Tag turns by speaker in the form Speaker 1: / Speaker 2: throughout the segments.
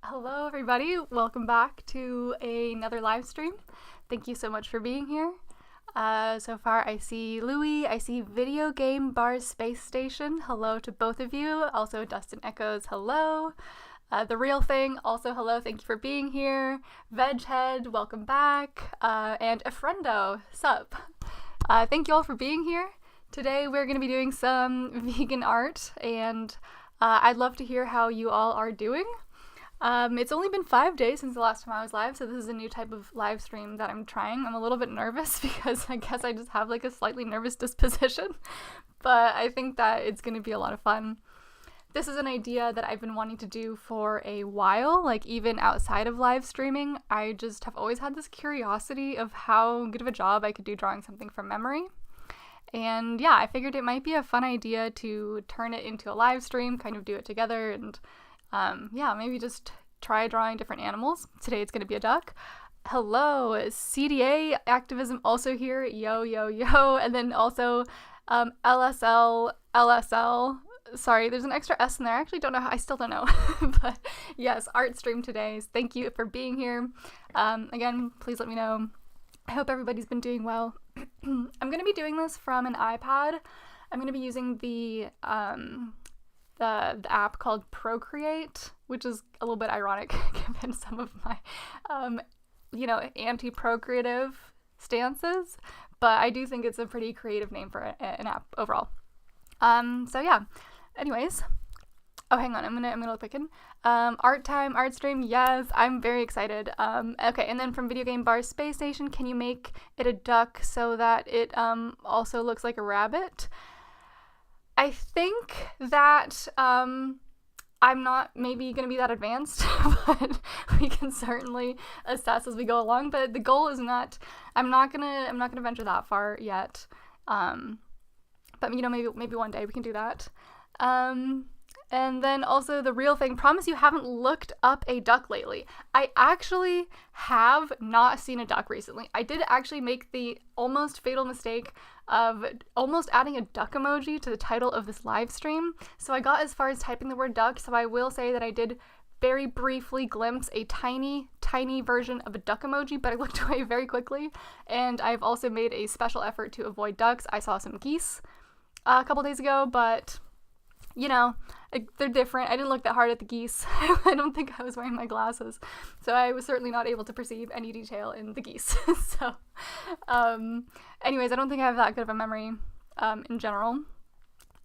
Speaker 1: Hello, everybody. Welcome back to another live stream. Thank you so much for being here. So far, I see Louie, I see Video Game Bars Space Station. Hello to both of you. Also, Dustin Echoes, hello. The Real Thing, also hello. Thank you for being here. Veghead, welcome back. And Efrendo, sup. Thank you all for being here. Today, we're going to be doing some vegan art, and I'd love to hear how you all are doing. It's only been 5 days since the last time I was live, so this is a new type of live stream that I'm trying. I'm a little bit nervous because I guess I just have like a slightly nervous disposition, but I think that it's going to be a lot of fun. This is an idea that I've been wanting to do for a while, like even outside of live streaming. I just have always had this curiosity of how good of a job I could do drawing something from memory. And yeah, I figured it might be a fun idea to turn it into a live stream, kind of do it together, and maybe just try drawing different animals. Today it's going to be a duck. Hello, CDA activism also here. Yo, yo, yo. And then also LSL. Sorry, there's an extra S in there. I actually don't know how. I still don't know. But yes, art stream today. Thank you for being here. Again, please let me know. I hope everybody's been doing well. I'm going to be doing this from an iPad. I'm going to be using the app called Procreate, which is a little bit ironic given some of my, anti-procreative stances, but I do think it's a pretty creative name for an app overall. Anyways, oh, hang on, I'm gonna look back in. Art time, art stream, yes, I'm very excited. Okay, and then from Video Game Bar Space Station, can you make it a duck so that it also looks like a rabbit? I think that I'm not maybe going to be that advanced, but we can certainly assess as we go along. But the goal is not. I'm not gonna venture that far yet. But maybe one day we can do that. And then also The Real Thing. Promise you haven't looked up a duck lately. I actually have not seen a duck recently. I did actually make the almost fatal mistake of almost adding a duck emoji to the title of this live stream. So I got as far as typing the word duck, so I will say that I did very briefly glimpse a tiny, tiny version of a duck emoji, but I looked away very quickly. And I've also made a special effort to avoid ducks. I saw some geese a couple days ago, but they're different. I didn't look that hard at the geese. I don't think I was wearing my glasses. So I was certainly not able to perceive any detail in the geese. Anyways, I don't think I have that good of a memory in general.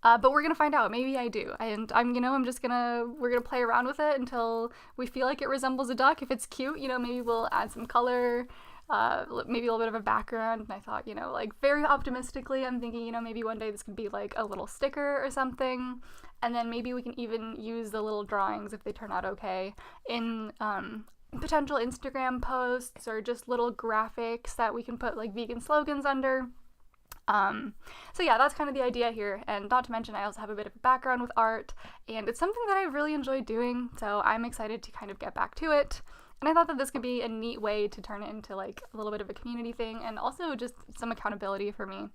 Speaker 1: But we're going to find out. Maybe I do. And we're going to play around with it until we feel like it resembles a duck. If it's cute, maybe we'll add some color, maybe a little bit of a background. And I thought, very optimistically, I'm thinking, maybe one day this could be like a little sticker or something. And then maybe we can even use the little drawings, if they turn out okay, in potential Instagram posts or just little graphics that we can put like vegan slogans under. That's kind of the idea here. And not to mention, I also have a bit of a background with art, and it's something that I really enjoy doing. So I'm excited to kind of get back to it. And I thought that this could be a neat way to turn it into like a little bit of a community thing, and also just some accountability for me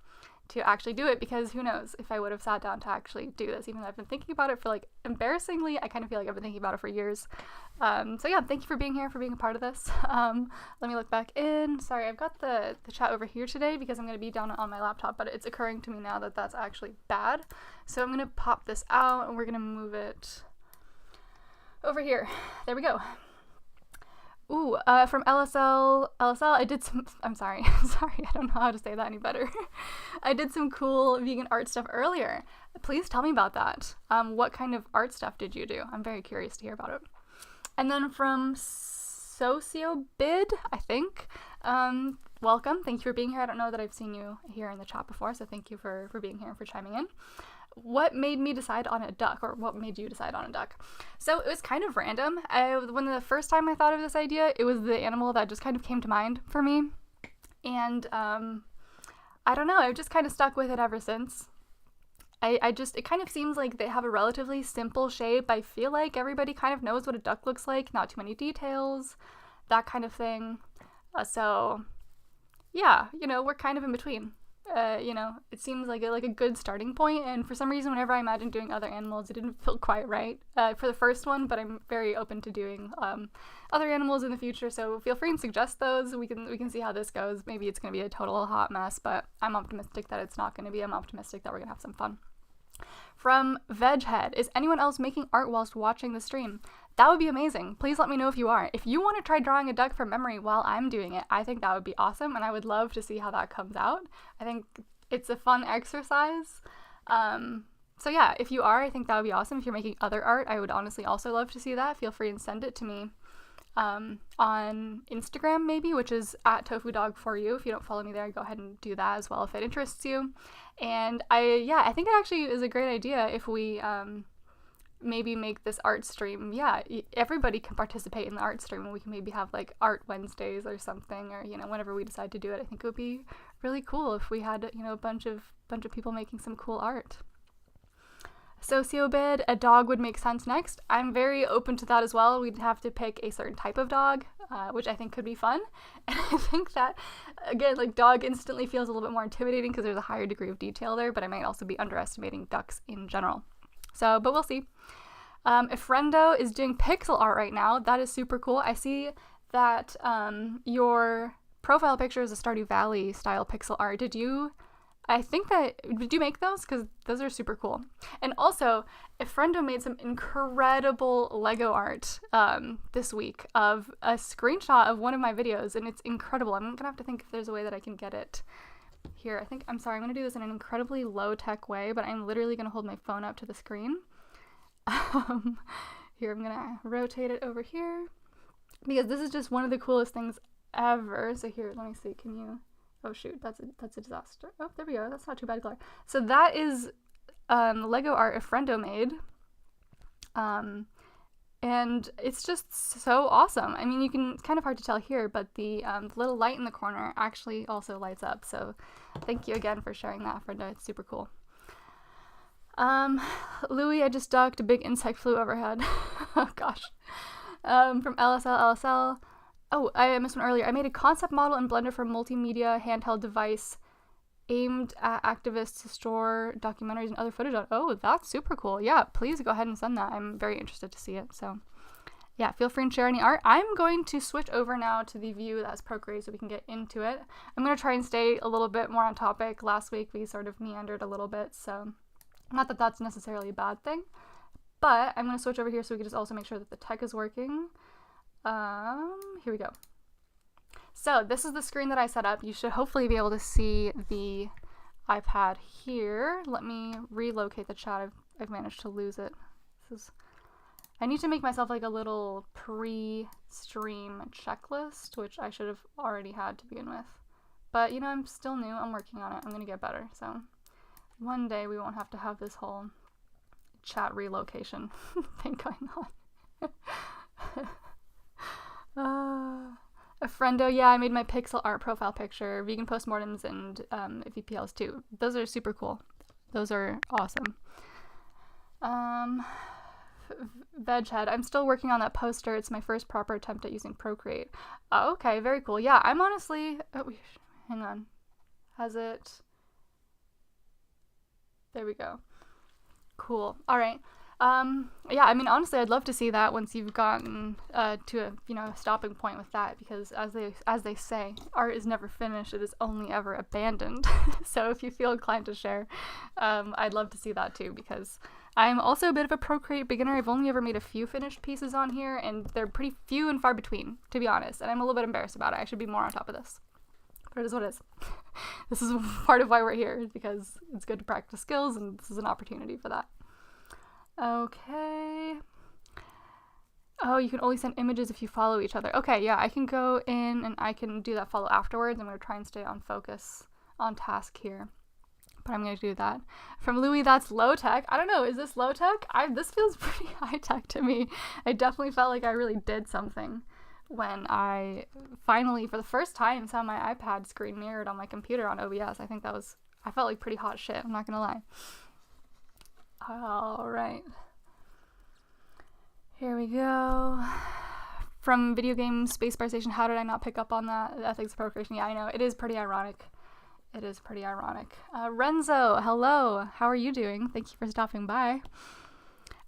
Speaker 1: to actually do it, because who knows if I would have sat down to actually do this, even though I've been thinking about it for like, embarrassingly, I kind of feel like I've been thinking about it for years. Thank you for being here, for being a part of this. Let me look back in. Sorry, I've got the chat over here today because I'm going to be down on my laptop, but it's occurring to me now that that's actually bad. So I'm going to pop this out and we're going to move it over here. There we go. Ooh, from LSL, I did some, I'm sorry, I don't know how to say that any better. I did some cool vegan art stuff earlier. Please tell me about that. What kind of art stuff did you do? I'm very curious to hear about it. And then from Sociobid, I think, welcome, thank you for being here. I don't know that I've seen you here in the chat before, so thank you for being here and for chiming in. What made me decide on a duck, or what made you decide on a duck? So it was kind of random. When the first time I thought of this idea, it was the animal that just kind of came to mind for me. And I don't know, I've just kind of stuck with it ever since. It kind of seems like they have a relatively simple shape. I feel like everybody kind of knows what a duck looks like, not too many details, that kind of thing. We're kind of in between. it seems like a good starting point, and for some reason whenever I imagined doing other animals, it didn't feel quite right for the first one, but I'm very open to doing other animals in the future, so feel free and suggest those. We can see how this goes. Maybe it's going to be a total hot mess, but I'm optimistic that it's not going to be. I'm optimistic that we're going to have some fun. From Veghead, is anyone else making art whilst watching the stream? That would be amazing. Please let me know if you are. If you want to try drawing a duck from memory while I'm doing it, I think that would be awesome, and I would love to see how that comes out. I think it's a fun exercise. So yeah, if you are, I think that would be awesome. If you're making other art, I would honestly also love to see that. Feel free and send it to me on Instagram maybe, which is at tofudog4u. If you don't follow me there, go ahead and do that as well if it interests you. And I think it actually is a great idea if we maybe make this art stream. Yeah, everybody can participate in the art stream, and we can maybe have like art Wednesdays or something, or whenever we decide to do it. I think it would be really cool if we had a bunch of people making some cool art. Sociobid, a dog would make sense next. I'm very open to that as well. We'd have to pick a certain type of dog, which I think could be fun. And I think that, again, like dog instantly feels a little bit more intimidating because there's a higher degree of detail there, but I might also be underestimating ducks in general. So, but we'll see. Efrendo is doing pixel art right now. That is super cool. I see that your profile picture is a Stardew Valley style pixel art. Did you make those? Because those are super cool. And also, Efrendo made some incredible Lego art this week of a screenshot of one of my videos, and it's incredible. I'm gonna have to think if there's a way that I can get it here. I'm sorry, I'm gonna do this in an incredibly low-tech way, but I'm literally gonna hold my phone up to the screen. Here, I'm gonna rotate it over here, because this is just one of the coolest things ever. So here, let me see, can you... Oh shoot, that's a disaster. Oh, there we go. That's not too bad color. So that is Lego art Efrendo made. And it's just so awesome. I mean, it's kind of hard to tell here, but the little light in the corner actually also lights up. So thank you again for sharing that, Efrendo. It's super cool. Louis, I just ducked. A big insect flew overhead. Oh gosh. From LSL. Oh, I missed one earlier. I made a concept model in Blender for a multimedia handheld device aimed at activists to store documentaries and other footage on. Oh, that's super cool. Yeah, please go ahead and send that. I'm very interested to see it. So yeah, feel free and share any art. I'm going to switch over now to the view that's Procreate so we can get into it. I'm going to try and stay a little bit more on topic. Last week we sort of meandered a little bit, so not that that's necessarily a bad thing, but I'm going to switch over here so we can just also make sure that the tech is working. Here we go. So this is the screen that I set up. You should hopefully be able to see the iPad here. Let me relocate the chat. I've managed to lose it. I need to make myself like a little pre-stream checklist, which I should have already had to begin with. But I'm still new. I'm working on it. I'm gonna get better. So one day we won't have to have this whole chat relocation thing going on. Efrendo, yeah, I made my pixel art profile picture, vegan postmortems, and VPLs too. Those are super cool. Those are awesome. Veghead, I'm still working on that poster. It's my first proper attempt at using Procreate. Oh, okay, very cool. Yeah, I'm honestly... Oh, hang on. Has it... There we go. Cool. All right. Yeah, I mean, honestly, I'd love to see that once you've gotten to a stopping point with that, because as they say, art is never finished, it is only ever abandoned. So if you feel inclined to share, I'd love to see that too, because I'm also a bit of a Procreate beginner. I've only ever made a few finished pieces on here, and they're pretty few and far between, to be honest, and I'm a little bit embarrassed about it. I should be more on top of this. But it is what it is. This is part of why we're here, because it's good to practice skills, and this is an opportunity for that. Okay. Oh, you can only send images if you follow each other. Okay, yeah, I can go in and I can do that follow afterwards. I'm going to try and stay on focus, on task here. But I'm going to do that. From Louis, that's low tech. I don't know, is this low tech? This feels pretty high tech to me. I definitely felt like I really did something when I finally, for the first time, saw my iPad screen mirrored on my computer on OBS. I felt like pretty hot shit, I'm not going to lie. All right. Here we go. From Video Game Spacebar Station, how did I not pick up on that? The ethics of procreation. Yeah, I know. It is pretty ironic. It is pretty ironic. Renzo, hello. How are you doing? Thank you for stopping by.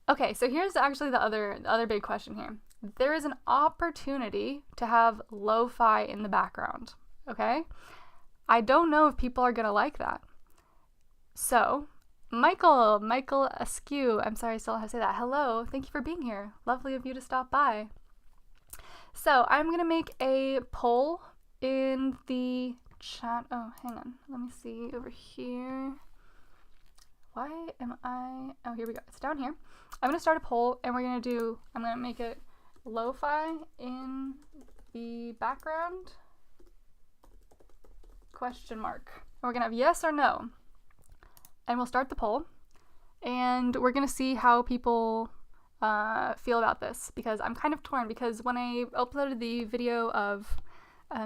Speaker 1: Okay, so here's actually the other big question here. There is an opportunity to have lo-fi in the background, okay? I don't know if people are gonna like that. So, Michael Askew, I'm sorry I still have to say that. Hello, thank you for being here. Lovely of you to stop by. So, I'm gonna make a poll in the chat. Oh, hang on. Let me see over here. Why am I... Oh, here we go. It's down here. I'm gonna start a poll and I'm gonna make it lo-fi in the background? Question mark. And we're gonna have yes or no. And we'll start the poll. And we're gonna see how people feel about this, because I'm kind of torn, because when I uploaded the video of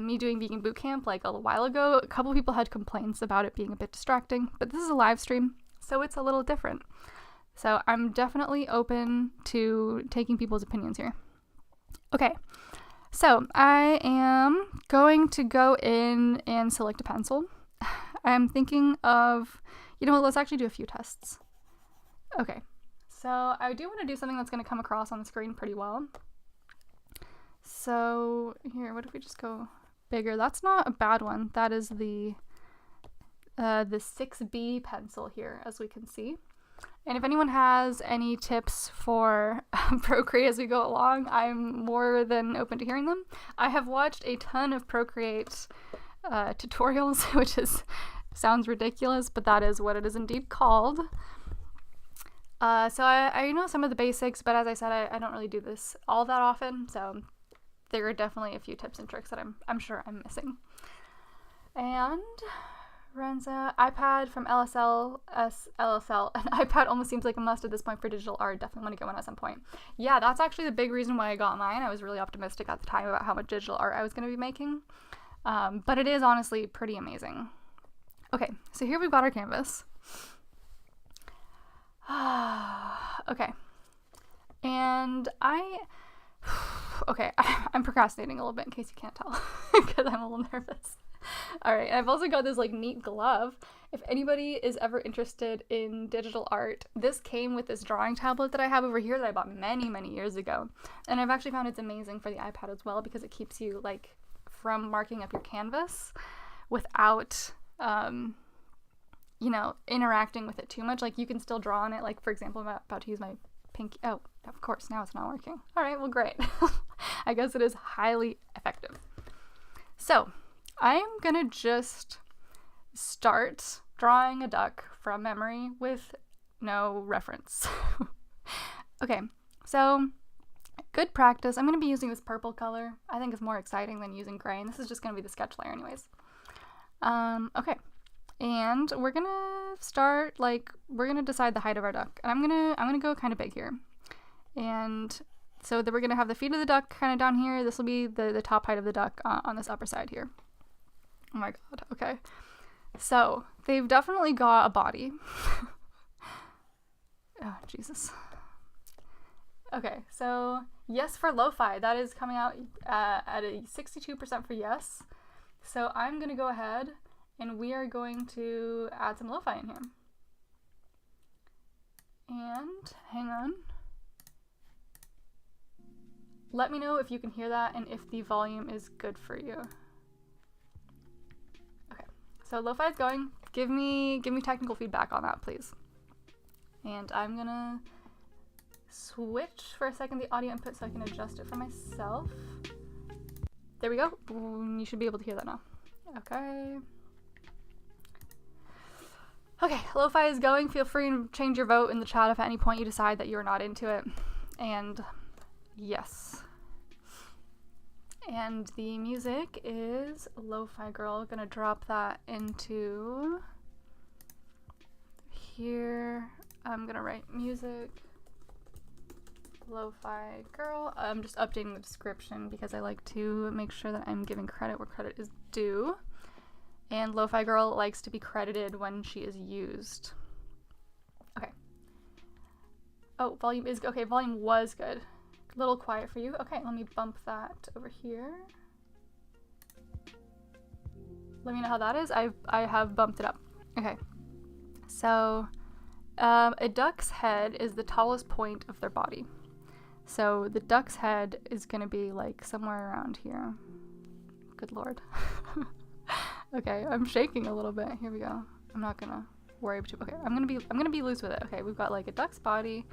Speaker 1: me doing vegan boot camp like a little while ago, a couple people had complaints about it being a bit distracting, but this is a live stream, so it's a little different. So I'm definitely open to taking people's opinions here. Okay, so I am going to go in and select a pencil. I'm thinking of, you know what, let's actually do a few tests. Okay, so I do want to do something that's going to come across on the screen pretty well. So here, what if we just go bigger? That's not a bad one. That is the 6B pencil here, as we can see. And if anyone has any tips for Procreate as we go along, I'm more than open to hearing them. I have watched a ton of Procreate tutorials, which sounds ridiculous, but that is what it is indeed called. So I know some of the basics, but as I said, I don't really do this all that often, so there are definitely a few tips and tricks that I'm sure I'm missing. And Renza, iPad from LSL, an iPad almost seems like a must at this point for digital art. Definitely want to get one at some point. Yeah, that's actually the big reason why I got mine. I was really optimistic at the time about how much digital art I was going to be making. But it is honestly pretty amazing. Okay, so here we've got our canvas. Okay. And I'm procrastinating a little bit in case you can't tell, because I'm a little nervous. All right, I've also got this like neat glove. If anybody is ever interested in digital art, this came with this drawing tablet that I have over here that I bought many, many years ago. And I've actually found it's amazing for the iPad as well, because it keeps you like from marking up your canvas without, interacting with it too much. Like you can still draw on it. Like for example, I'm about to use my pinky. Oh, of course, now it's not working. All right, well, great. I guess it is highly effective. So I'm gonna just start drawing a duck from memory with no reference. Okay, so good practice. I'm gonna be using this purple color. I think it's more exciting than using gray, and this is just gonna be the sketch layer anyways. Okay, and we're gonna start, we're gonna decide the height of our duck, and I'm gonna go kind of big here. And so then we're gonna have the feet of the duck kind of down here. This will be the top height of the duck on this upper side here. Oh my god, okay. So, they've definitely got a body. Oh, Jesus. Okay, so yes for lo-fi. That is coming out at a 62% for yes. So I'm going to go ahead and we are going to add some lo-fi in here. And hang on. Let me know if you can hear that and if the volume is good for you. So lo-fi is going. Give me technical feedback on that, please. And I'm gonna switch for a second the audio input so I can adjust it for myself. There we go. You should be able to hear that now. Okay. Okay, lo-fi is going. Feel free to change your vote in the chat if at any point you decide that you're not into it. And yes. And the music is Lo-Fi Girl. Gonna drop that into here. I'm gonna write music, Lo-Fi Girl. I'm just updating the description because I like to make sure that I'm giving credit where credit is due. And Lo-Fi Girl likes to be credited when she is used. Okay. Oh, volume is okay. Volume was good. A little quiet for you. Okay, let me bump that over here. let me know how that is. I have bumped it up. Okay, so a duck's head is the tallest point of their body. So the duck's head is going to be like somewhere around here. Good lord. Okay, I'm shaking a little bit. Here we go. I'm not gonna worry too. Okay, I'm gonna be loose with it. Okay, we've got like a duck's body,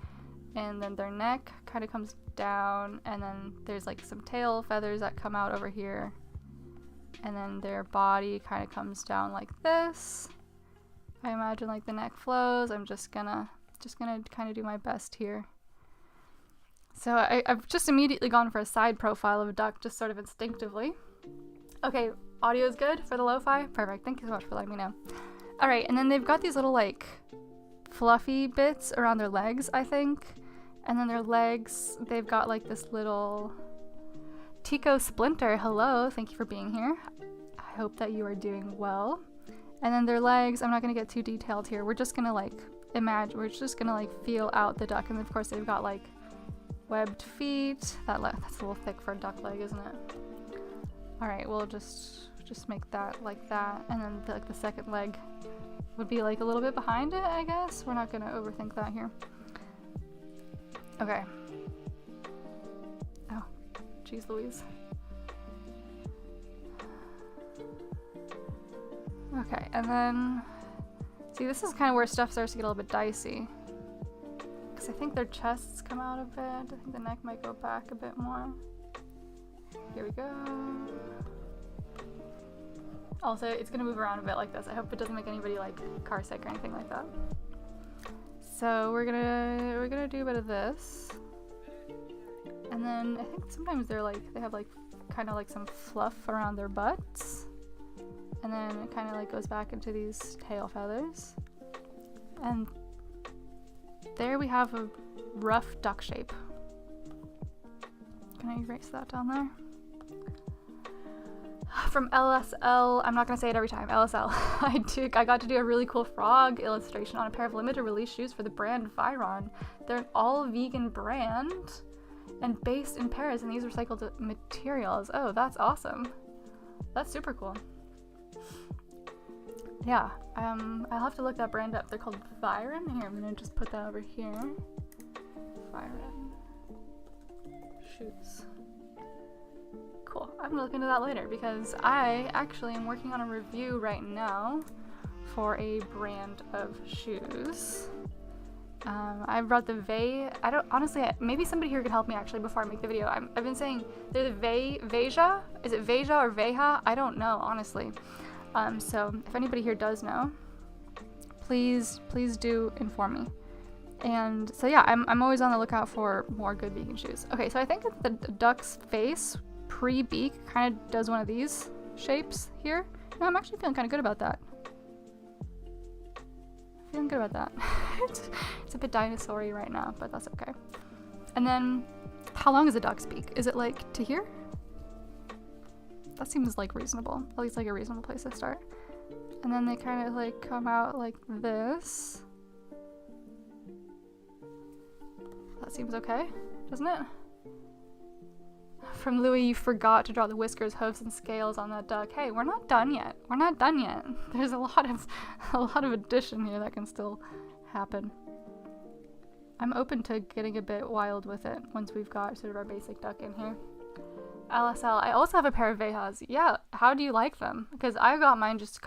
Speaker 1: and then their neck kind of comes down, and then there's like some tail feathers that come out over here, and then their body kind of comes down like this. I imagine like the neck flows. I'm just gonna kind of do my best here. So I've just immediately gone for a side profile of a duck, just sort of instinctively. Okay, audio is good for the lo-fi? Perfect, thank you so much for letting me know. Alright, and then they've got these little like fluffy bits around their legs, I think. And then their legs, they've got like this little Tico Splinter. Hello, thank you for being here. I hope that you are doing well. And then their legs, I'm not gonna get too detailed here. We're just gonna like imagine, we're just gonna like feel out the duck. And of course they've got like webbed feet. That's a little thick for a duck leg, isn't it? Alright, we'll just make that like that, and then like the second leg would be like a little bit behind it, I guess. We're not gonna overthink that here. Okay. Oh, jeez Louise. Okay, and then, see, this is kind of where stuff starts to get a little bit dicey. Because I think their chests come out a bit. I think the neck might go back a bit more. Here we go. Also, it's gonna move around a bit like this. I hope it doesn't make anybody like car sick or anything like that. So we're gonna do a bit of this, and then I think sometimes they have like kind of like some fluff around their butts, and then it kind of like goes back into these tail feathers, and there we have a rough duck shape. Can I erase that down there? From LSL, I'm not gonna say it every time, LSL. I got to do a really cool frog illustration on a pair of limited release shoes for the brand Viron. They're an all vegan brand and based in Paris, and these recycled materials. Oh, that's awesome. That's super cool. Yeah, I'll have to look that brand up. They're called Viron. Here, I'm gonna just put that over here. Viron shoes. Cool. I'm gonna look into that later because I actually am working on a review right now for a brand of shoes. I brought the Vey. I don't honestly. Maybe somebody here could help me actually before I make the video. I've been saying they're the Veja. Is it Veja or Veja? I don't know honestly. So if anybody here does know, please do inform me. And so yeah, I'm always on the lookout for more good vegan shoes. Okay, so I think the duck's face pre-beak kind of does one of these shapes here. No, I'm actually feeling kind of good about that. Feeling good about that. It's a bit dinosaur-y right now, but that's okay. And then, how long is a duck's beak? Is it like to here? That seems like reasonable. At least like a reasonable place to start. And then they kind of like come out like this. That seems okay, doesn't it? From Louis, you forgot to draw the whiskers, hoofs, and scales on that duck. Hey, we're not done yet. We're not done yet. There's a lot of addition here that can still happen. I'm open to getting a bit wild with it once we've got sort of our basic duck in here. LSL, I also have a pair of Vejas. Yeah, how do you like them? Because I got mine just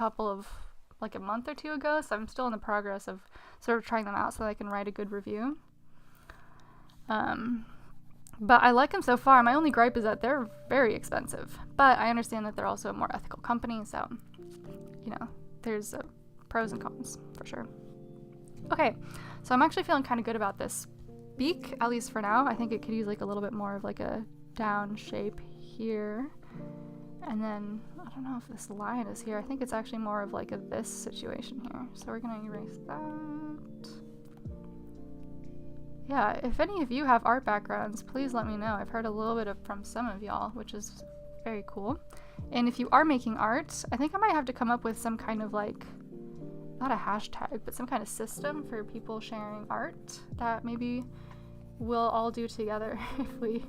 Speaker 1: like a month or two ago, so I'm still in the progress of sort of trying them out so that I can write a good review. But I like them so far. My only gripe is that they're very expensive. But I understand that they're also a more ethical company, so, you know, there's pros and cons, for sure. Okay, so I'm actually feeling kind of good about this beak, at least for now. I think it could use like a little bit more of like a down shape here. And then, I don't know if this line is here. I think it's actually more of like this situation here. So we're gonna erase that. Yeah, if any of you have art backgrounds, please let me know. I've heard a little bit from some of y'all, which is very cool. And if you are making art, I think I might have to come up with some kind of like, not a hashtag, but some kind of system for people sharing art that maybe we'll all do together if we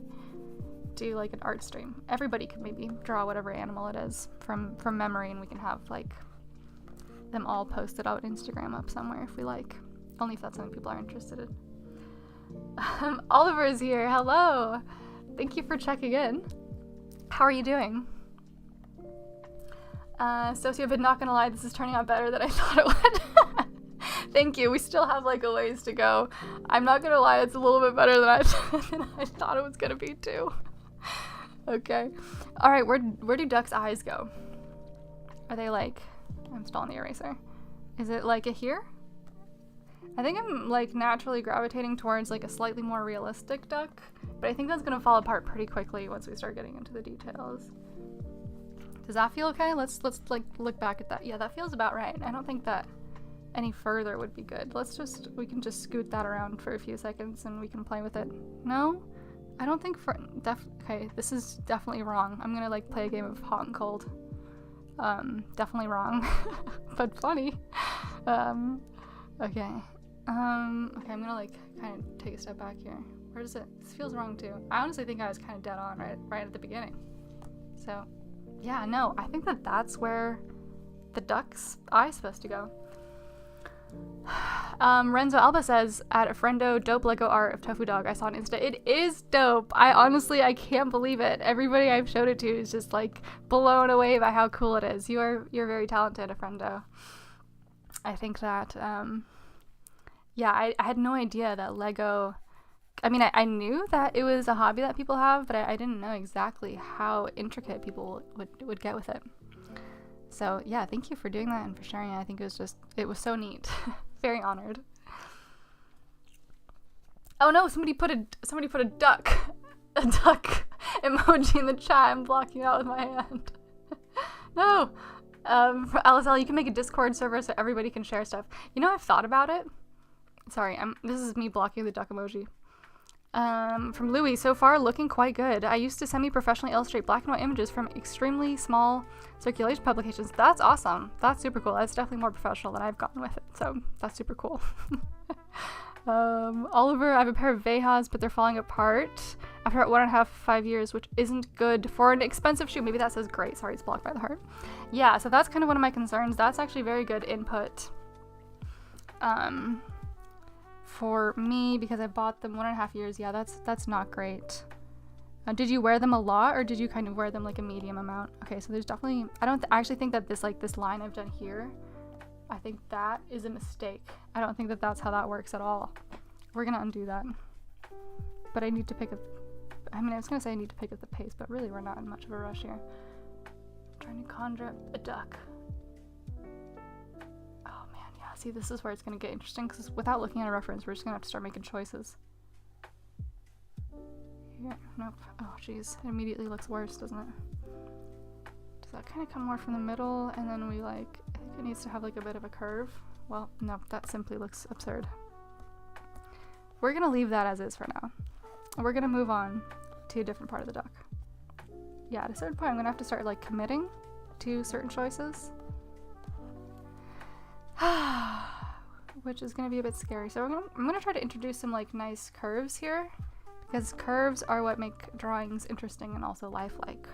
Speaker 1: do like an art stream. Everybody could maybe draw whatever animal it is from memory, and we can have like them all posted on Instagram up somewhere if we like. Only if that's something people are interested in. Oliver is here. Hello. Thank you for checking in. How are you doing? Socio, but not gonna lie, this is turning out better than I thought it would. Thank you. We still have like a ways to go. I'm not gonna lie, it's a little bit better than I thought it was gonna be too. Okay. All right. Where do ducks' eyes go? Are they like? I'm still on the eraser. Is it like a here? I think I'm like naturally gravitating towards like a slightly more realistic duck, but I think that's gonna fall apart pretty quickly once we start getting into the details. Does that feel okay? Let's like look back at that. Yeah, that feels about right. I don't think that any further would be good. We can just scoot that around for a few seconds and we can play with it. No? I don't think okay, this is definitely wrong. I'm gonna like play a game of hot and cold. Definitely wrong, but funny. Okay. Okay, I'm gonna like kind of take a step back here. Where does it? This feels wrong too. I honestly think I was kind of dead on right at the beginning. So, yeah, no, I think that's where the duck's eye's supposed to go. Renzo Alba says, at a friendo, dope Lego art of Tofu Dog I saw on Insta. It is dope. I can't believe it. Everybody I've showed it to is just like blown away by how cool it is. You're very talented, a friendo. I think that, yeah, I had no idea that Lego, I mean, I knew that it was a hobby that people have, but I didn't know exactly how intricate people would get with it. So yeah, thank you for doing that and for sharing it. I think it was so neat. Very honored. Oh no, somebody put a duck emoji in the chat. I'm blocking it out with my hand. No. For LSL, you can make a Discord server so everybody can share stuff. You know, I've thought about it. Sorry, this is me blocking the duck emoji. From Louis, so far looking quite good. I used to semi-professionally illustrate black and white images from extremely small circulation publications. That's awesome. That's super cool. That's definitely more professional than I've gotten with it, so that's super cool. Oliver, I have a pair of Vehas, but they're falling apart after about 1.5 to 5 years, which isn't good for an expensive shoe. Maybe that says great. Sorry, it's blocked by the heart. Yeah, so that's kind of one of my concerns. That's actually very good input. For me, because I bought them 1.5 years. Yeah, that's not great. Did you wear them a lot, or did you kind of wear them like a medium amount? Okay, so there's definitely, I actually think that this line I've done here, I think that is a mistake. I don't think that that's how that works at all. We're gonna undo that. But I need to pick up, I was gonna say I need to pick up the pace, but really we're not in much of a rush here. I'm trying to conjure up a duck. See, this is where it's going to get interesting, because without looking at a reference, we're just going to have to start making choices. Here, nope. Oh, jeez. It immediately looks worse, doesn't it? Does that kind of come more from the middle, and then I think it needs to have like a bit of a curve? Well, no, that simply looks absurd. We're going to leave that as is for now. We're going to move on to a different part of the duck. Yeah, at a certain point, I'm going to have to start like committing to certain choices. Which is going to be a bit scary. So I'm going to try to introduce some like nice curves here, because curves are what make drawings interesting and also lifelike.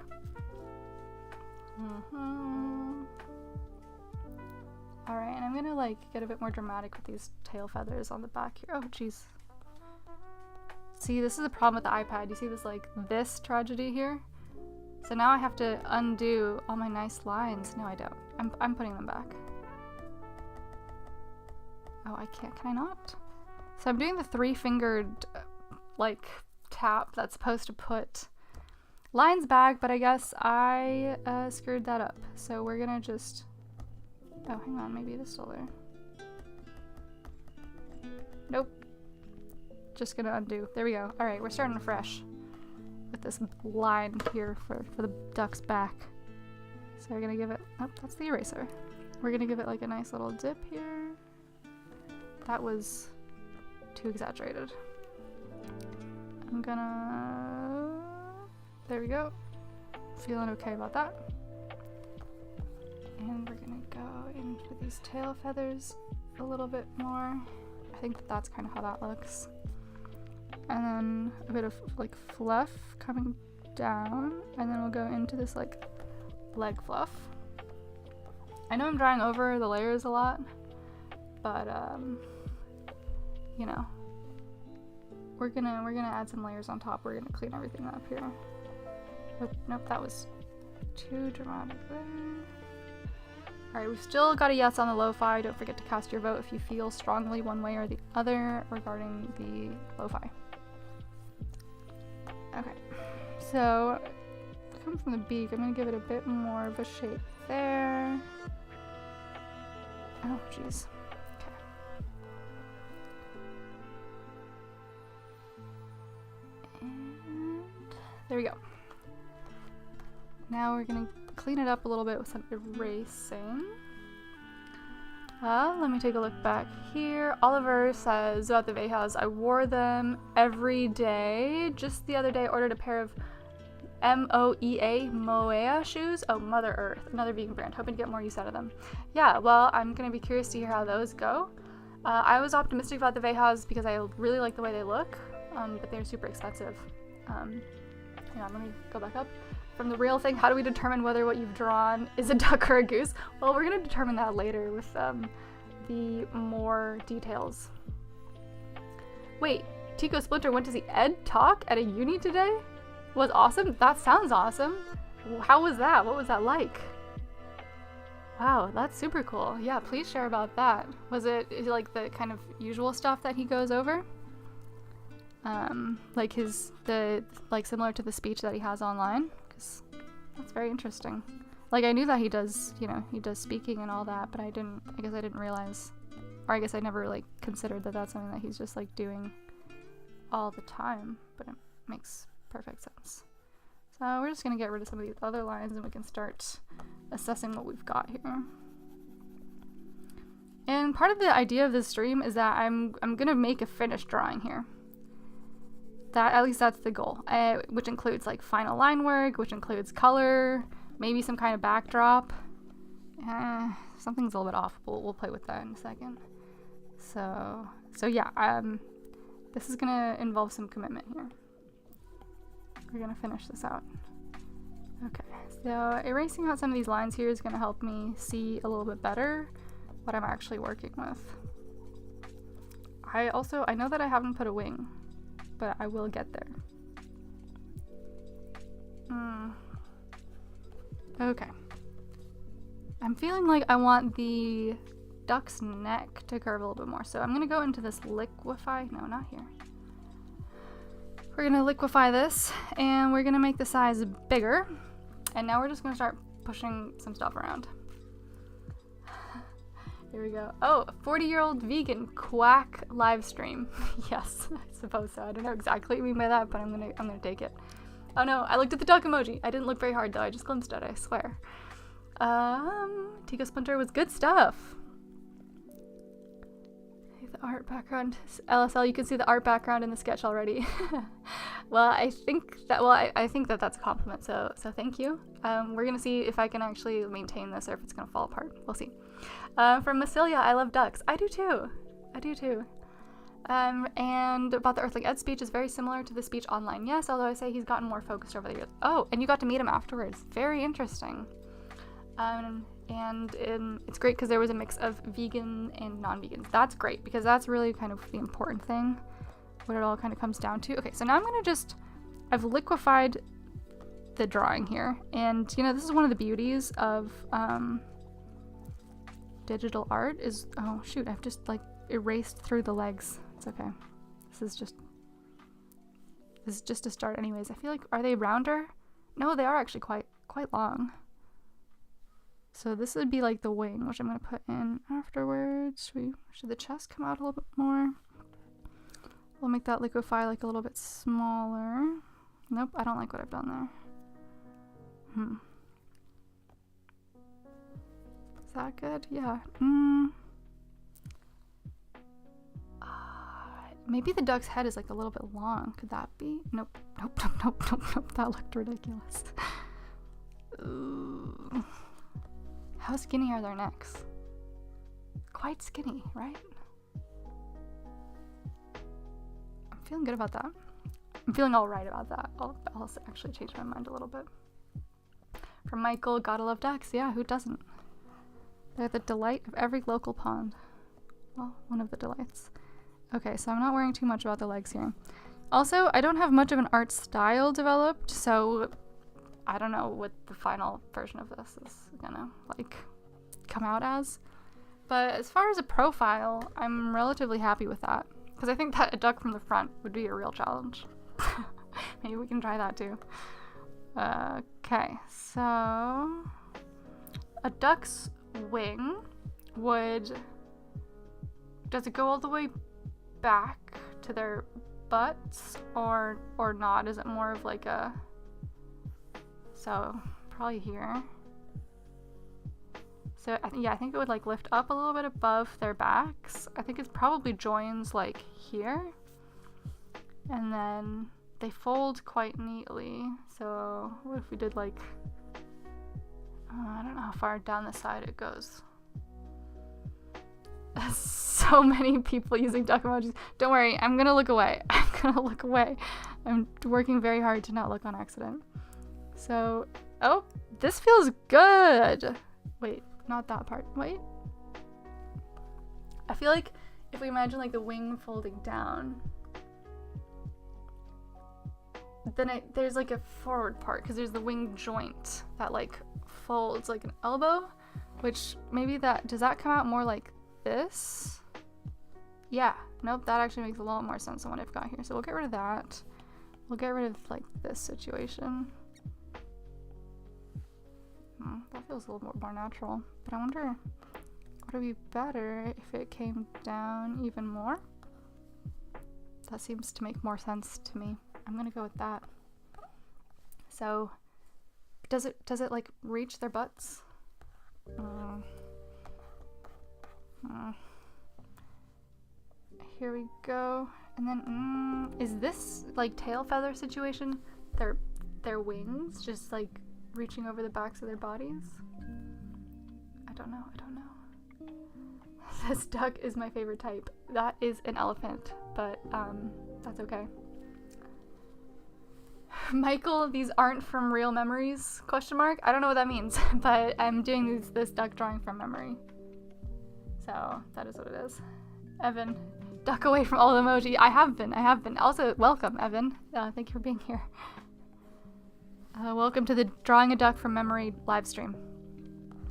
Speaker 1: Alright, and I'm going to like get a bit more dramatic with these tail feathers on the back here. Oh jeez. See, this is a problem with the iPad. You see this tragedy here? So now I have to undo all my nice lines. No, I don't. I'm putting them back. Oh, I can't. Can I not? So I'm doing the 3-fingered, like, tap that's supposed to put lines back, but I guess I screwed that up. So we're gonna just... Oh, hang on. Maybe it is still there. Nope. Just gonna undo. There we go. Alright, we're starting fresh with this line here for the duck's back. So we're gonna give it... Oh, that's the eraser. We're gonna give it, like, a nice little dip here. That was too exaggerated. I'm gonna... There we go. Feeling okay about that. And we're gonna go into these tail feathers a little bit more. I think that's kind of how that looks. And then a bit of like fluff coming down, and then we'll go into this like leg fluff. I know I'm drawing over the layers a lot, but you know, we're gonna add some layers on top. We're gonna clean everything up here. Oh, nope, that was too dramatic there. Alright, we've still got a yes on the lo-fi. Don't forget to cast your vote if you feel strongly one way or the other regarding the lo-fi. Okay, so come from the beak, I'm gonna give it a bit more of a shape there. Oh, jeez. Okay. And there we go. Now we're gonna clean it up a little bit with some erasing. Let me take a look back here. Oliver says about the Vehas, I wore them every day. Just the other day I ordered a pair of Moea shoes. Oh, Mother Earth, another vegan brand. Hoping to get more use out of them. Yeah, well, I'm gonna be curious to hear how those go. I was optimistic about the Vehas because I really like the way they look, but they're super expensive. Hang on, let me go back up. From the real thing, how do we determine whether what you've drawn is a duck or a goose? Well, we're gonna determine that later with the more details. Wait, Tico Splinter went to see Ed talk at a uni today? Was awesome? That sounds awesome. How was that? What was that like? Wow, that's super cool. Yeah, please share about that. Was it like the kind of usual stuff that he goes over? Like similar to the speech that he has online? Because that's very interesting. Like, I knew that he does, you know, he does speaking and all that, but I guess I didn't realize, or I guess I never, like, considered that that's something that he's just, like, doing all the time, but it makes perfect sense. So we're just gonna get rid of some of these other lines and we can start assessing what we've got here. And part of the idea of this stream is that I'm gonna make a finished drawing here. At least that's the goal, which includes like final line work, which includes color, maybe some kind of backdrop. Something's a little bit off. We'll play with that in a second. So yeah, this is gonna involve some commitment here. We're gonna finish this out. Okay, so erasing out some of these lines here is gonna help me see a little bit better what I'm actually working with. I know that I haven't put a wing, but I will get there. Okay. I'm feeling like I want the duck's neck to curve a little bit more, so I'm gonna go into this liquefy. No, not here. We're gonna liquefy this, and we're gonna make the size bigger, and now we're just gonna start pushing some stuff around. Here we go. Oh, 40-year-old vegan quack live stream. Yes, I suppose so. I don't know exactly what you mean by that, but I'm gonna take it. Oh no, I looked at the duck emoji. I didn't look very hard though. I just glimpsed at it, I swear. Tico Splinter was good stuff. The art background. LSL, you can see the art background in the sketch already. Well, I think that that's a compliment, so thank you. We're gonna see if I can actually maintain this or if it's gonna fall apart. We'll see. From Massilia, I love ducks. I do too. And about the Earthling Ed speech is very similar to the speech online. Yes, although I say he's gotten more focused over the years. Oh, and you got to meet him afterwards. Very interesting. And it's great because there was a mix of vegan and non-vegans. That's great because that's really kind of the important thing, what it all kind of comes down to. Okay, so now I'm gonna I've liquefied the drawing here, and you know, this is one of the beauties of digital art is, oh shoot, I've just like erased through the legs. It's okay. This is just a start anyways. I feel like, are they rounder? No, they are actually quite long. So this would be like the wing, which I'm going to put in afterwards. Should the chest come out a little bit more? We'll make that liquefy like a little bit smaller. Nope, I don't like what I've done there. Is that good? Yeah. Maybe the duck's head is like a little bit long. Could that be? Nope. That looked ridiculous. Ooh. How skinny are their necks? Quite skinny, right? I'm feeling good about that. I'm feeling all right about that. I'll actually change my mind a little bit. From Michael, gotta love ducks. Yeah, who doesn't? They're the delight of every local pond. Well, one of the delights. Okay, so I'm not worrying too much about the legs here. Also, I don't have much of an art style developed, so I don't know what the final version of this is gonna, like, come out as. But as far as a profile, I'm relatively happy with that. Because I think that a duck from the front would be a real challenge. Maybe we can try that too. Okay, so a duck's wing would... Does it go all the way back to their butts or not? Is it more of like a... So, probably here. So, yeah, I think it would like lift up a little bit above their backs. I think it probably joins like here. And then they fold quite neatly. So, what if we did like... I don't know how far down the side it goes. So many people using duck emojis. Don't worry, I'm gonna look away. I'm gonna look away. I'm working very hard to not look on accident. So, oh, this feels good. Wait, not that part. Wait. I feel like if we imagine like the wing folding down, then there's like a forward part because there's the wing joint that like folds like an elbow, which maybe does that come out more like this? Yeah, nope, that actually makes a lot more sense than what I've got here. So we'll get rid of that. We'll get rid of like this situation. That feels a little more natural. But I wonder, would it be better if it came down even more? That seems to make more sense to me. I'm gonna go with that. So, does it like reach their butts? Here we go. And then, is this like tail feather situation? Their wings just like reaching over the backs of their bodies? I don't know. This duck is my favorite type. That is an elephant, but that's okay. Michael, these aren't from real memories? Question mark? I don't know what that means, but I'm doing this duck drawing from memory. So that is what it is. Evan, duck away from all the emoji. I have been. Also, welcome, Evan. Thank you for being here. Welcome to the Drawing a Duck from Memory live stream,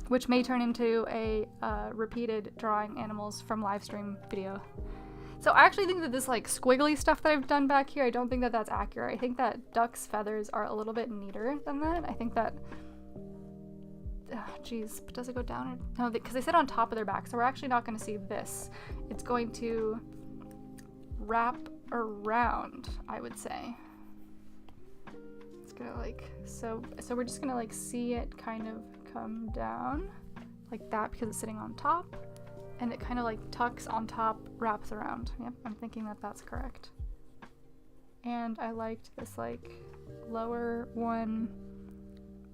Speaker 1: which may turn into a repeated drawing animals from live stream video. So I actually think that this like squiggly stuff that I've done back here, I don't think that that's accurate. I think that duck's feathers are a little bit neater than that. I think that... Geez, but does it go down? Or... No, because they sit on top of their back, so we're actually not going to see this. It's going to wrap around, I would say. It's gonna like... So we're just gonna like see it kind of come down like that because it's sitting on top. And it kind of like tucks on top, wraps around. Yep, I'm thinking that that's correct. And I liked this like lower one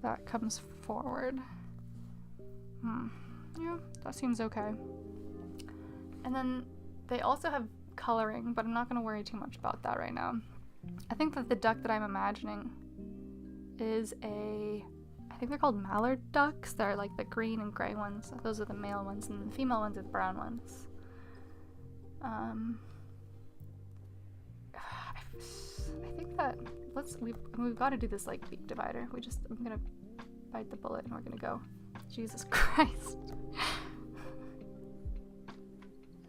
Speaker 1: that comes forward. Yeah, that seems okay. And then they also have coloring, but I'm not going to worry too much about that right now. I think that the duck that I'm imagining is I think they're called mallard ducks. They're like the green and gray ones. Those are the male ones, and the female ones are the brown ones. I think that we've got to do this like beak divider. I'm gonna bite the bullet and we're gonna go. Jesus Christ. I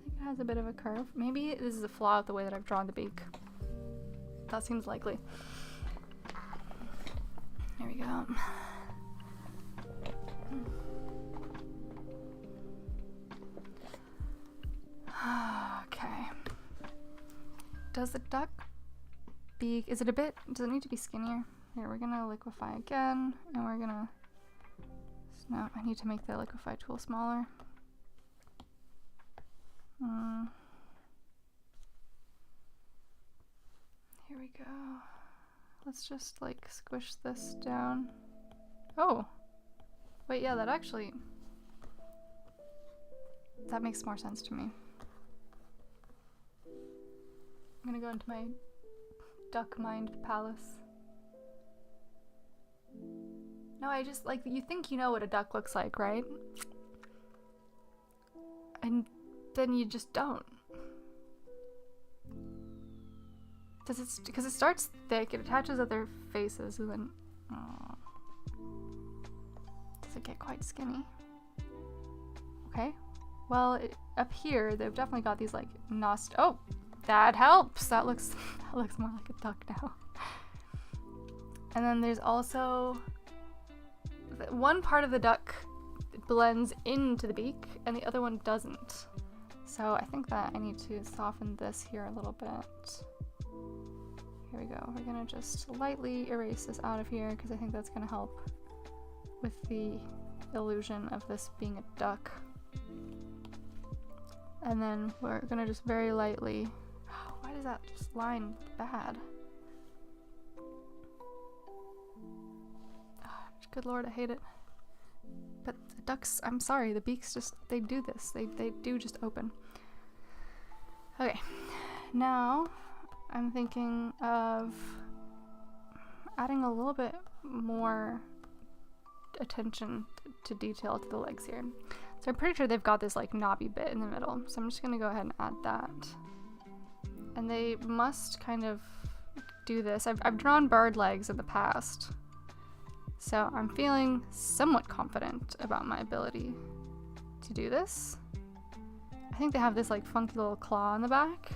Speaker 1: think it has a bit of a curve. Maybe this is a flaw of the way that I've drawn the beak. That seems likely. There we go. Okay. Does the duck beak, does it need to be skinnier? Here, we're gonna liquefy again, and we're gonna, no, I need to make the liquefy tool smaller. Here we go. Let's just like squish this down. Oh, wait, yeah, that makes more sense to me. I'm gonna go into my Duck Mind Palace. No, I just, like, you think you know what a duck looks like, right? And then you just don't. Because it starts thick, it attaches at their faces, and then does it get quite skinny? Okay. Well, up here they've definitely got these like oh, that helps. That looks more like a duck now. And then there's also one part of the duck blends into the beak, and the other one doesn't. So I think that I need to soften this here a little bit. Here we go. We're gonna just lightly erase this out of here because I think that's gonna help with the illusion of this being a duck. And then we're gonna just very lightly, why does that just line bad? Good lord, I hate it. But the ducks, I'm sorry, the beaks just, they do this. They do just open. Okay, now I'm thinking of adding a little bit more attention to detail to the legs here. So I'm pretty sure they've got this like knobby bit in the middle. So I'm just gonna go ahead and add that. And they must kind of do this. I've drawn bird legs in the past. So I'm feeling somewhat confident about my ability to do this. I think they have this like funky little claw in the back.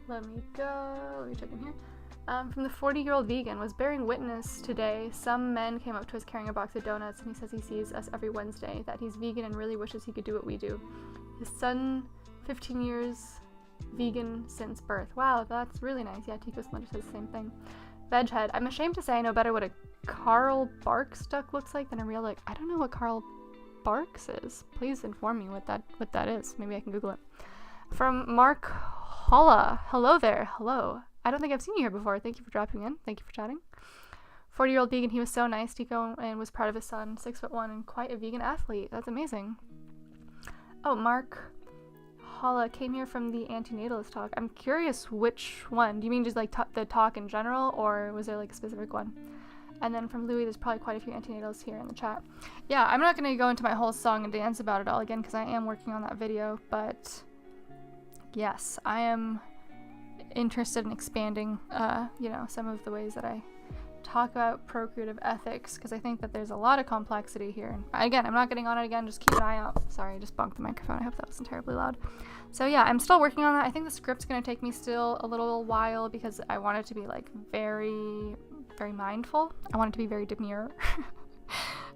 Speaker 1: Let me check in here. From the 40-year-old vegan was bearing witness today. Some men came up to us carrying a box of donuts, and he says he sees us every Wednesday, that he's vegan and really wishes he could do what we do. His son, 15 years vegan since birth. Wow, that's really nice. Yeah, Tico Splinter says the same thing. Veghead. I'm ashamed to say I know better what a Carl Barks duck looks like than a real, like, I don't know what Carl Barks is. Please inform me what that is. Maybe I can Google it. From Mark Holla. Hello there. Hello. I don't think I've seen you here before. Thank you for dropping in. Thank you for chatting. 40-year-old vegan. He was so nice, Tico, and was proud of his son. 6'1" and quite a vegan athlete. That's amazing. Oh, Mark Holla came here from the antinatalist talk. I'm curious which one. Do you mean just like the talk in general, or was there like a specific one? And then from Louis, there's probably quite a few antinatalists here in the chat. Yeah, I'm not going to go into my whole song and dance about it all again because I am working on that video, but yes, I am interested in expanding, you know, some of the ways that I talk about procreative ethics, because I think that there's a lot of complexity here. And again, I'm not getting on it again, just keep an eye out. Sorry, I just bumped the microphone. I hope that wasn't terribly loud. So yeah, I'm still working on that. I think the script's going to take me still a little while because I want it to be like very, very mindful. I want it to be very demure.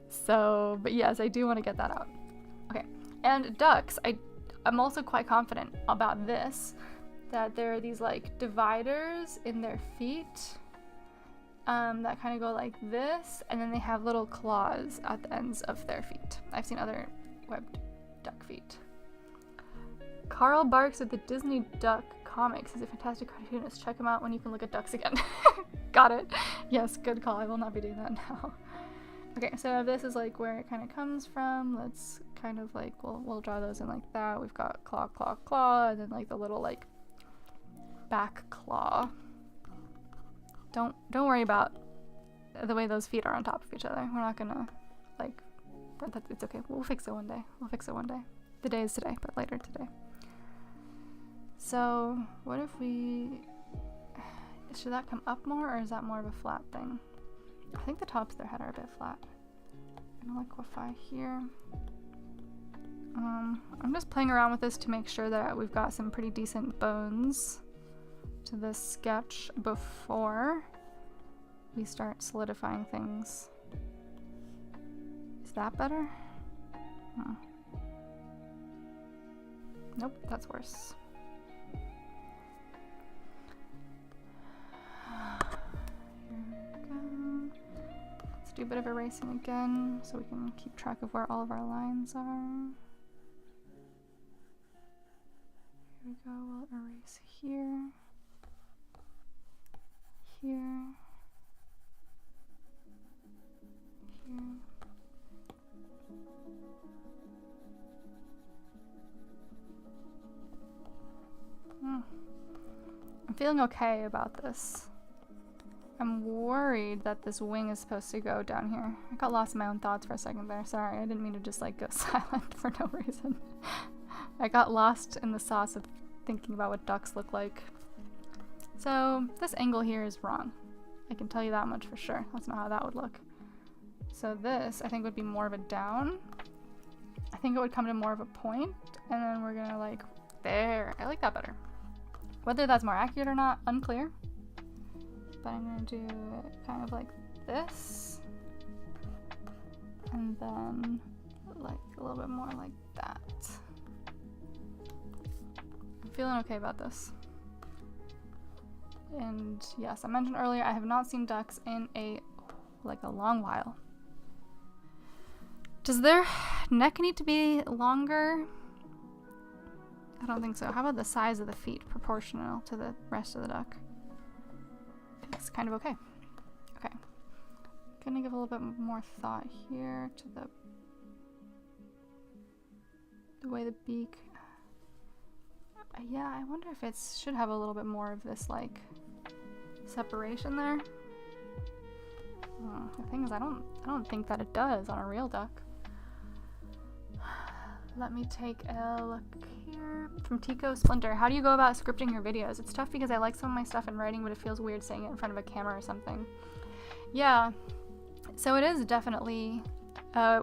Speaker 1: So, but yes, I do want to get that out. Okay, and ducks, I'm also quite confident about this, that there are these like dividers in their feet that kind of go like this, and then they have little claws at the ends of their feet. I've seen other webbed duck feet. Carl Barks of the Disney Duck Comics is a fantastic cartoonist. Check him out when you can look at ducks again. Got it. Yes, good call. I will not be doing that now. Okay, so this is like where it kind of comes from. Let's kind of like, we'll draw those in like that. We've got claw, claw, claw, and then like the little like back claw. Don't worry about the way those feet are on top of each other. We're not gonna like, it's okay. We'll fix it one day. We'll fix it one day. The day is today, but later today. So what if should that come up more, or is that more of a flat thing? I think the tops of their head are a bit flat. I'm gonna liquefy here. I'm just playing around with this to make sure that we've got some pretty decent bones to this sketch before we start solidifying things. Is that better? Nope, that's worse. Here we go. Let's do a bit of erasing again so we can keep track of where all of our lines are. Here we go, we'll erase here. Here, here, feeling okay about this. I'm worried that this wing is supposed to go down here. I got lost in my own thoughts for a second there. Sorry, I didn't mean to just like go silent for no reason. I got lost in the sauce of thinking about what ducks look like. So this angle here is wrong. I can tell you that much for sure. That's not how that would look. So this, I think, would be more of a down. I think it would come to more of a point, and then we're gonna like, there. I like that better. Whether that's more accurate or not, unclear. But I'm gonna do it kind of like this. And then like a little bit more like that. I'm feeling okay about this. And yes, I mentioned earlier I have not seen ducks in a long while. Does their neck need to be longer? I don't think so. How about the size of the feet proportional to the rest of the duck? It's kind of okay. Okay. Gonna give a little bit more thought here to the way the beak. Yeah, I wonder if it should have a little bit more of this like separation there. The thing is, I don't think that it does on a real duck. Let me take a look here. From Tico Splinter, how do you go about scripting your videos? It's tough because I like some of my stuff in writing, but it feels weird saying it in front of a camera or something. Yeah, so it is definitely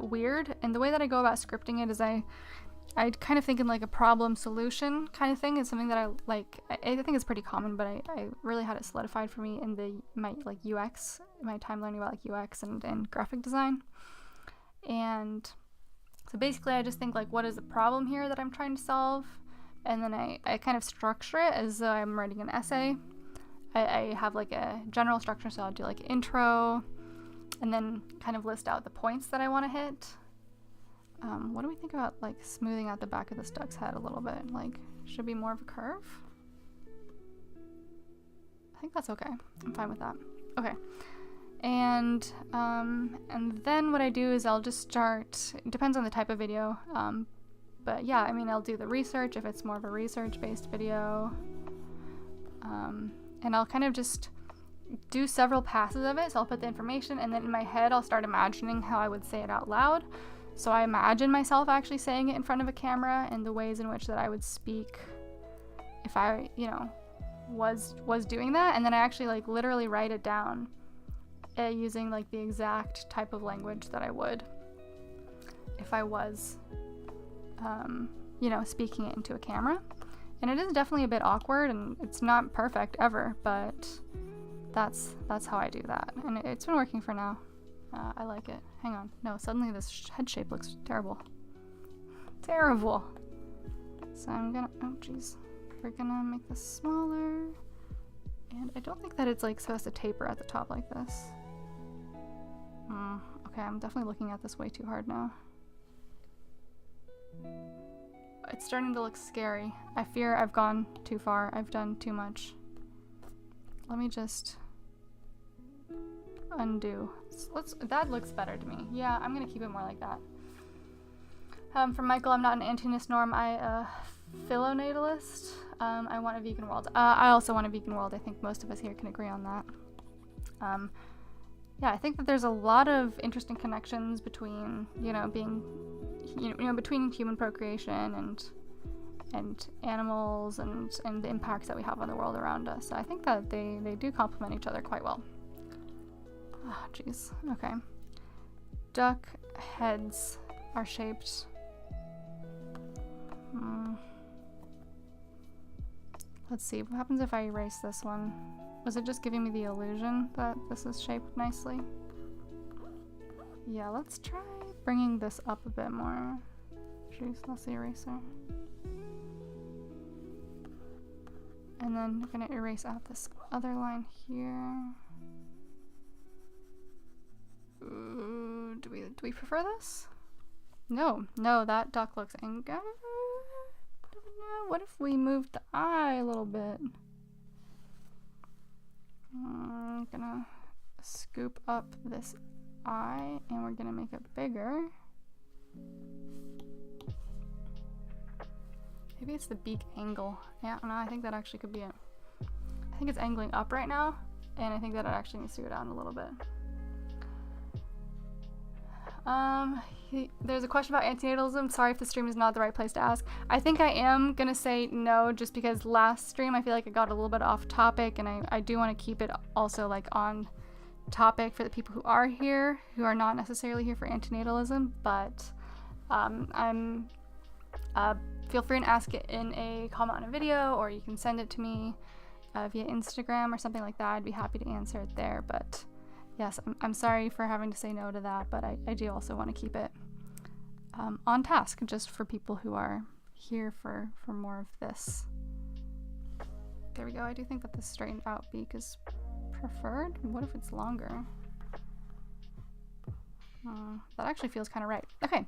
Speaker 1: weird, and the way that I go about scripting it is I kind of think in like a problem solution kind of thing. It's something that I like. I think it's pretty common, but I really had it solidified for me in my like UX, my time learning about like UX and graphic design. And so basically I just think like, what is the problem here that I'm trying to solve? And then I kind of structure it as though I'm writing an essay. I have like a general structure, so I'll do like intro and then kind of list out the points that I want to hit. What do we think about like smoothing out the back of this duck's head a little bit? Like, should be more of a curve? I think that's okay. I'm fine with that. Okay. And then what I do is I'll just start, it depends on the type of video, but yeah, I mean, I'll do the research if it's more of a research-based video, and I'll kind of just do several passes of it. So I'll put the information, and then in my head I'll start imagining how I would say it out loud. So I imagine myself actually saying it in front of a camera and the ways in which that I would speak if I, you know, was doing that, and then I actually like literally write it down using like the exact type of language that I would if I was, you know, speaking it into a camera. And it is definitely a bit awkward, and it's not perfect ever, but that's how I do that, and it's been working for now. I like it. Hang on. No, suddenly this head shape looks terrible. Terrible. So I'm gonna, oh jeez. We're gonna make this smaller. And I don't think that it's like supposed to taper at the top like this. Okay, I'm definitely looking at this way too hard now. It's starting to look scary. I fear I've gone too far. I've done too much. Let me just undo. That looks better to me. Yeah, I'm gonna keep it more like that. From Michael, I'm not an anti-ness norm. I philonatalist. I want a vegan world. I also want a vegan world. I think most of us here can agree on that. Yeah, I think that there's a lot of interesting connections between, you know, being, you know, between human procreation and animals and the impacts that we have on the world around us. So I think that they do complement each other quite well. Oh, jeez. Okay. Duck heads are shaped. Let's see, what happens if I erase this one? Was it just giving me the illusion that this is shaped nicely? Yeah, let's try bringing this up a bit more. Jeez, that's the eraser. And then I'm gonna erase out this other line here. Ooh, do we prefer this? No, that duck looks angry. What if we moved the eye a little bit? I'm gonna scoop up this eye and we're gonna make it bigger. Maybe it's the beak angle. Yeah, no, I think that actually could be it. I think it's angling up right now, and I think that it actually needs to go down a little bit. There's a question about antinatalism. Sorry if the stream is not the right place to ask. I think I am gonna say no, just because last stream I feel like I got a little bit off topic, and I do want to keep it also like on topic for the people who are here, who are not necessarily here for antinatalism, but feel free to ask it in a comment on a video, or you can send it to me via Instagram or something like that. I'd be happy to answer it there, but yes, I'm sorry for having to say no to that, but I do also want to keep it on task, just for people who are here for more of this. There we go. I do think that the straightened out beak is preferred. What if it's longer? That actually feels kind of right. Okay,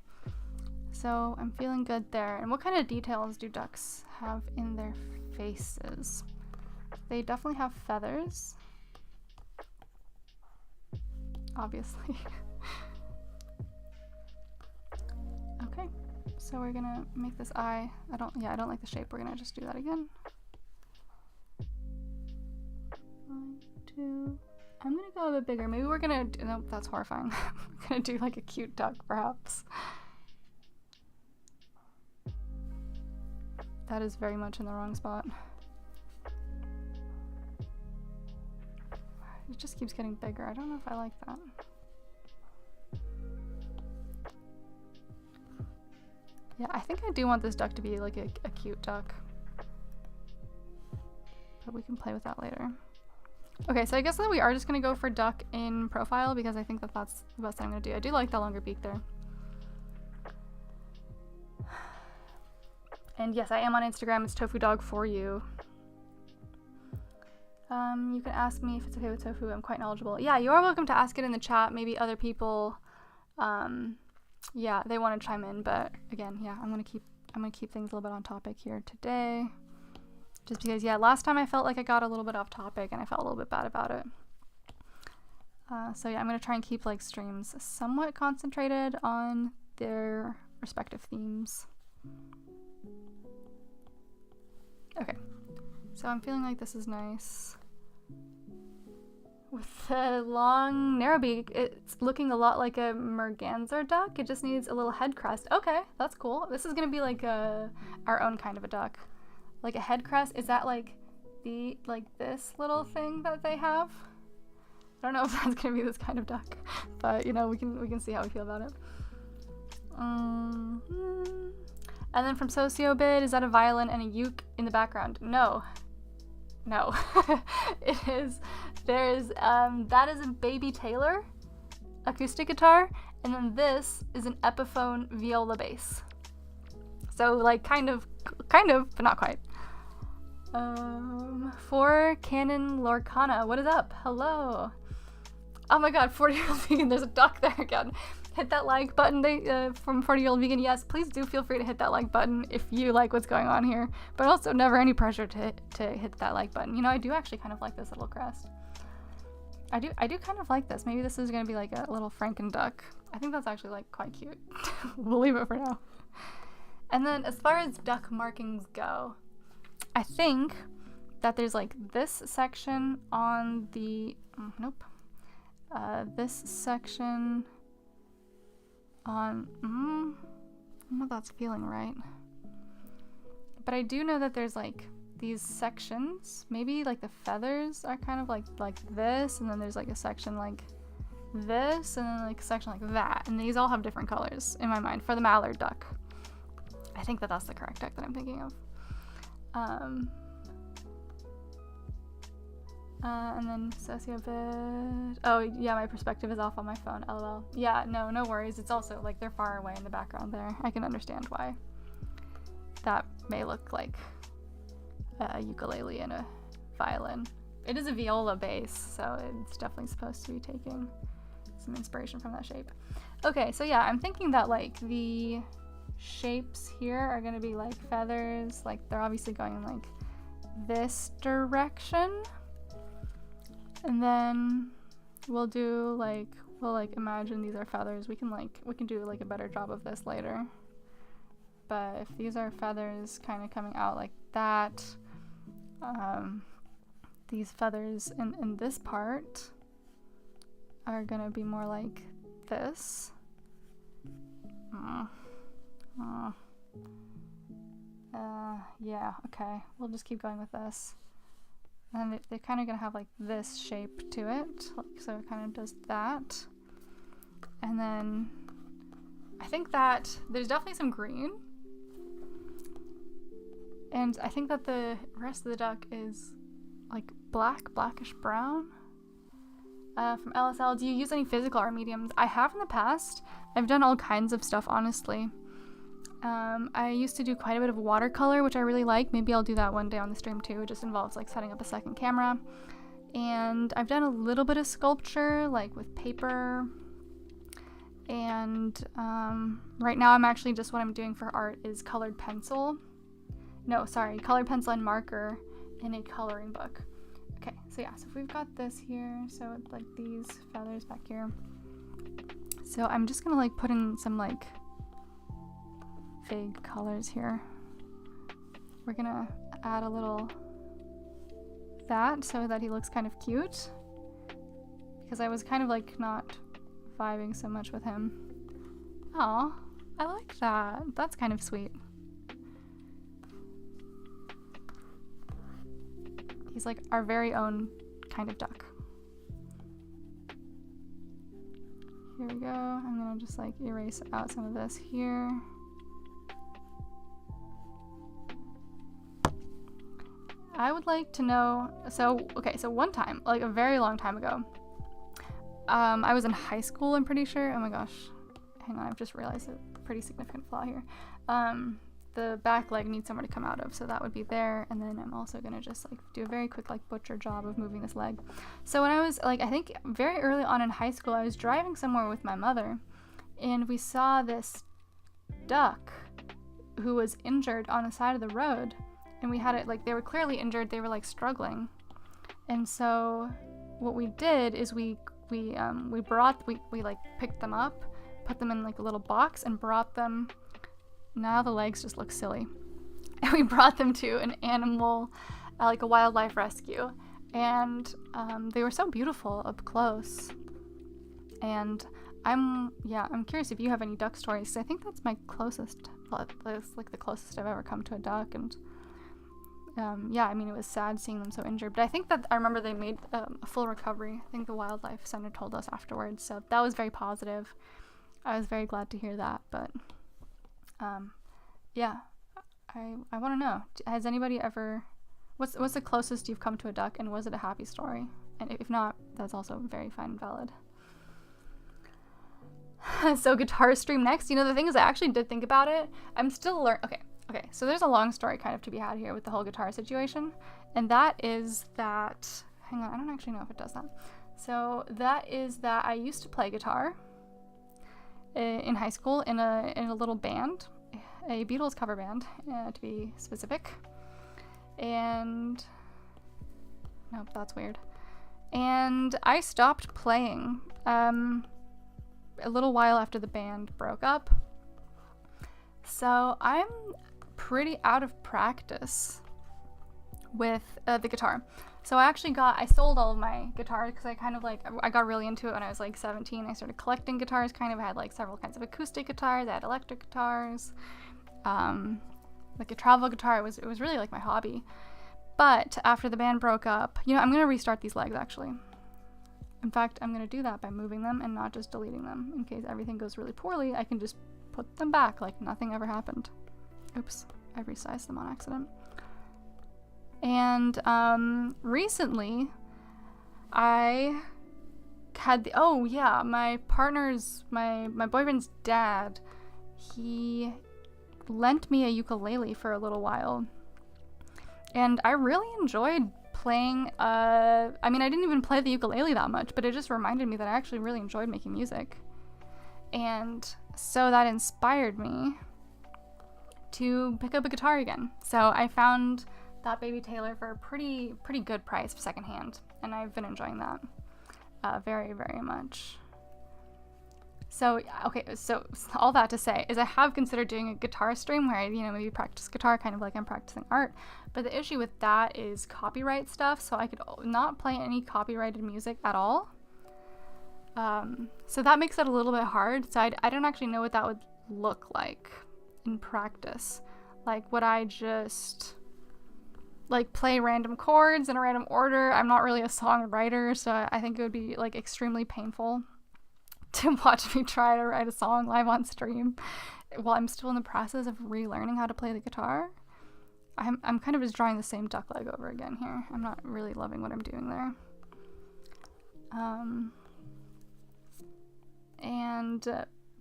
Speaker 1: so I'm feeling good there. And what kind of details do ducks have in their faces? They definitely have feathers, obviously. Okay, so we're gonna make this eye. I don't like the shape. We're gonna just do that again. 1, 2. I'm gonna go a bit bigger. Maybe we're gonna do, nope, that's horrifying. We're gonna do like a cute duck, perhaps. That is very much in the wrong spot. It just keeps getting bigger. I don't know if I like that. Yeah, I think I do want this duck to be like a cute duck. But we can play with that later. Okay, so I guess that we are just gonna go for duck in profile, because I think that that's the best thing I'm gonna do. I do like that longer beak there. And yes, I am on Instagram. It's TofuDog4U. You can ask me if it's okay with tofu. I'm quite knowledgeable. Yeah, you are welcome to ask it in the chat. Maybe other people, yeah, they want to chime in. But again, yeah, I'm gonna keep things a little bit on topic here today, just because, yeah, last time I felt like I got a little bit off topic and I felt a little bit bad about it. So yeah, I'm gonna try and keep like streams somewhat concentrated on their respective themes. Okay, so I'm feeling like this is nice. With the long, narrow beak, it's looking a lot like a merganser duck. It just needs a little head crest. Okay, that's cool. This is gonna be like our own kind of a duck. Like a head crest, is that like this little thing that they have? I don't know if that's gonna be this kind of duck, but you know, we can see how we feel about it. And then from Sociobid, is that a violin and a uke in the background? No. No. It is, that is a Baby Taylor acoustic guitar, and then this is an Epiphone viola bass. So like kind of, but not quite. For Canon Lorcana, what is up? Hello. Oh my god, 40-year-old vegan, there's a duck there again. Hit that like button from 40-year-old vegan. Yes, please do feel free to hit that like button if you like what's going on here, but also never any pressure to hit that like button. You know, I do actually kind of like this little crest. I do kind of like this. Maybe this is gonna be like a little Franken duck. I think that's actually like quite cute. We'll leave it for now. And then as far as duck markings go, I think that there's like this section on the this section on, I don't know if that's feeling right. But I do know that there's like these sections, maybe like the feathers are kind of like this, and then there's like a section like this, and then like a section like that, and these all have different colors in my mind for the mallard duck. I think that that's the correct duck that I'm thinking of. And then Sociobid. Oh yeah, my perspective is off on my phone. LOL. Yeah, no worries. It's also like they're far away in the background there. I can understand why that may look like a ukulele and a violin. It is a viola bass, so it's definitely supposed to be taking some inspiration from that shape. Okay, so yeah, I'm thinking that like the shapes here are gonna be like feathers. Like they're obviously going in like this direction. And then we'll imagine these are feathers. We can do like a better job of this later. But if these are feathers kind of coming out like that, these feathers in this part are gonna be more like this. Yeah, okay. We'll just keep going with this. And they're kind of gonna have like this shape to it. So it kind of does that. And then I think that there's definitely some green. And I think that the rest of the duck is like blackish brown. From LSL, do you use any physical art mediums? I have in the past. I've done all kinds of stuff, honestly. I used to do quite a bit of watercolor, which I really like. Maybe I'll do that one day on the stream too. It just involves like setting up a second camera. And I've done a little bit of sculpture, like with paper. And right now I'm actually just what I'm doing for art is colored pencil. No, sorry, colored pencil and marker in a coloring book. Okay, so yeah, so if we've got this here, so it's like these feathers back here. So I'm just gonna like put in some like vague colors here. We're gonna add a little that so that he looks kind of cute, because I was kind of like not vibing so much with him. Aw, I like that. That's kind of sweet. He's like our very own kind of duck. Here we go. I'm gonna just like erase out some of this here. I would like to know, so one time, like a very long time ago, I was in high school, I'm pretty sure. Oh my gosh, hang on, I've just realized a pretty significant flaw here. The back leg needs somewhere to come out of, so that would be there. And then I'm also gonna just like do a very quick like butcher job of moving this leg. So when I was like, I think very early on in high school, I was driving somewhere with my mother, and we saw this duck who was injured on the side of the road. And we had it like, they were clearly injured, they were like struggling. And so what we did is we like picked them up, put them in like a little box and brought them, now the legs just look silly. And we brought them to an animal, like a wildlife rescue. And they were so beautiful up close. And I'm curious if you have any duck stories, because I think that's my closest, that's like the closest I've ever come to a duck. And yeah, I mean, it was sad seeing them so injured, but I think that I remember they made a full recovery. I think the wildlife center told us afterwards, so that was very positive. I was very glad to hear that. But yeah, I want to know, has anybody ever, what's the closest you've come to a duck, and was it a happy story? And if not, that's also very fine and valid. So guitar stream next. You know, the thing is, I actually did think about it. I'm still learning. Okay, so there's a long story kind of to be had here with the whole guitar situation, and that is that, hang on, I don't actually know if it does that. So that is that I used to play guitar in high school in a little band, a Beatles cover band, to be specific. And nope, that's weird. And I stopped playing a little while after the band broke up. So I'm pretty out of practice with the guitar. So I sold all of my guitars because I got really into it when I was like 17. I started collecting guitars, kind of. I had like several kinds of acoustic guitars, I had electric guitars, like a travel guitar. It was really like my hobby. But after the band broke up, you know, I'm gonna restart these legs actually. In fact, I'm gonna do that by moving them and not just deleting them. In case everything goes really poorly, I can just put them back like nothing ever happened. Oops, I resized them on accident. And recently I had my boyfriend's dad, he lent me a ukulele for a little while, and I really enjoyed playing. I mean, I didn't even play the ukulele that much, but it just reminded me that I actually really enjoyed making music, and so that inspired me to pick up a guitar again. So I found that baby Taylor for a pretty good price secondhand, and I've been enjoying that very, very much. So, okay, so all that to say is I have considered doing a guitar stream where I, maybe practice guitar kind of like I'm practicing art. But the issue with that is copyright stuff, so I could not play any copyrighted music at all. So that makes it a little bit hard. So I don't actually know what that would look like in practice. Like, would I just like play random chords in a random order? I'm not really a songwriter, so I think it would be like extremely painful to watch me try to write a song live on stream while I'm still in the process of relearning how to play the guitar. I'm kind of just drawing the same duck leg over again here. I'm not really loving what I'm doing there.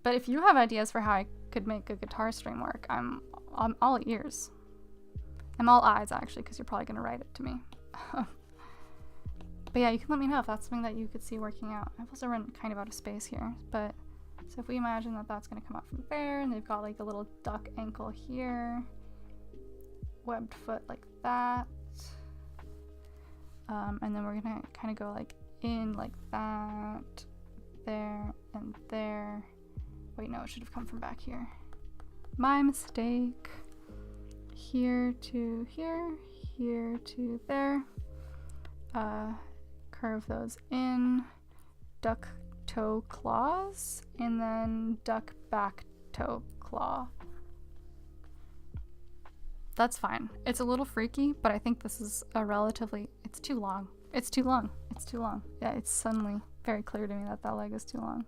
Speaker 1: But if you have ideas for how I could make a guitar stream work, I'm all ears. I'm all eyes, actually, because you're probably going to write it to me. But yeah, you can let me know if that's something that you could see working out. I've also run kind of out of space here, but so if we imagine that that's going to come out from there, and they've got like a little duck ankle here, webbed foot like that, and then we're going to kind of go like in like that, there, and there. Wait, no, it should have come from back here. My mistake. Here to here, here to there. Curve those in, duck toe claws, and then duck back toe claw. That's fine. It's a little freaky, but I think this is a relatively, it's too long. It's too long. It's too long. Yeah, it's suddenly very clear to me that that leg is too long.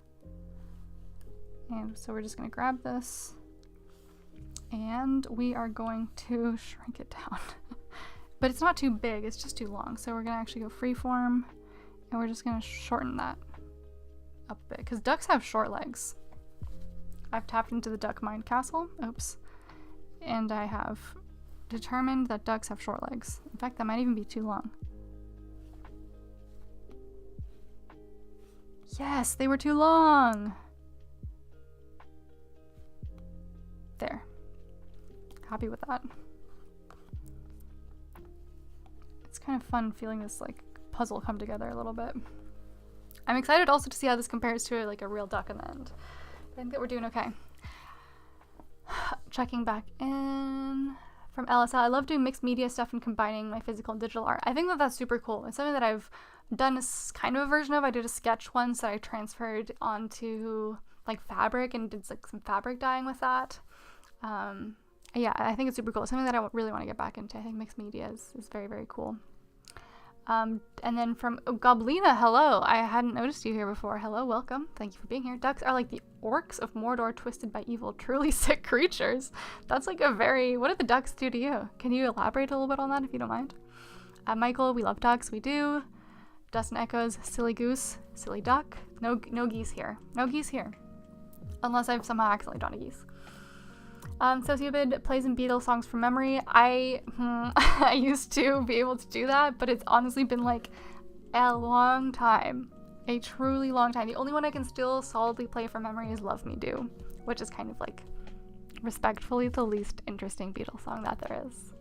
Speaker 1: And so we're just gonna grab this and we are going to shrink it down. But it's not too big, it's just too long. So we're gonna actually go freeform and we're just gonna shorten that up a bit because ducks have short legs. I've tapped into the duck mind castle, oops, and I have determined that ducks have short legs. In fact, that might even be too long. Yes, they were too long. There. Happy with that. It's kind of fun feeling this like puzzle come together a little bit. I'm excited also to see how this compares to like a real duck in the end. I think that we're doing okay. Checking back in from LSL. I love doing mixed media stuff and combining my physical and digital art. I think that that's super cool. It's something that I've done kind of a version of. I did a sketch once that I transferred onto like fabric and did like some fabric dyeing with that. Yeah, I think it's super cool. It's something that I really want to get back into. I think mixed media is very, very cool. And then from Goblina, hello. I hadn't noticed you here before. Hello, welcome. Thank you for being here. Ducks are like the orcs of Mordor twisted by evil, truly sick creatures. That's like a very, what did the ducks do to you? Can you elaborate a little bit on that if you don't mind? Michael, we love ducks. We do. Dustin echoes, silly goose, silly duck. No geese here. No geese here. Unless I've somehow accidentally drawn a geese. Sociobid plays in Beatles songs from memory. I used to be able to do that, but it's honestly been like a long time. A truly long time. The only one I can still solidly play from memory is Love Me Do, which is kind of like respectfully the least interesting Beatles song that there is.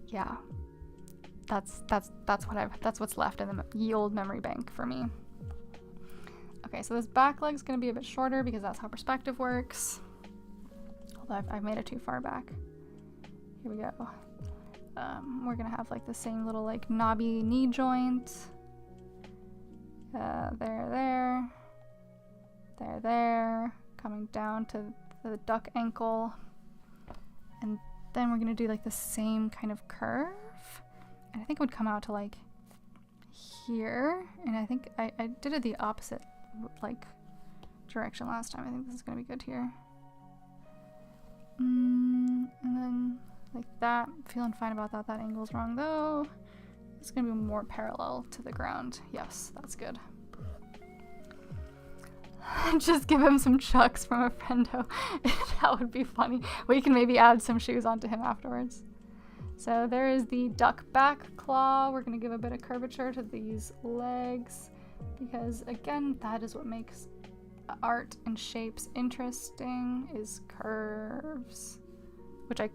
Speaker 1: Yeah. That's what's left in the ye old memory bank for me. Okay, so this back leg's gonna be a bit shorter because that's how perspective works. Although I've made it too far back. Here we go. We're gonna have like the same little like knobby knee joint. There. Coming down to the duck ankle. And then we're gonna do like the same kind of curve. And I think it would come out to like here. And I think I did it the opposite like direction last time. I think this is gonna be good here. And then like that, feeling fine about that. That angle's wrong though. It's gonna be more parallel to the ground. Yes, that's good. Just give him some chucks from a friendo. That would be funny. We can maybe add some shoes onto him afterwards. So there is the duck back claw. We're gonna give a bit of curvature to these legs because again, that is what makes art and shapes interesting, is curves, which I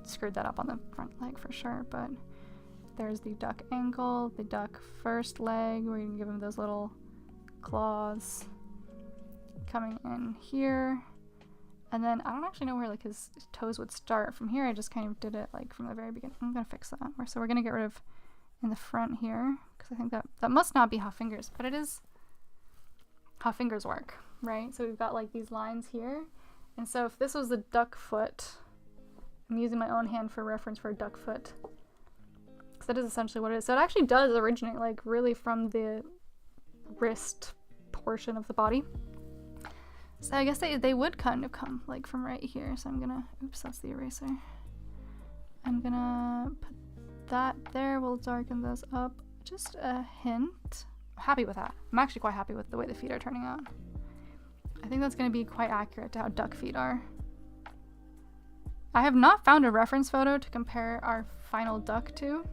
Speaker 1: screwed that up on the front leg for sure. But there's the duck ankle, the duck first leg. We're gonna give him those little claws, coming in here. And then I don't actually know where like his toes would start. From here I just kind of did it like from the very beginning. I'm gonna fix that. So we're gonna get rid of in the front here, because I think that must not be how fingers, but it is how fingers work, right? So we've got like these lines here. And so if this was the duck foot, I'm using my own hand for reference for a duck foot, because that is essentially what it is. So it actually does originate like really from the wrist portion of the body. So I guess they would kind of come like from right here. So I'm gonna, oops, that's the eraser. I'm gonna put that there. We'll darken those up just a hint. I'm happy with that. I'm actually quite happy with the way the feet are turning out. I think that's gonna be quite accurate to how duck feet are. I have not found a reference photo to compare our final duck to,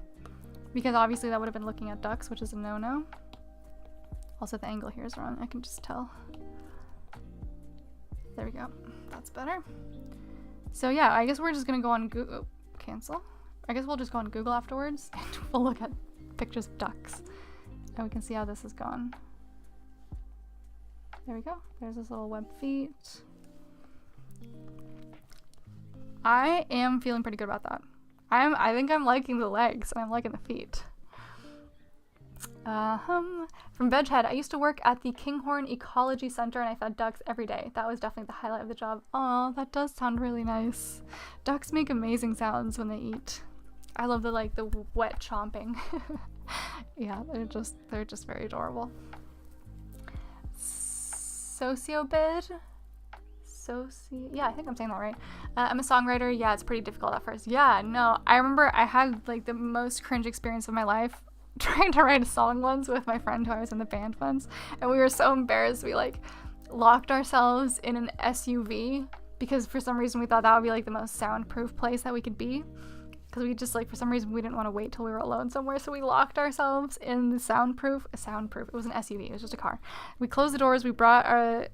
Speaker 1: because obviously that would have been looking at ducks, which is a no-no. Also, the angle here is wrong. I can just tell. There we go. That's better. So yeah, I guess we're just gonna go on Google. Cancel. I guess we'll just go on Google afterwards and we'll look at pictures of ducks, and we can see how this has gone. There we go. There's this little web feet. I am feeling pretty good about that. I think I'm liking the legs and I'm liking the feet. From Veghead, I used to work at the Kinghorn Ecology Center and I fed ducks every day. That was definitely the highlight of the job. Oh, that does sound really nice. Ducks make amazing sounds when they eat. I love the like the wet chomping. Yeah, they're just very adorable. Sociobid? Yeah, I think I'm saying that right. I'm a songwriter. Yeah, it's pretty difficult at first. Yeah, no, I remember I had like the most cringe experience of my life trying to write a song once with my friend who I was in the band once, and we were so embarrassed we like locked ourselves in an SUV because for some reason we thought that would be like the most soundproof place that we could be, because we just like for some reason we didn't want to wait till we were alone somewhere, so we locked ourselves in the soundproof, it was an SUV, it was just a car. We closed the doors, we brought our,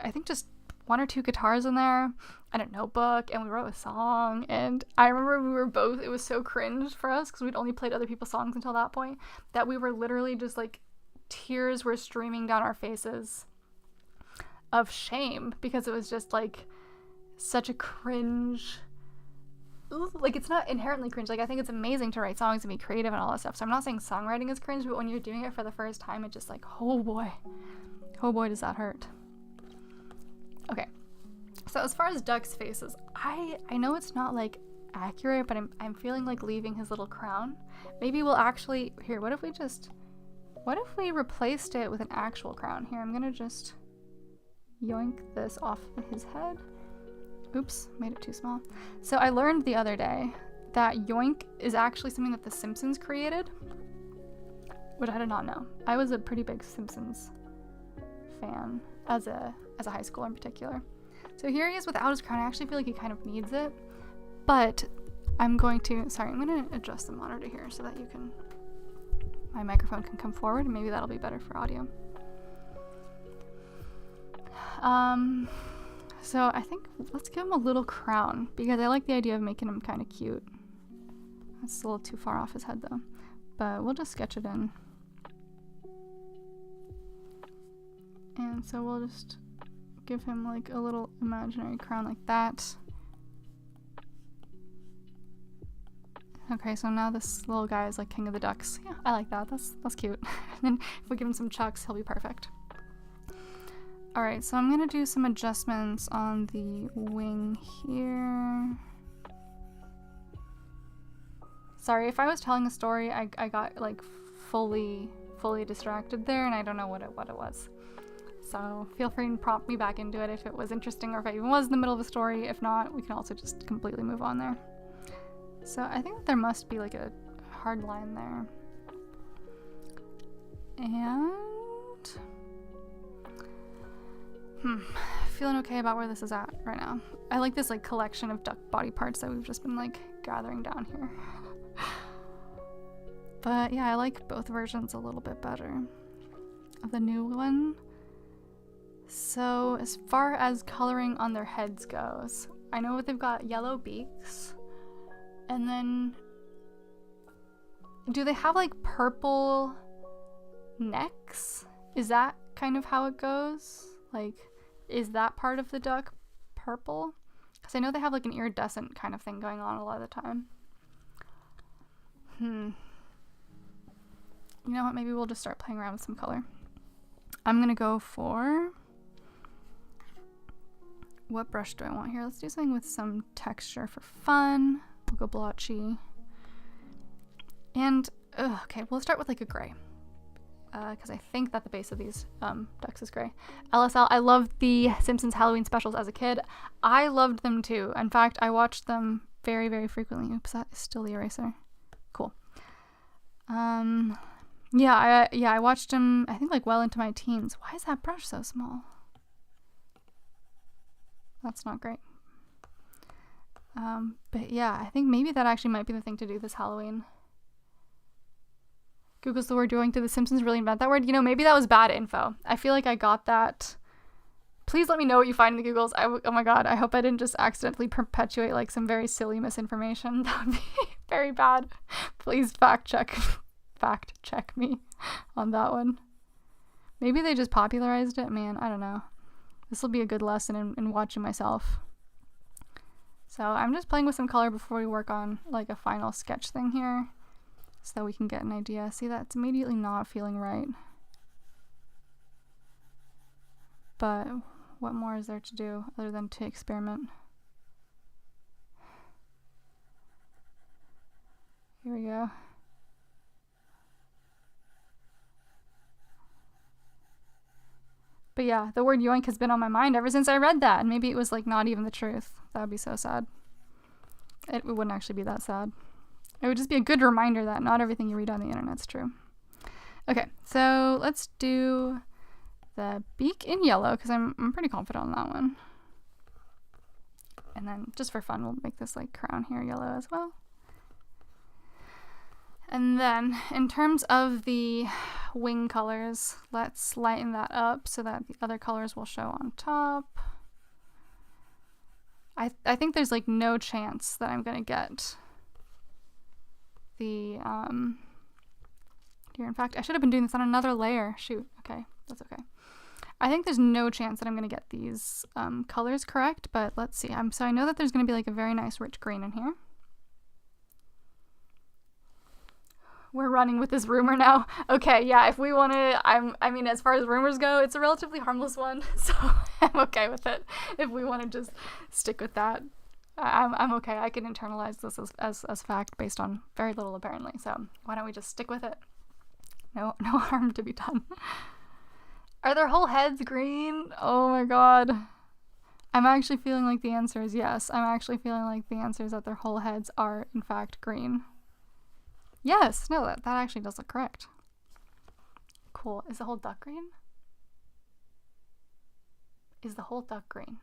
Speaker 1: I think just 1 or 2 guitars in there and a notebook, and we wrote a song. And I remember we were both, it was so cringe for us because we'd only played other people's songs until that point, that we were literally just like, tears were streaming down our faces of shame, because it was just like such a cringe, like it's not inherently cringe, like I think it's amazing to write songs and be creative and all that stuff, so I'm not saying songwriting is cringe, but when you're doing it for the first time, it's just like, oh boy does that hurt. Okay, so as far as duck's faces, I know it's not like accurate, but I'm feeling like leaving his little crown. Maybe we'll actually, here, what if we replaced it with an actual crown? Here, I'm gonna just yoink this off his head. Oops, made it too small. So I learned the other day that yoink is actually something that The Simpsons created, which I did not know. I was a pretty big Simpsons fan as a high schooler in particular. So here he is without his crown. I actually feel like he kind of needs it, but I'm going to adjust the monitor here so that my microphone can come forward, and maybe that'll be better for audio. So I think let's give him a little crown, because I like the idea of making him kind of cute. That's a little too far off his head though, but we'll just sketch it in. And so we'll just give him like a little imaginary crown like that. Okay, so now this little guy is like king of the ducks. Yeah, I like that. That's cute. And then if we give him some chucks, he'll be perfect. Alright, so I'm gonna do some adjustments on the wing here. Sorry, if I was telling a story, I got like fully distracted there, and I don't know what it was. So feel free to prompt me back into it if it was interesting, or if I even was in the middle of a story. If not, we can also just completely move on there. So I think there must be like a hard line there. And feeling okay about where this is at right now. I like this like collection of duck body parts that we've just been like gathering down here. But yeah, I like both versions a little bit better of the new one. So as far as coloring on their heads goes, I know they've got yellow beaks, and then do they have like purple necks? Is that kind of how it goes? Like Is that part of the duck purple? Because I know they have like an iridescent kind of thing going on a lot of the time. You know what? Maybe we'll just start playing around with some color. I'm gonna go for... What brush do I want here? Let's do something with some texture for fun. We'll go blotchy. And, okay, we'll start with like a gray. Because I think that the base of these ducks is gray. LSL, I loved the Simpsons Halloween specials as a kid. I loved them too. In fact, I watched them very, very frequently. Oops, that is still the eraser. Cool. Yeah, I watched them, I think, like well into my teens. Why is that brush so small? That's not great. But yeah, I think maybe that actually might be the thing to do this Halloween. Google's the word going to The Simpsons really invent that word. You know, maybe that was bad info. I feel like I got that. Please let me know what you find in the Googles. Oh my god, I hope I didn't just accidentally perpetuate like some very silly misinformation. That would be very bad. Please fact check me on that one. Maybe they just popularized it. Man, I don't know. This will be a good lesson in watching myself. So I'm just playing with some color before we work on like a final sketch thing here, so that we can get an idea. See, that's immediately not feeling right. But what more is there to do other than to experiment? Here we go. But yeah, the word yoink has been on my mind ever since I read that, and maybe it was like not even the truth. That would be so sad. It wouldn't actually be that sad. It would just be a good reminder that not everything you read on the internet's true. Okay, so let's do the beak in yellow, because I'm pretty confident on that one. And then just for fun, we'll make this like crown here yellow as well. And then in terms of the wing colors, let's lighten that up so that the other colors will show on top. I think there's like no chance that I'm gonna get the here. In fact, I should have been doing this on another layer. Shoot. Okay, that's okay. I think there's no chance that I'm gonna get these colors correct, but let's see. So I know that there's gonna be like a very nice rich green in here. We're running with this rumor now. Okay, yeah, if we want to, I mean, as far as rumors go, it's a relatively harmless one, so I'm okay with it. If we want to just stick with that, I'm okay. I can internalize this as fact based on very little apparently, so why don't we just stick with it? No harm to be done. Are their whole heads green? Oh my god. I'm actually feeling like the answer is yes. I'm actually feeling like the answer is that their whole heads are in fact green. Yes, no, that actually does look correct. Cool. Is the whole duck green? Is the whole duck green?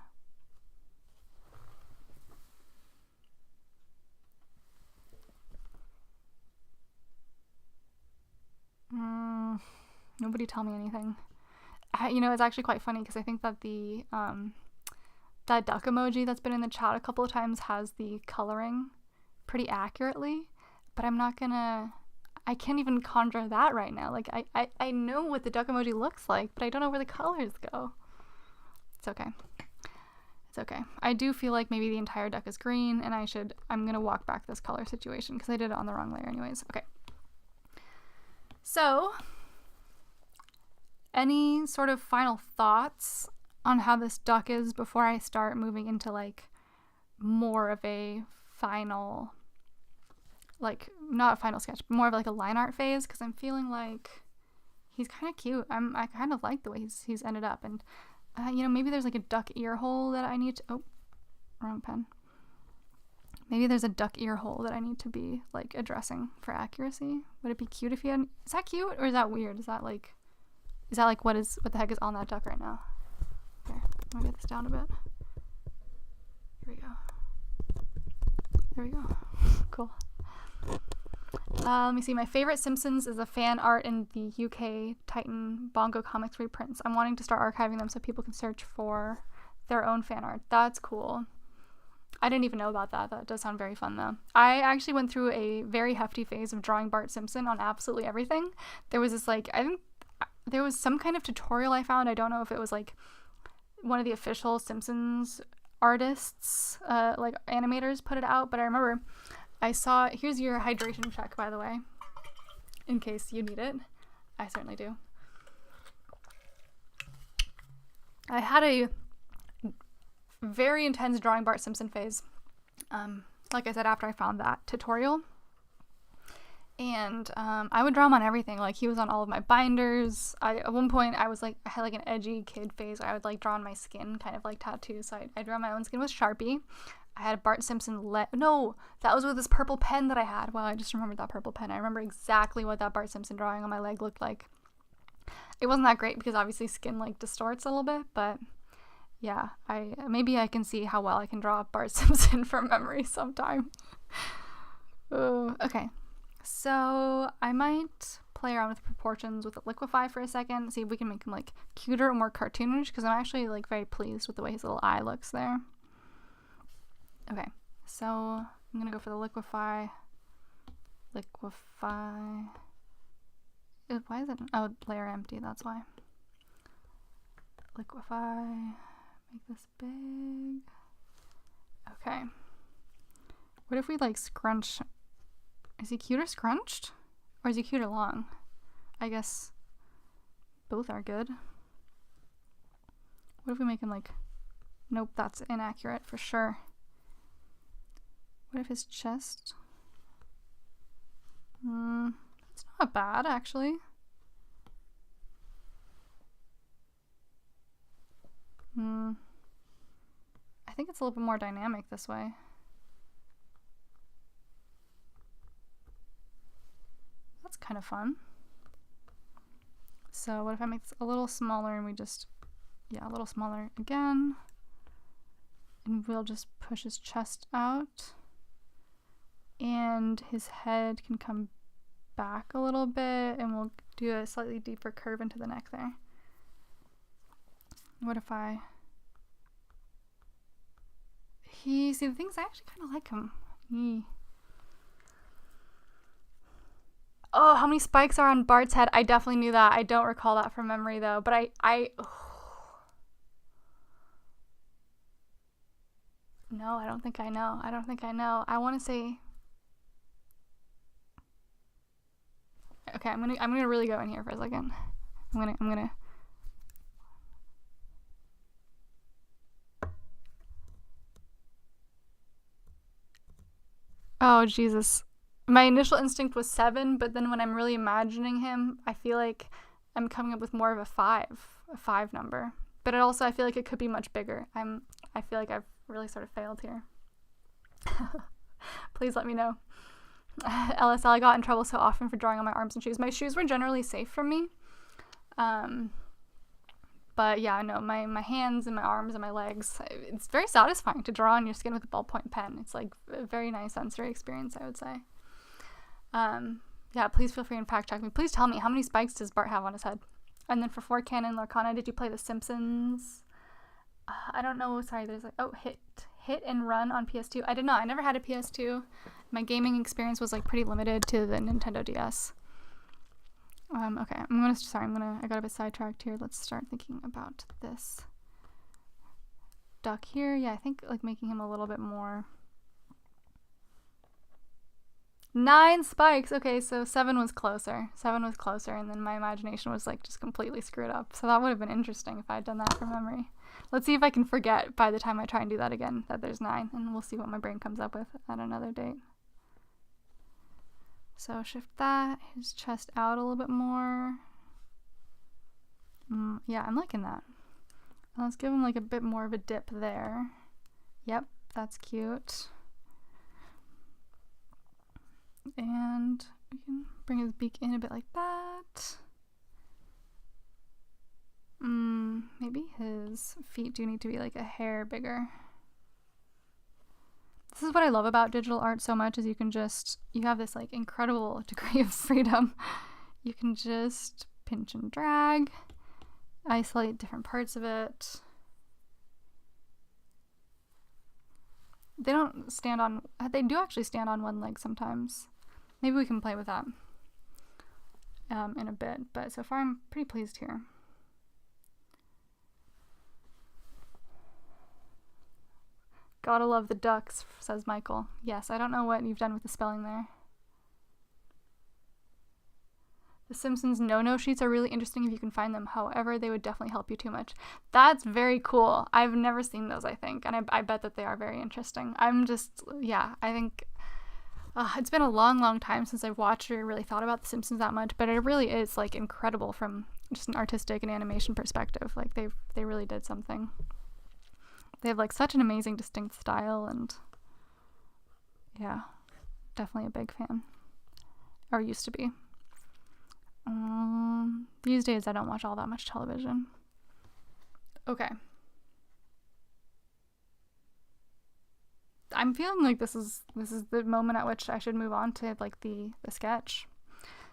Speaker 1: Nobody tell me anything. You know, it's actually quite funny because I think that the that duck emoji that's been in the chat a couple of times has the coloring pretty accurately. But I'm not gonna, I can't even conjure that right now. Like, I know what the duck emoji looks like, but I don't know where the colors go. It's okay. It's okay. I do feel like maybe the entire duck is green, and I'm gonna walk back this color situation, because I did it on the wrong layer anyways. Okay. So, any sort of final thoughts on how this duck is before I start moving into, like, more of a final... like, not a final sketch, but more of like a line art phase, because I'm feeling like he's kind of cute. I kind of like the way he's ended up, and you know, maybe there's like a duck ear hole that I need to, oh, wrong pen. Maybe there's a duck ear hole that I need to be like addressing for accuracy. Would it be cute if he had, is that cute or is that weird? Is that like what the heck is on that duck right now? Here, let me get this down a bit. Here we go. There we go. Cool. Let me see. My favorite Simpsons is a fan art in the UK Titan Bongo Comics reprints. I'm wanting to start archiving them so people can search for their own fan art. That's cool. I didn't even know about that. That does sound very fun, though. I actually went through a very hefty phase of drawing Bart Simpson on absolutely everything. There was this, like, I think there was some kind of tutorial I found. I don't know if it was, like, one of the official Simpsons artists, like animators, put it out. But I remember I saw, here's your hydration check, by the way, in case you need it. I certainly do. I had a very intense drawing Bart Simpson phase. Like I said, after I found that tutorial. And I would draw him on everything. Like, he was on all of my binders. At one point, I had like an edgy kid phase where I would like draw on my skin, kind of like tattoos. So I drew on my own skin with Sharpie. I had a Bart Simpson no, that was with this purple pen that I had. Wow, I just remembered that purple pen. I remember exactly what that Bart Simpson drawing on my leg looked like. It wasn't that great because obviously skin like distorts a little bit, but yeah, maybe I can see how well I can draw Bart Simpson from memory sometime. Okay. So I might play around with proportions with Liquify for a second, see if we can make him like cuter or more cartoonish, because I'm actually like very pleased with the way his little eye looks there. Okay, so I'm gonna go for the Liquify. Why is it? Oh, layer empty, that's why. Liquify, make this big. Okay. What if we like scrunch? Is he cute or scrunched? Or is he cute or long? I guess both are good. What if we make him like... Nope, that's inaccurate for sure. What if his chest... It's not bad, actually. I think it's a little bit more dynamic this way. That's kind of fun. So what if I make this a little smaller and we just, yeah, a little smaller again. And we'll just push his chest out. And his head can come back a little bit, and we'll do a slightly deeper curve into the neck there. What if see, the things I actually kind of like him. Oh, how many spikes are on Bart's head? I definitely knew that. I don't recall that from memory though, but No, I don't think I know. I want to say... Okay, I'm gonna really go in here for a second. I'm gonna Oh, Jesus. My initial instinct was 7, but then when I'm really imagining him, I feel like I'm coming up with more of a 5 number. But I feel like it could be much bigger. I feel like I've really sort of failed here. Please let me know. LSL, I got in trouble so often for drawing on my arms and shoes. My shoes were generally safe from me. But yeah, no, my hands and my arms and my legs, it's very satisfying to draw on your skin with a ballpoint pen. It's like a very nice sensory experience, I would say. Yeah, please feel free and fact check me. Please tell me, how many spikes does Bart have on his head? And then for 4 Canon Lorcana, did you play The Simpsons? I don't know, sorry, there's like, oh, Hit and Run on PS2. I did not, I never had a PS2. My gaming experience was like pretty limited to the Nintendo DS. Okay, I got a bit sidetracked here. Let's start thinking about this duck here. Yeah, I think like making him a little bit more. 9 spikes. Okay, so 7 was closer. And then my imagination was like just completely screwed up. So that would have been interesting if I had done that from memory. Let's see if I can forget by the time I try and do that again that there's 9, and we'll see what my brain comes up with at another date. So shift that, his chest out a little bit more. Yeah, I'm liking that. Let's give him like a bit more of a dip there. Yep, that's cute. And we can bring his beak in a bit like that. Maybe his feet do need to be like a hair bigger. This is what I love about digital art so much, is you have this like incredible degree of freedom. You can just pinch and drag, isolate different parts of it. They do actually stand on one leg sometimes. Maybe we can play with that in a bit, but so far I'm pretty pleased here. Gotta love the ducks, says Michael. Yes, I don't know what you've done with the spelling there. The Simpsons no-no sheets are really interesting if you can find them. However, they would definitely help you too much. That's very cool. I've never seen those, I think, and I bet that they are very interesting. I think it's been a long time since I've watched or really thought about The Simpsons that much, but it really is, like, incredible from just an artistic and animation perspective. Like, they really did something. They have, like, such an amazing, distinct style, and yeah, definitely a big fan. Or used to be. These days I don't watch all that much television. Okay. I'm feeling like this is the moment at which I should move on to, like, the sketch.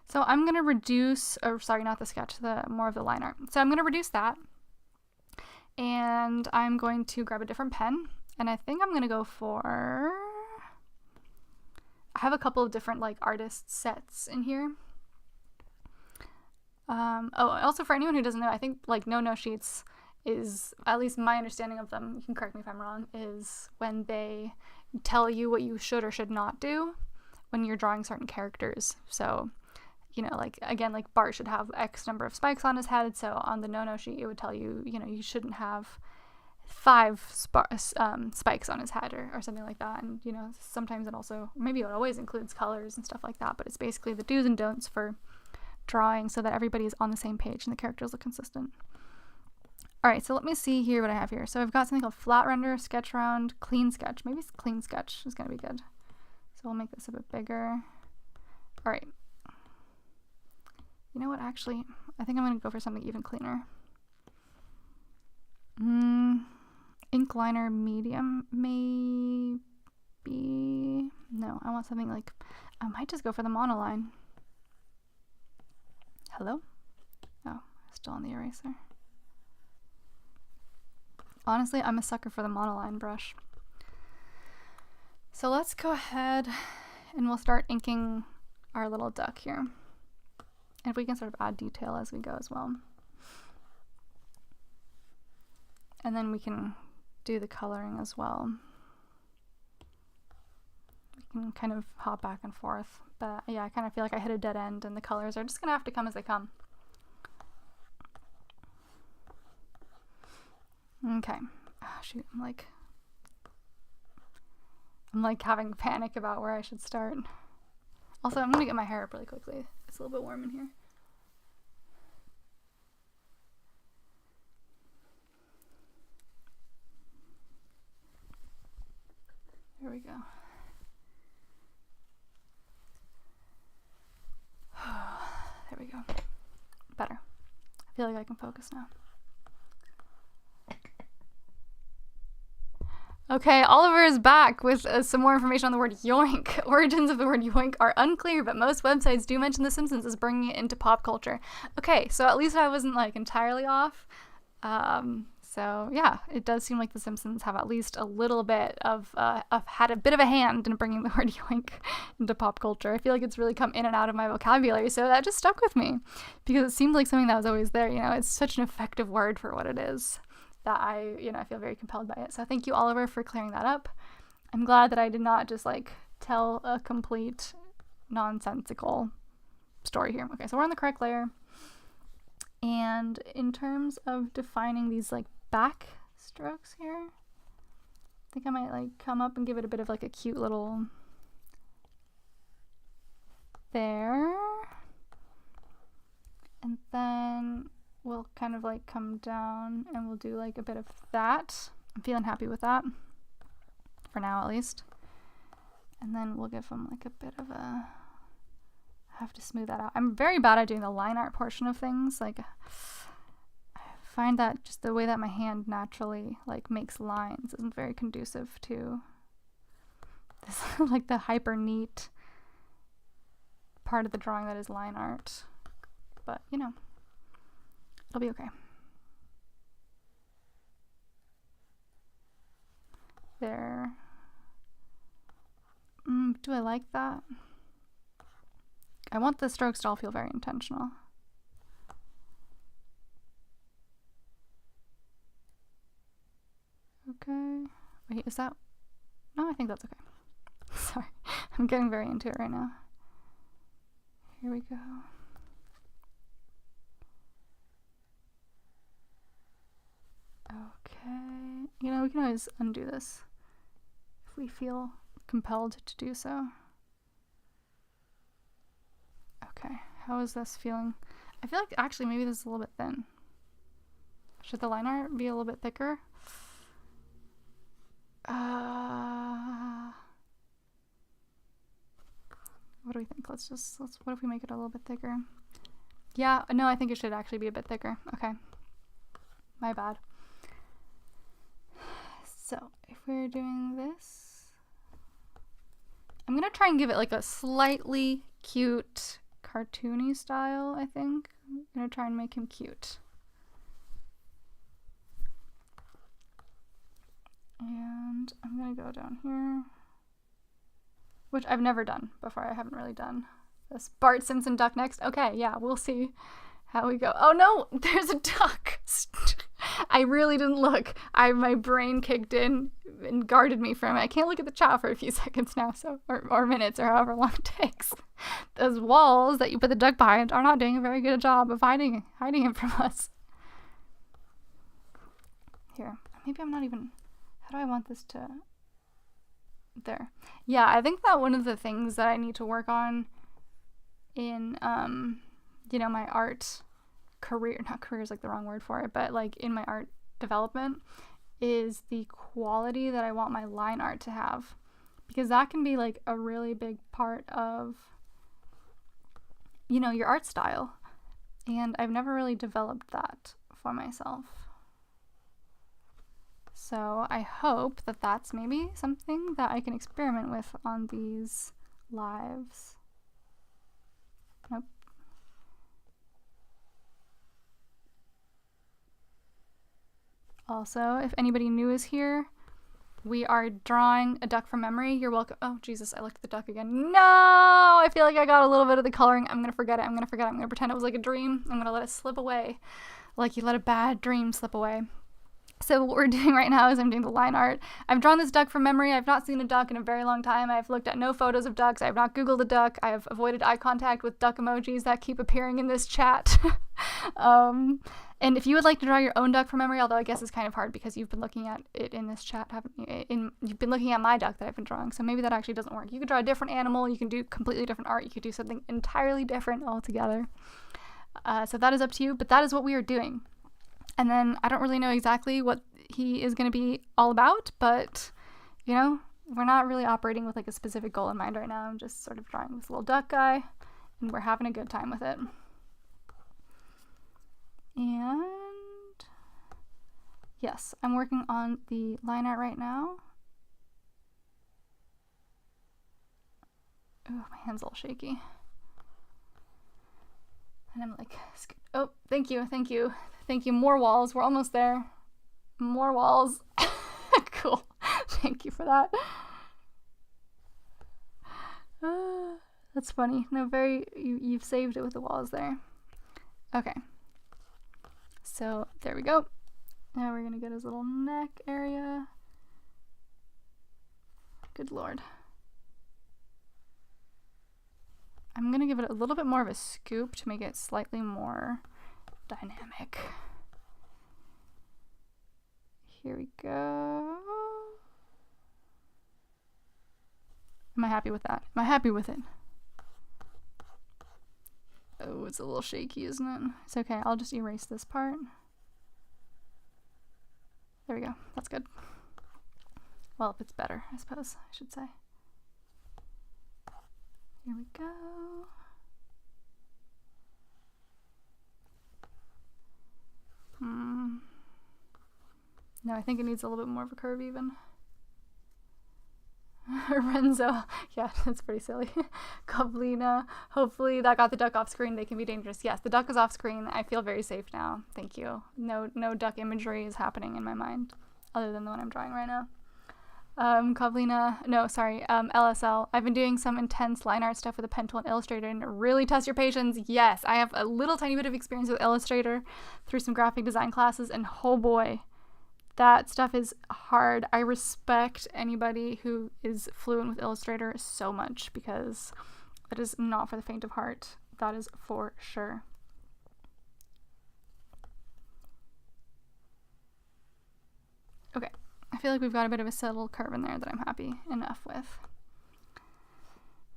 Speaker 1: So I'm gonna reduce, or sorry, not the sketch, more of the line art. So I'm gonna reduce that, and I'm going to grab a different pen, and I think I'm gonna go for, I have a couple of different, like, artist sets in here. Also for anyone who doesn't know, I think, like, no sheets is, at least my understanding of them, you can correct me if I'm wrong, is when they tell you what you should or should not do when you're drawing certain characters. So, you know, like, again, like, Bart should have X number of spikes on his head, so on the no sheet it would tell you, you know, you shouldn't have 5 spikes on his head or something like that. And, you know, sometimes it also, maybe it always includes colors and stuff like that, but it's basically the do's and don'ts for drawing so that everybody is on the same page and the characters look consistent. Alright, so let me see here what I have here. So I've got something called flat render, sketch round, clean sketch. Maybe clean sketch is going to be good. So we'll make this a bit bigger. Alright. You know what, actually, I think I'm going to go for something even cleaner. Ink liner medium, maybe? No, I want something like, I might just go for the monoline. Hello? Oh, still on the eraser. Honestly, I'm a sucker for the monoline brush. So let's go ahead and we'll start inking our little duck here. And we can sort of add detail as we go as well. And then we can do the coloring as well. We can kind of hop back and forth. But yeah, I kind of feel like I hit a dead end and the colors are just going to have to come as they come. Okay. Oh, shoot, I'm like having panic about where I should start. Also, I'm going to get my hair up really quickly. It's a little bit warm in here. There we go. There we go. Better. I feel like I can focus now. Okay, Oliver is back with some more information on the word yoink. Origins of the word yoink are unclear, but most websites do mention The Simpsons as bringing it into pop culture. Okay, so at least I wasn't, like, entirely off. So yeah, it does seem like The Simpsons have at least a little bit of had a bit of a hand in bringing the word yoink into pop culture. I feel like it's really come in and out of my vocabulary, so that just stuck with me because it seemed like something that was always there. You know, it's such an effective word for what it is that I feel very compelled by it. So thank you, Oliver, for clearing that up. I'm glad that I did not just, like, tell a complete nonsensical story here. Okay, so we're on the correct layer. And in terms of defining these, like, back strokes here, I think I might, like, come up and give it a bit of, like, a cute little there. And then we'll kind of, like, come down and we'll do, like, a bit of that. I'm feeling happy with that, for now at least. And then we'll give them, like, a bit of a, I have to smooth that out. I'm very bad at doing the line art portion of things. Like, I find that just the way that my hand naturally, like, makes lines isn't very conducive to this, like, the hyper neat part of the drawing that is line art. But, you know, it'll be okay. There. Do I like that? I want the strokes to all feel very intentional. Okay. Wait, is that No, I think that's okay. Sorry, I'm getting very into it right now. Here we go. Okay, you know, we can always undo this if we feel compelled to do so. Okay, how is this feeling? I feel like actually maybe this is a little bit thin. Should the line art be a little bit thicker? What do we think? What if we make it a little bit thicker? Yeah, no, I think it should actually be a bit thicker. Okay. My bad. So, if we're doing this, I'm gonna try and give it like a slightly cute, cartoony style, I think. I'm gonna try and make him cute. And I'm gonna go down here, which I've never done before. I haven't really done this. Bart Simpson duck next. Okay, yeah, we'll see how we go. Oh no, there's a duck. I really didn't look. My brain kicked in and guarded me from it. I can't look at the chat for a few seconds now, so or minutes or however long it takes. Those walls that you put the duck behind are not doing a very good job of hiding him from us. Here, maybe I'm not even. How do I want this to? There. Yeah, I think that one of the things that I need to work on in, you know, my art career, not career is like the wrong word for it, but like in my art development is the quality that I want my line art to have, because that can be like a really big part of, you know, your art style. And I've never really developed that for myself. So I hope that that's maybe something that I can experiment with on these lives. Nope. Also, if anybody new is here, we are drawing a duck from memory. You're welcome. Oh, Jesus, I looked at the duck again. No! I feel like I got a little bit of the coloring. I'm gonna forget it. I'm gonna pretend it was like a dream. I'm gonna let it slip away. Like you let a bad dream slip away. So what we're doing right now is I'm doing the line art. I've drawn this duck from memory. I've not seen a duck in a very long time. I've looked at no photos of ducks. I have not Googled a duck. I have avoided eye contact with duck emojis that keep appearing in this chat. And if you would like to draw your own duck from memory, although I guess it's kind of hard because you've been looking at it in this chat, haven't you? You've been looking at my duck that I've been drawing, so maybe that actually doesn't work. You could draw a different animal. You can do completely different art. You could do something entirely different altogether. So that is up to you, but that is what we are doing. And then I don't really know exactly what he is going to be all about, but, you know, we're not really operating with like a specific goal in mind right now. I'm just sort of drawing this little duck guy, and we're having a good time with it. And yes, I'm working on the line art right now. Oh, my hand's all shaky. And I'm like, oh, thank you. More walls. We're almost there. More walls. Cool. Thank you for that. That's funny. No, you've saved it with the walls there. Okay. So there we go. Now we're gonna get his little neck area. Good Lord. I'm gonna give it a little bit more of a scoop to make it slightly more dynamic. Here we go. Am I happy with that? Am I happy with it? Oh, it's a little shaky, isn't it? It's okay. I'll just erase this part. There we go. That's good. Well, if it's better, I suppose I should say. Here we go. No, I think it needs a little bit more of a curve even. Renzo. Yeah, that's pretty silly. Kovlina. Hopefully that got the duck off screen. They can be dangerous. Yes, the duck is off screen. I feel very safe now. Thank you. No duck imagery is happening in my mind other than the one I'm drawing right now. Kovlina. No, sorry. LSL. I've been doing some intense line art stuff with a pen tool and Illustrator and really test your patience. Yes, I have a little tiny bit of experience with Illustrator through some graphic design classes, and oh boy, That stuff is hard. I respect anybody who is fluent with Illustrator so much because it is not for the faint of heart. That is for sure. Okay, I feel like we've got a bit of a subtle curve in there that I'm happy enough with.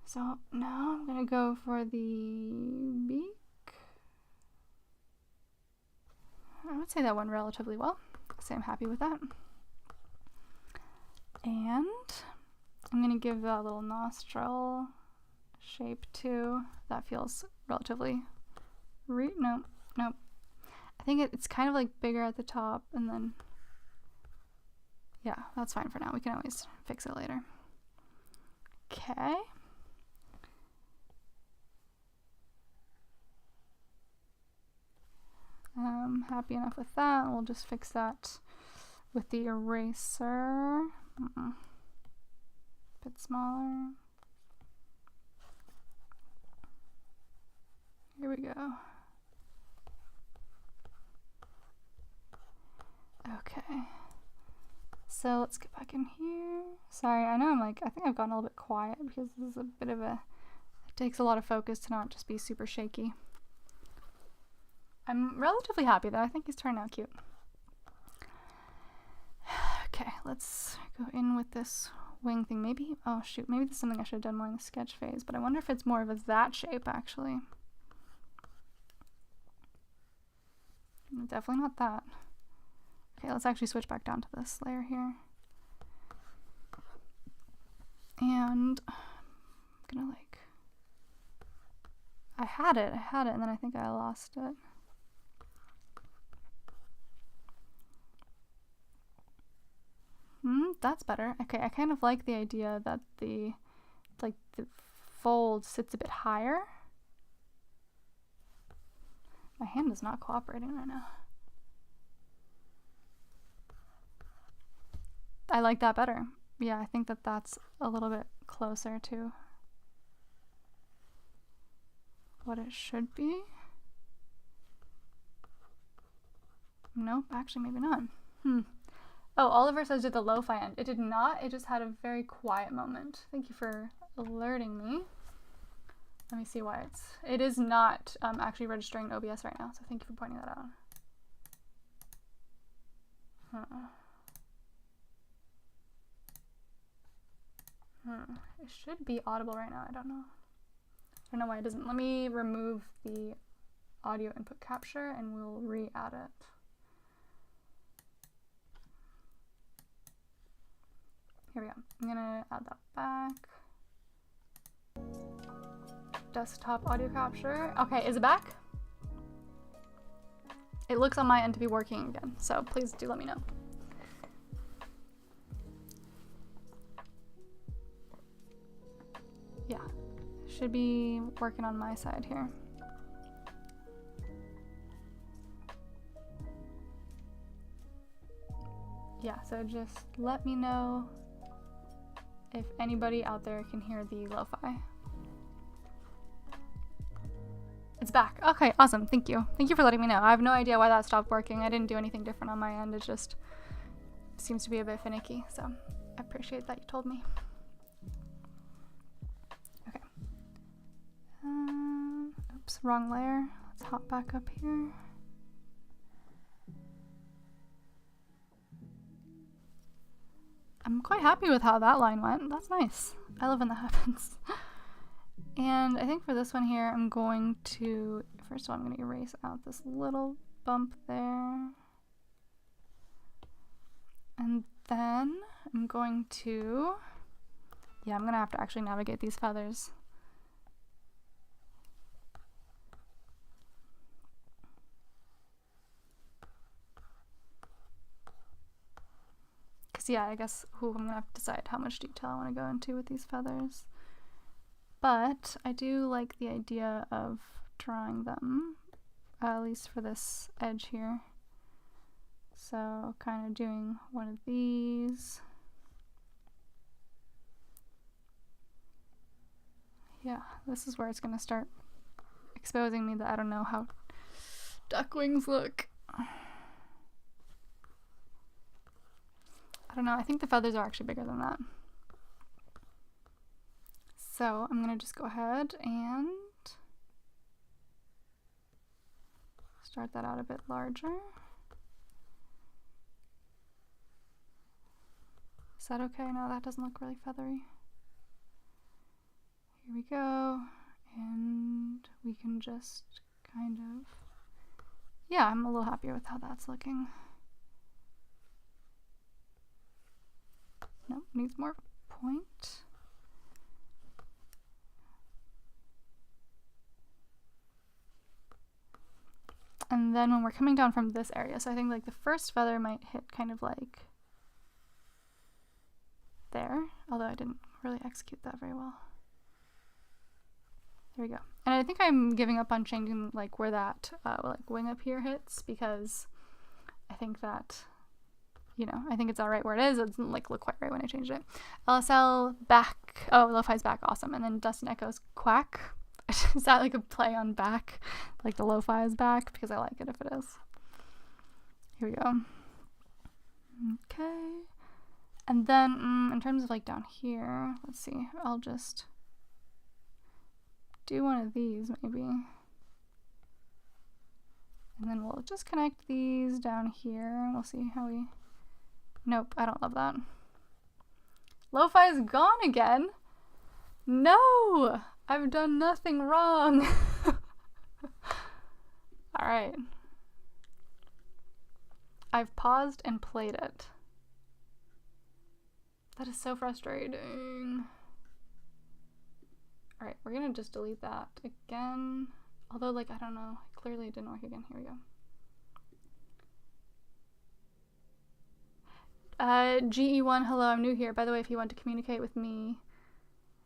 Speaker 1: So now I'm gonna go for the beak. I would say that went relatively well, so I'm happy with that. And I'm gonna give that little nostril shape too. That feels relatively, nope. I think it's kind of like bigger at the top and then, yeah, that's fine for now. We can always fix it later. Okay. I'm happy enough with that. We'll just fix that with the eraser. Bit smaller. Here we go. Okay. So let's get back in here. Sorry, I know I think I've gotten a little bit quiet because this is a bit of it takes a lot of focus to not just be super shaky. I'm relatively happy though. I think he's turning out cute. Okay, let's go in with this wing thing. Maybe, oh shoot, maybe this is something I should have done more in the sketch phase, but I wonder if it's more of a that shape actually. Definitely not that. Okay, let's actually switch back down to this layer here. And I'm gonna I had it, and then I think I lost it. That's better. Okay, I kind of like the idea that the fold sits a bit higher. My hand is not cooperating right now. I like that better. Yeah, I think that that's a little bit closer to what it should be. Nope, actually maybe not. Oh, Oliver says did the lo-fi end. It did not. It just had a very quiet moment. Thank you for alerting me. Let me see why it is not actually registering in OBS right now, so thank you for pointing that out. It should be audible right now. I don't know why it doesn't. Let me remove the audio input capture and we'll re-add it. Here we go. I'm gonna add that back. Desktop audio capture. Okay, is it back? It looks on my end to be working again, so please do let me know. Yeah, should be working on my side here. Yeah, so just let me know if anybody out there can hear the lo-fi. It's back. Okay, awesome. Thank you. Thank you for letting me know. I have no idea why that stopped working. I didn't do anything different on my end. It just seems to be a bit finicky, so I appreciate that you told me. Okay. Oops, wrong layer. Let's hop back up here. I'm quite happy with how that line went. That's nice. I love when that happens. And I think for this one here, I'm going to, first of all, I'm going to erase out this little bump there. And then I'm going to, yeah, I'm going to have to actually navigate these feathers. Yeah, I guess I'm gonna have to decide how much detail I want to go into with these feathers. But I do like the idea of drawing them, at least for this edge here. So kind of doing one of these. Yeah, this is where it's gonna start exposing me that I don't know how duck wings look. don't know. I think the feathers are actually bigger than that. So I'm gonna just go ahead and start that out a bit larger. Is that okay? No, that doesn't look really feathery. Here we go. And we can just kind of, yeah, I'm a little happier with how that's looking. Nope, needs more point. And then when we're coming down from this area, so I think like the first feather might hit kind of like there, although I didn't really execute that very well. There we go. And I think I'm giving up on changing like where that like wing up here hits, because I think that, you know, I think it's all right where it is. It doesn't like look quite right when I changed it. LSL back. Oh, Lo-Fi's back. Awesome. And then Dust and Echoes quack. Is that like a play on back? Like the Lo-Fi is back? Because I like it if it is. Here we go. Okay. And then in terms of like down here, let's see. I'll just do one of these maybe. And then we'll just connect these down here. We'll see how we... Nope, I don't love that. Lo-Fi is gone again. No! I've done nothing wrong. Alright. I've paused and played it. That is so frustrating. Alright, we're gonna just delete that again. Although, like, I don't know. Clearly it didn't work again. Here we go. GE1, hello, I'm new here. By the way, if you want to communicate with me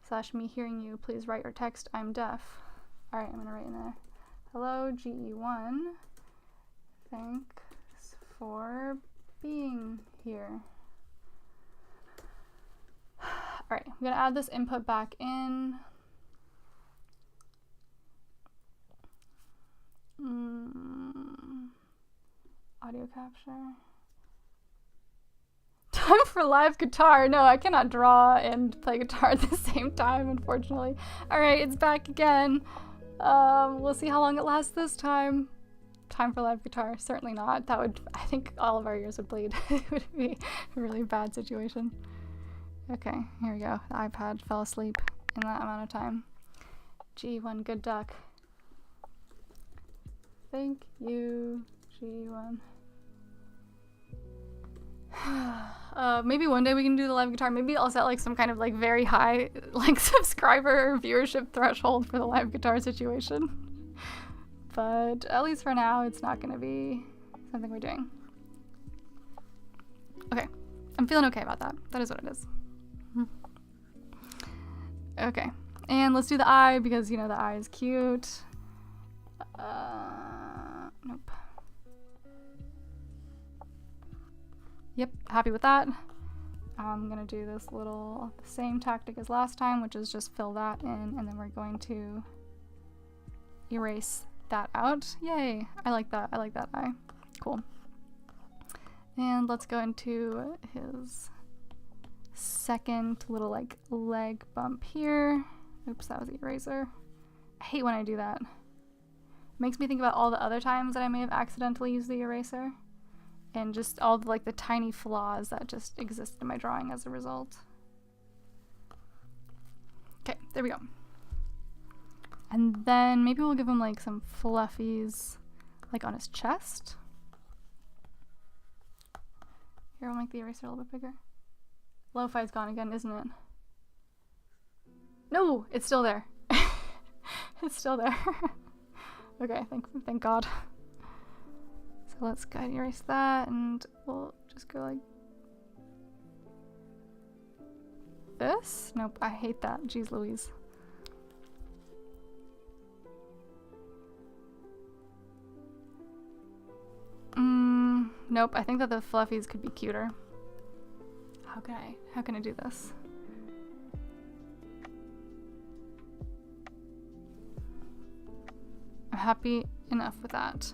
Speaker 1: / me hearing you, please write or text. I'm deaf. Alright, I'm gonna write in there. Hello, GE1. Thanks for being here. Alright, I'm gonna add this input back in. Audio capture. Time for live guitar. No, I cannot draw and play guitar at the same time, unfortunately. Alright, it's back again. We'll see how long it lasts this time. Time for live guitar. Certainly not. That would, I think all of our ears would bleed. It would be a really bad situation. Okay, here we go. The iPad fell asleep in that amount of time. G1, good duck. Thank you, G1. Maybe one day we can do the live guitar. Maybe I'll set like some kind of like very high like subscriber viewership threshold for the live guitar situation. But at least for now, it's not gonna be something we're doing. Okay, I'm feeling okay about that. That is what it is. Okay, and let's do the eye because, you know, the eye is cute. Nope. Yep, happy with that. I'm gonna do this little, the same tactic as last time, which is just fill that in, and then we're going to erase that out. Yay, I like that. I like that eye. Cool. And let's go into his second little like leg bump here. Oops, that was the eraser. I hate when I do that. It makes me think about all the other times that I may have accidentally used the eraser, and just all the, like, the tiny flaws that just exist in my drawing as a result. Okay, there we go. And then maybe we'll give him like some fluffies like on his chest. Here, I'll make the eraser a little bit bigger. Lo-Fi's gone again, isn't it? No, it's still there. It's still there. Okay, thank God. So let's guide erase that, and we'll just go like this. Nope, I hate that. Jeez Louise. Nope, I think that the fluffies could be cuter. How can I do this? I'm happy enough with that.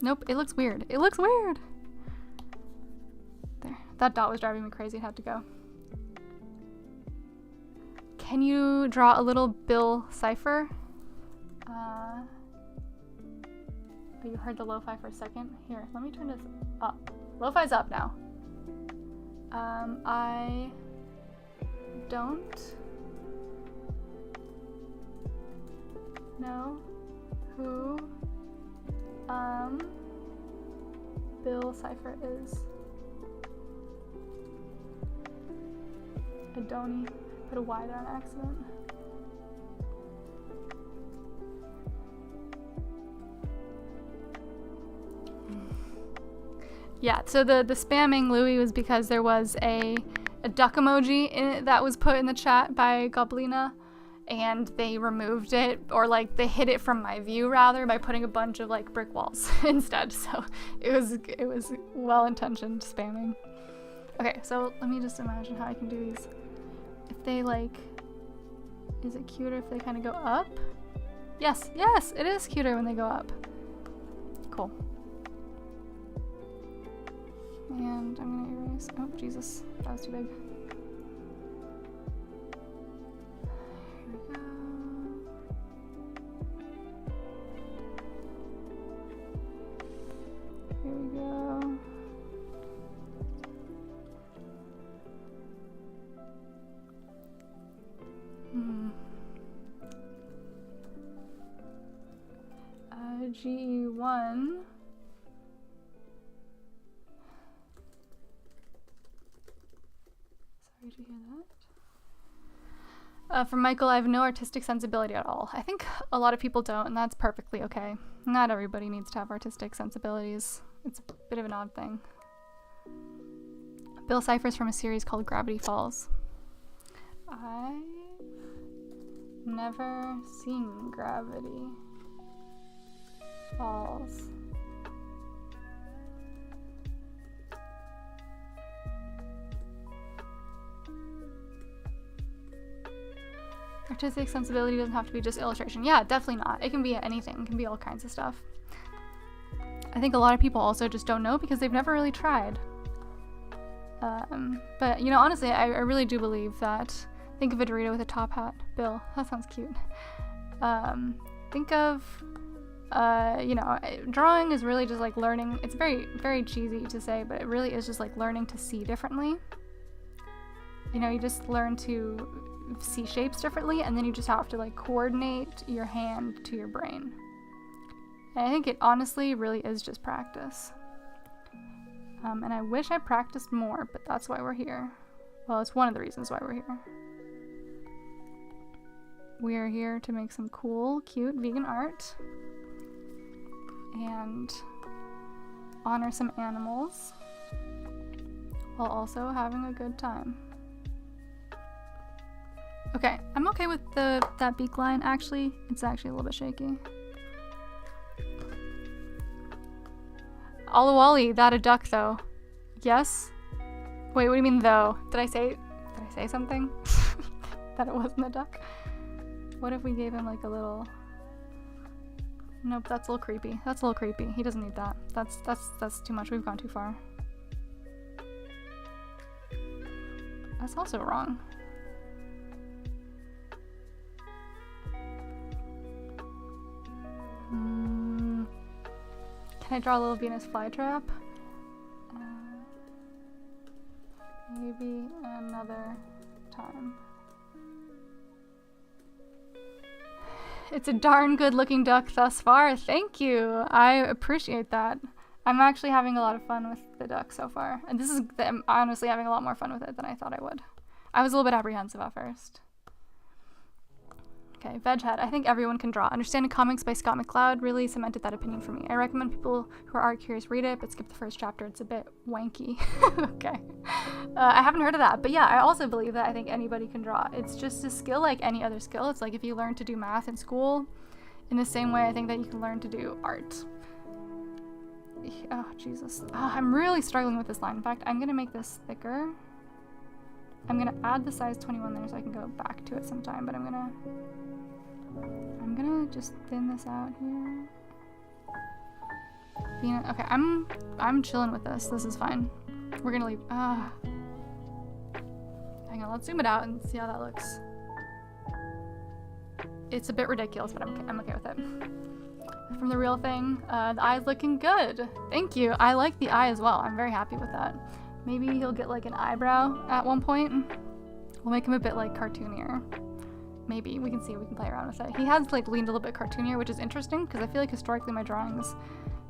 Speaker 1: Nope, it looks weird. It looks weird! There. That dot was driving me crazy. It had to go. Can you draw a little Bill Cipher? Oh, you heard the lo-fi for a second? Here, let me turn this up. Lo-fi's up now. I don't know who Bill Cipher is. I don't put a Y there on accident. Yeah, so the spamming Louis was because there was a duck emoji in it that was put in the chat by Goblina, and they removed it, or like they hid it from my view rather, by putting a bunch of like brick walls instead. So it was well-intentioned spamming. Okay, so let me just imagine how I can do these. If they like, is it cuter if they kind of go up? Yes, it is cuter when they go up. Cool. And I'm gonna erase, oh Jesus, that was too big. Here we go. Here we go. GE1. Sorry to hear that. From Michael, I have no artistic sensibility at all. I think a lot of people don't, and that's perfectly okay. Not everybody needs to have artistic sensibilities. It's a bit of an odd thing. Bill Cipher's from a series called Gravity Falls. I've never seen Gravity Falls. Artistic sensibility doesn't have to be just illustration. Yeah, definitely not. It can be anything. It can be all kinds of stuff. I think a lot of people also just don't know because they've never really tried. But, you know, honestly, I really do believe that. Think of a Dorito with a top hat. Bill, that sounds cute. Think of, you know, drawing is really just like learning. It's very, very cheesy to say, but it really is just like learning to see differently. You know, you just learn to see shapes differently, and then you just have to like coordinate your hand to your brain. And I think it honestly really is just practice. And I wish I practiced more, but that's why we're here. Well, it's one of the reasons why we're here. We are here to make some cool, cute vegan art and honor some animals while also having a good time. Okay, I'm okay with that beak line. Actually, it's actually a little bit shaky. Olawali, that a duck though. Yes? Wait, what do you mean though? Did I say something? That it wasn't a duck? What if we gave him like a little... Nope, that's a little creepy. That's a little creepy. He doesn't need that. That's too much. We've gone too far. That's also wrong. Can I draw a little Venus flytrap? Maybe another time. It's a darn good looking duck thus far. Thank you. I appreciate that. I'm actually having a lot of fun with the duck so far. And I'm honestly having a lot more fun with it than I thought I would. I was a little bit apprehensive at first. Okay, Veghead. I think everyone can draw. Understanding Comics by Scott McCloud really cemented that opinion for me. I recommend people who are art curious read it, but skip the first chapter. It's a bit wanky. Okay. I haven't heard of that, but yeah, I also believe that I think anybody can draw. It's just a skill like any other skill. It's like if you learn to do math in school, in the same way I think that you can learn to do art. Oh, Jesus. Oh, I'm really struggling with this line. In fact, I'm going to make this thicker. I'm going to add the size 21 there so I can go back to it sometime, but I'm going to just thin this out here. Okay, I'm chilling with this. This is fine. We're gonna leave. Hang on, let's zoom it out and see how that looks. It's a bit ridiculous, but I'm okay with it. From The Real Thing, the eye's looking good. Thank you. I like the eye as well. I'm very happy with that. Maybe he'll get like an eyebrow at one point. We'll make him a bit like cartoonier. Maybe. We can see. We can play around with it. He has like leaned a little bit cartoonier, which is interesting because I feel like historically my drawings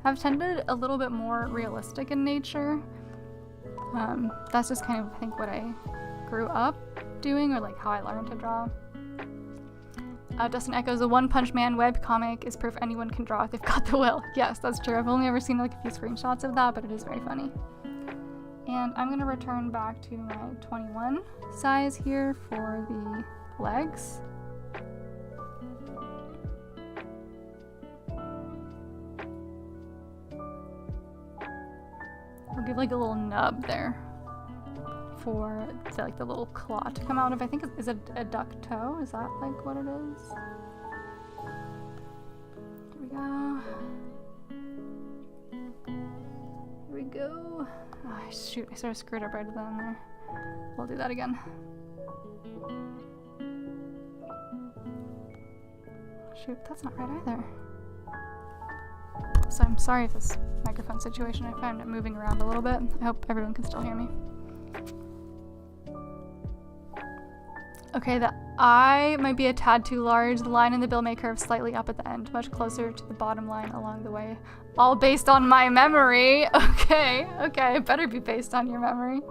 Speaker 1: have tended a little bit more realistic in nature. That's just kind of, I think, what I grew up doing, or like how I learned to draw. Dustin echoes, the One Punch Man webcomic is proof anyone can draw if they've got the will. Yes, that's true. I've only ever seen like a few screenshots of that, but it is very funny. And I'm gonna return back to my 21 size here for the legs. We'll give like a little nub there for like the little claw to come out of. I think is it a duck toe? Is that like what it is? Here we go. Here we go. Oh, shoot, I sort of screwed up right then there. We'll do that again. Shoot, that's not right either. So I'm sorry if this microphone situation, I found it moving around a little bit. I hope everyone can still hear me. Okay, the eye might be a tad too large. The line in the bill may curve slightly up at the end, much closer to the bottom line along the way. All based on my memory. Okay, it better be based on your memory.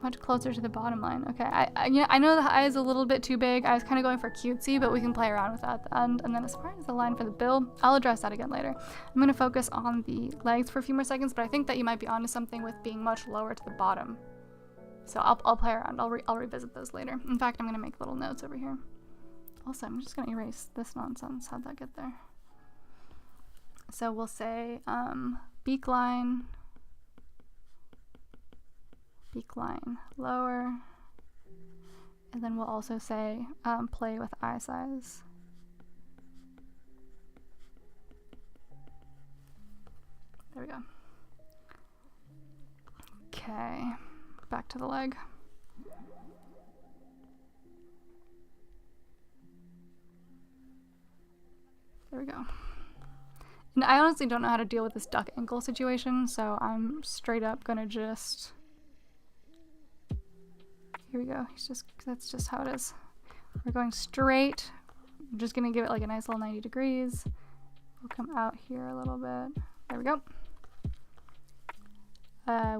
Speaker 1: Much closer to the bottom line. Okay, I know the eye is a little bit too big. I was kind of going for cutesy, but we can play around with that at the end. And then as far as the line for the bill, I'll address that again later. I'm going to focus on the legs for a few more seconds, but I think that you might be onto something with being much lower to the bottom. So I'll play around. I'll revisit those later. In fact, I'm going to make little notes over here. Also, I'm just going to erase this nonsense. How'd that get there? So we'll say beak line lower, and then we'll also say play with eye size. There we go. Okay, back to the leg. There we go. And I honestly don't know how to deal with this duck ankle situation, so I'm straight up gonna just... Here we go. That's just how it is. We're going straight. I'm just gonna give it like a nice little 90 degrees. We'll come out here a little bit. There we go.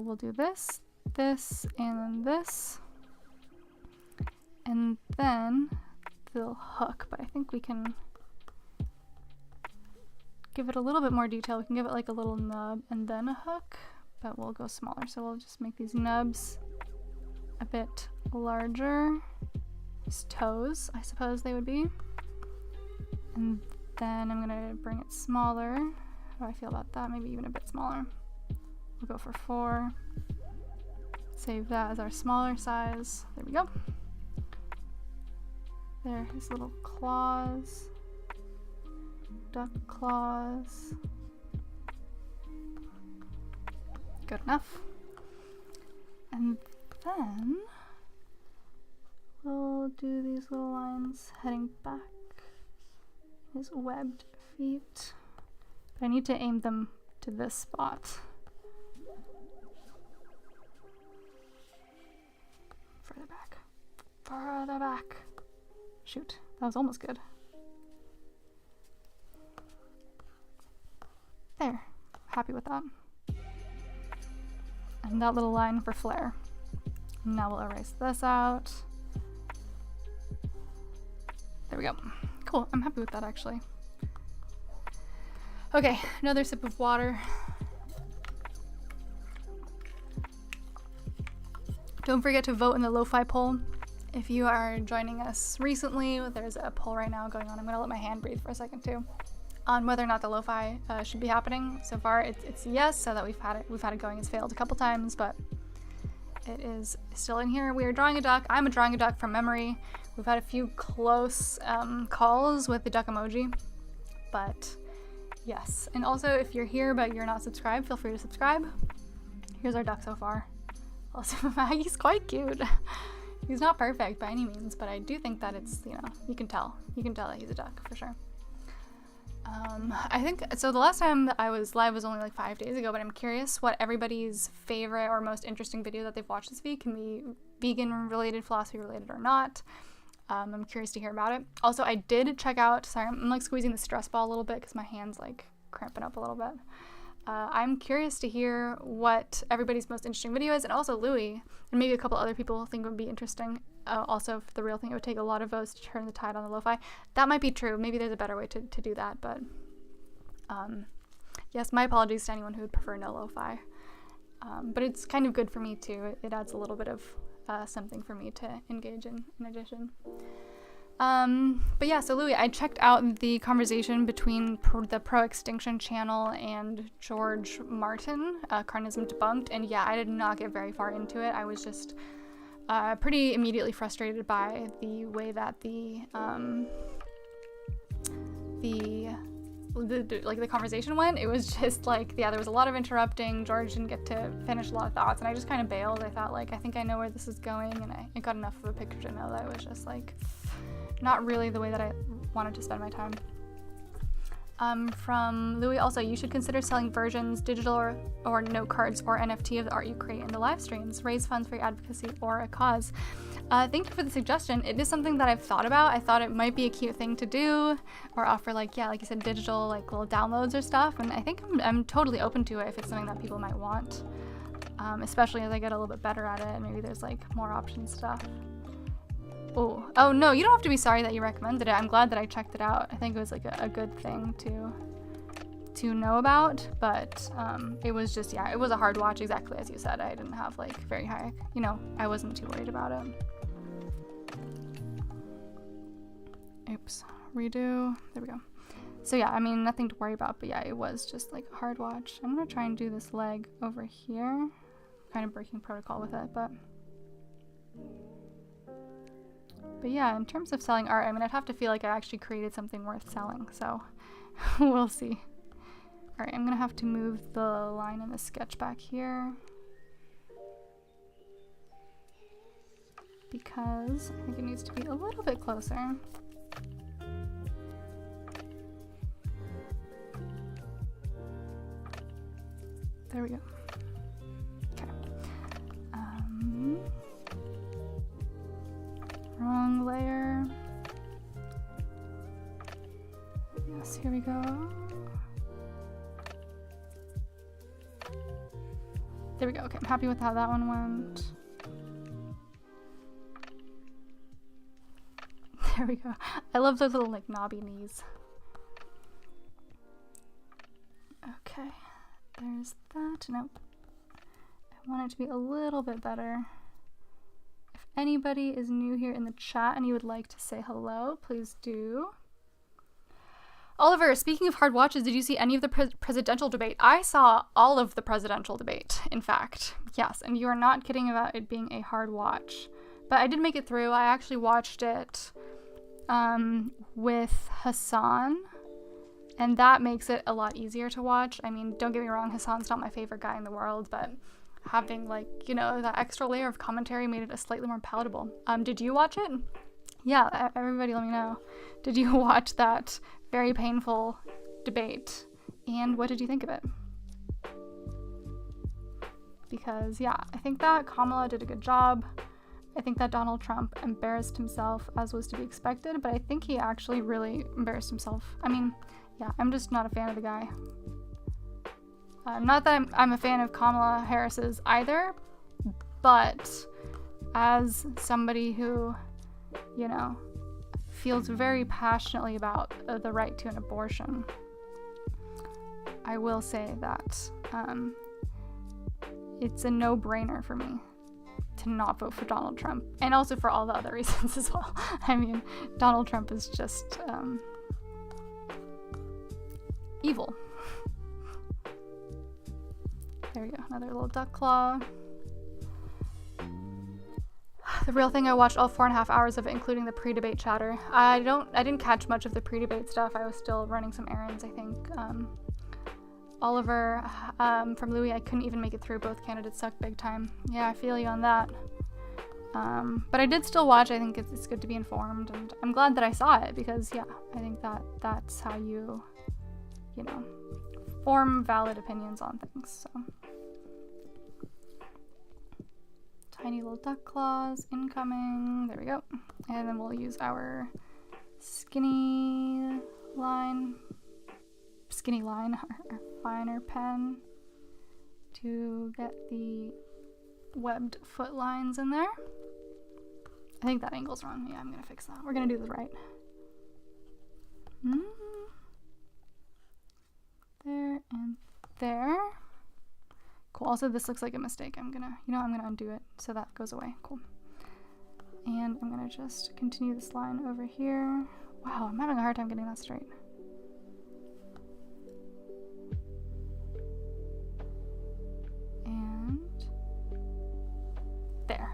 Speaker 1: We'll do this, and then this. And then the hook, but I think we can give it a little bit more detail. We can give it like a little nub and then a hook, but we'll go smaller. So we'll just make these nubs a bit larger. These toes, I suppose they would be. And then I'm gonna bring it smaller. How do I feel about that? Maybe even a bit smaller. We'll go for 4. Save that as our smaller size. There we go. There, his little claws. Duck claws. Good enough. And then we'll do these little lines heading back. His webbed feet. But I need to aim them to this spot. Further back. Further back. Shoot, that was almost good. There, happy with that. And that little line for flare. Now we'll erase this out. There we go. Cool, I'm happy with that actually. Okay, another sip of water. Don't forget to vote in the Lo-Fi poll. If you are joining us recently, there's a poll right now going on. I'm gonna let my hand breathe for a second too, on whether or not the Lo-Fi should be happening. So far, it's yes, so that we've had it going. It's failed a couple times, but it is still in here. We are drawing a duck. I'm drawing a duck from memory. We've had a few close calls with the duck emoji, but yes. And also, if you're here but you're not subscribed, feel free to subscribe. Here's our duck so far. Also, Maggie's quite cute. He's not perfect by any means, but I do think that it's, you know, you can tell that he's a duck for sure. I think, so the last time that I was live was only like 5 days ago, but I'm curious what everybody's favorite or most interesting video that they've watched this week can be, vegan related, philosophy related or not. I'm curious to hear about it. Also, I did check out, sorry, I'm like squeezing the stress ball a little bit because my hand's like cramping up a little bit. I'm curious to hear what everybody's most interesting video is, and also Louis, and maybe a couple other people think would be interesting. Also, for the real thing, it would take a lot of votes to turn the tide on the lo-fi. That might be true. Maybe there's a better way to do that, but yes, my apologies to anyone who would prefer no lo-fi. But it's kind of good for me too. It adds a little bit of something for me to engage in addition. But yeah, so Louis, I checked out the conversation between the Pro Extinction channel and George Martin, Carnism Debunked, and yeah, I did not get very far into it. I was just pretty immediately frustrated by the way that the conversation went. It was just like, yeah, there was a lot of interrupting. George didn't get to finish a lot of thoughts, and I just kind of bailed. I thought, like, I think I know where this is going, and I got enough of a picture to know that it was just like not really the way that I wanted to spend my time. From Louis, also, you should consider selling versions, digital or note cards or NFT of the art you create in the live streams. Raise funds for your advocacy or a cause. Thank you for the suggestion. It is something that I've thought about. I thought it might be a cute thing to do, or offer, like, yeah, like you said, digital, like little downloads or stuff. And I think I'm totally open to it if it's something that people might want, especially as I get a little bit better at it and maybe there's like more option stuff. Oh no, you don't have to be sorry that you recommended it. I'm glad that I checked it out. I think it was like a good thing to know about, but it was just, yeah, it was a hard watch, exactly as you said. I didn't have like very high, you know, I wasn't too worried about it. Oops, redo, there we go. So yeah, I mean, nothing to worry about, but yeah, it was just like a hard watch. I'm gonna try and do this leg over here, kind of breaking protocol with it, but yeah, in terms of selling art, I mean, I'd have to feel like I actually created something worth selling, so we'll see. Alright, I'm gonna have to move the line in the sketch back here, because I think it needs to be a little bit closer. There we go. Okay. Wrong layer. Yes, here we go. There we go. Okay, I'm happy with how that one went. There we go. I love those little like knobby knees. Okay, there's that. Nope. I want it to be a little bit better. If anybody is new here in the chat and you would like to say hello, please do. Oliver, speaking of hard watches, did you see any of the presidential debate? I saw all of the presidential debate, in fact. Yes, and you are not kidding about it being a hard watch. But I did make it through. I actually watched it with Hassan, and that makes it a lot easier to watch. I mean, don't get me wrong, Hassan's not my favorite guy in the world, but having, like, you know, that extra layer of commentary made it a slightly more palatable. Did you watch it? Yeah, everybody let me know. Did you watch that very painful debate? And what did you think of it? Because, yeah, I think that Kamala did a good job. I think that Donald Trump embarrassed himself, as was to be expected, but I think he actually really embarrassed himself. I mean, yeah, I'm just not a fan of the guy. Not that I'm a fan of Kamala Harris's either, but as somebody who, you know, feels very passionately about the right to an abortion, I will say that it's a no-brainer for me to not vote for Donald Trump, and also for all the other reasons as well. I mean, Donald Trump is just evil. There we go, another little duck claw. The real thing, I watched all 4.5 hours of it, including the pre-debate chatter. I didn't catch much of the pre-debate stuff. I was still running some errands, I think. Oliver from Louis, I couldn't even make it through. Both candidates suck big time. Yeah, I feel you on that. But I did still watch. I think it's good to be informed, and I'm glad that I saw it because, yeah, I think that's how you know, form valid opinions on things. So, tiny little duck claws incoming. There we go. And then we'll use our skinny line, our finer pen to get the webbed foot lines in there. I think that angle's wrong. Yeah, I'm gonna fix that. We're gonna do this right. There and there. Cool. Also, this looks like a mistake. I'm gonna undo it so that goes away. Cool. And I'm gonna just continue this line over here. Wow, I'm having a hard time getting that straight. And there.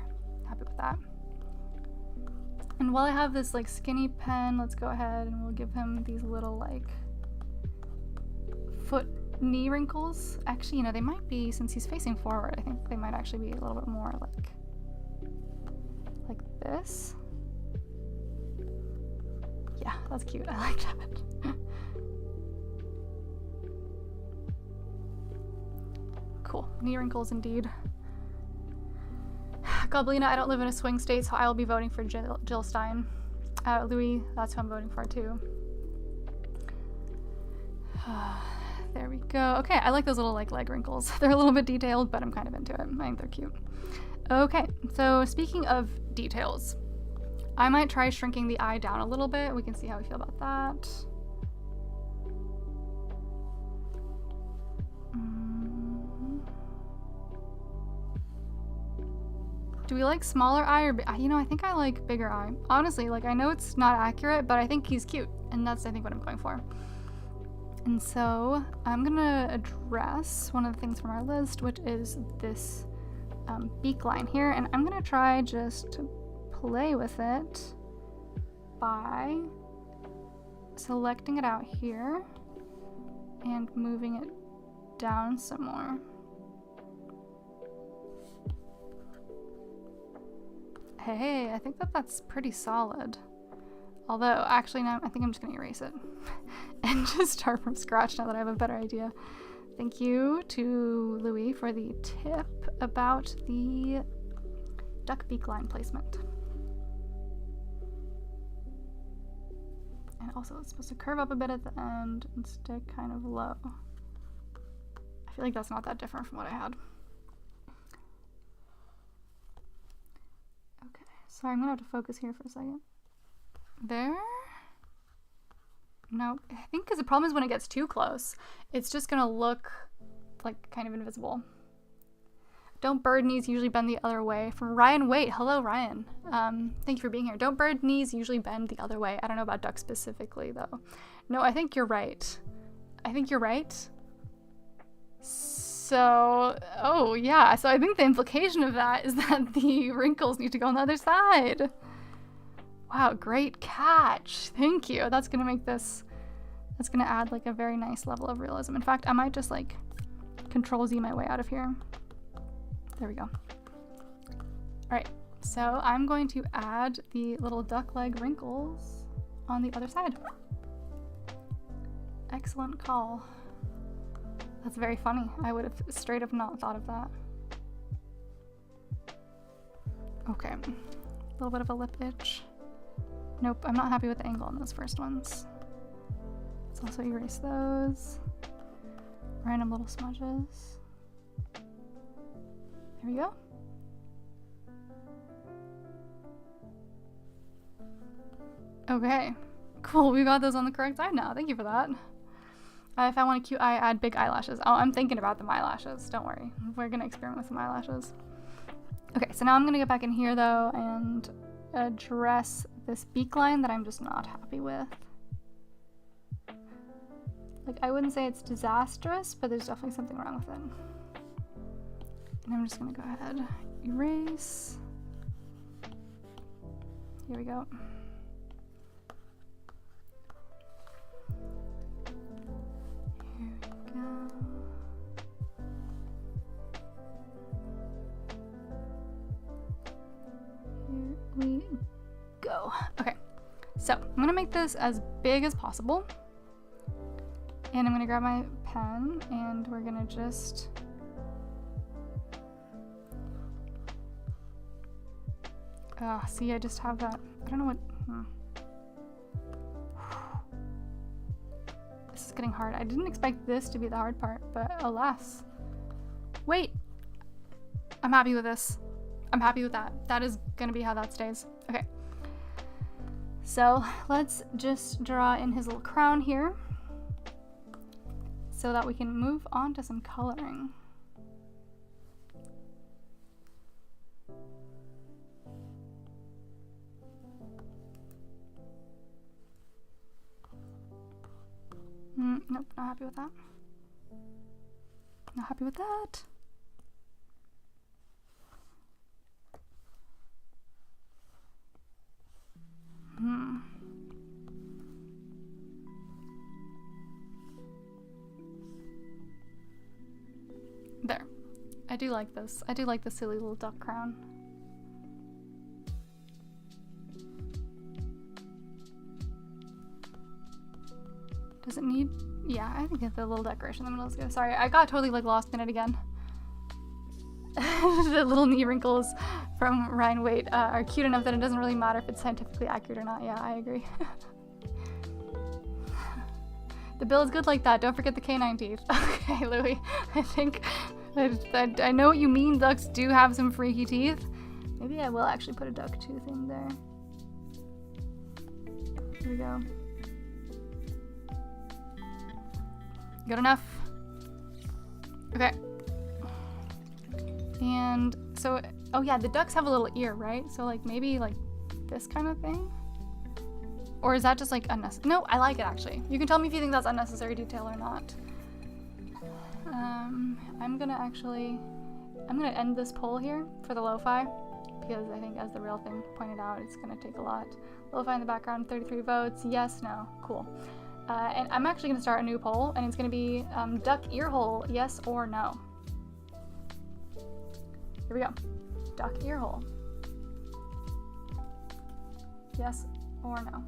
Speaker 1: Happy with that. And while I have this like skinny pen, let's go ahead and we'll give him these little like foot knee wrinkles. Actually, you know, they might be, since he's facing forward, I think they might actually be a little bit more like this. Yeah, that's cute. I like that. Cool. Knee wrinkles indeed. Goblina, I don't live in a swing state, so I will be voting for Jill Stein. Louis, that's who I'm voting for too. There we go. Okay, I like those little like leg wrinkles. They're a little bit detailed, but I'm kind of into it. I think they're cute. Okay, so speaking of details, I might try shrinking the eye down a little bit. We can see how we feel about that. Do we like smaller eye or you know, I think I like bigger eye. Honestly, like I know it's not accurate, but I think he's cute, and that's I think what I'm going for. And so I'm gonna address one of the things from our list, which is this beak line here, and I'm gonna try just to play with it by selecting it out here and moving it down some more. Hey, I think that's pretty solid. Although, actually, no, I think I'm just gonna erase it and just start from scratch now that I have a better idea. Thank you to Louis for the tip about the duck beak line placement. And also, it's supposed to curve up a bit at the end and stay kind of low. I feel like that's not that different from what I had. Okay, sorry, I'm gonna have to focus here for a second. There? No, I think because the problem is when it gets too close, it's just gonna look like kind of invisible. Don't bird knees usually bend the other way? From Ryan Waite. Hello, Ryan. Thank you for being here. Don't bird knees usually bend the other way? I don't know about ducks specifically, though. No, I think you're right. I think you're right. So, oh yeah. So I think the implication of that is that the wrinkles need to go on the other side. Wow, great catch. Thank you. That's gonna make this, that's gonna add like a very nice level of realism. In fact, I might just like Control Z my way out of here. There we go. All right, so I'm going to add the little duck leg wrinkles on the other side. Excellent call. That's very funny. I would have straight up not thought of that. Okay, a little bit of a lip itch. Nope, I'm not happy with the angle on those first ones. Let's also erase those. Random little smudges. There we go. Okay, cool, we got those on the correct side now. Thank you for that. If I want a cute eye, add big eyelashes. Oh, I'm thinking about the eyelashes. Don't worry. We're gonna experiment with some eyelashes. Okay, so now I'm gonna get back in here though and address this beak line that I'm just not happy with. Like, I wouldn't say it's disastrous, but there's definitely something wrong with it. And I'm just gonna go ahead, erase. Here we go. Here we go. go. Okay, so I'm gonna make this as big as possible. And I'm gonna grab my pen and we're gonna just see, I just have that. I don't know what. This is getting hard. I didn't expect this to be the hard part, but alas. Wait. I'm happy with this. I'm happy with that. That is gonna be how that stays. Okay. So let's just draw in his little crown here so that we can move on to some coloring. Nope, not happy with that. Not happy with that. There. I do like this. I do like the silly little duck crown. Does it need? Yeah, I think the little decoration in the middle is good. Sorry, I got totally like lost in it again. The little knee wrinkles from Ryan Waite are cute enough that it doesn't really matter if it's scientifically accurate or not. Yeah, I agree. The bill is good like that. Don't forget the canine teeth. Okay, Louis. I think I know what you mean. Ducks do have some freaky teeth. Maybe I will actually put a duck tooth in there. Here we go. Good enough. Okay. And so, oh yeah, the ducks have a little ear, right? So like maybe like this kind of thing? Or is that just like unnecessary? No, I like it actually. You can tell me if you think that's unnecessary detail or not. I'm gonna end this poll here for the lo-fi because I think, as the real thing pointed out, it's gonna take a lot. Lo-fi in the background, 33 votes. Yes, no, cool. And I'm actually gonna start a new poll, and it's gonna be duck ear hole, yes or no. Here we go. Duck ear hole. Yes or no.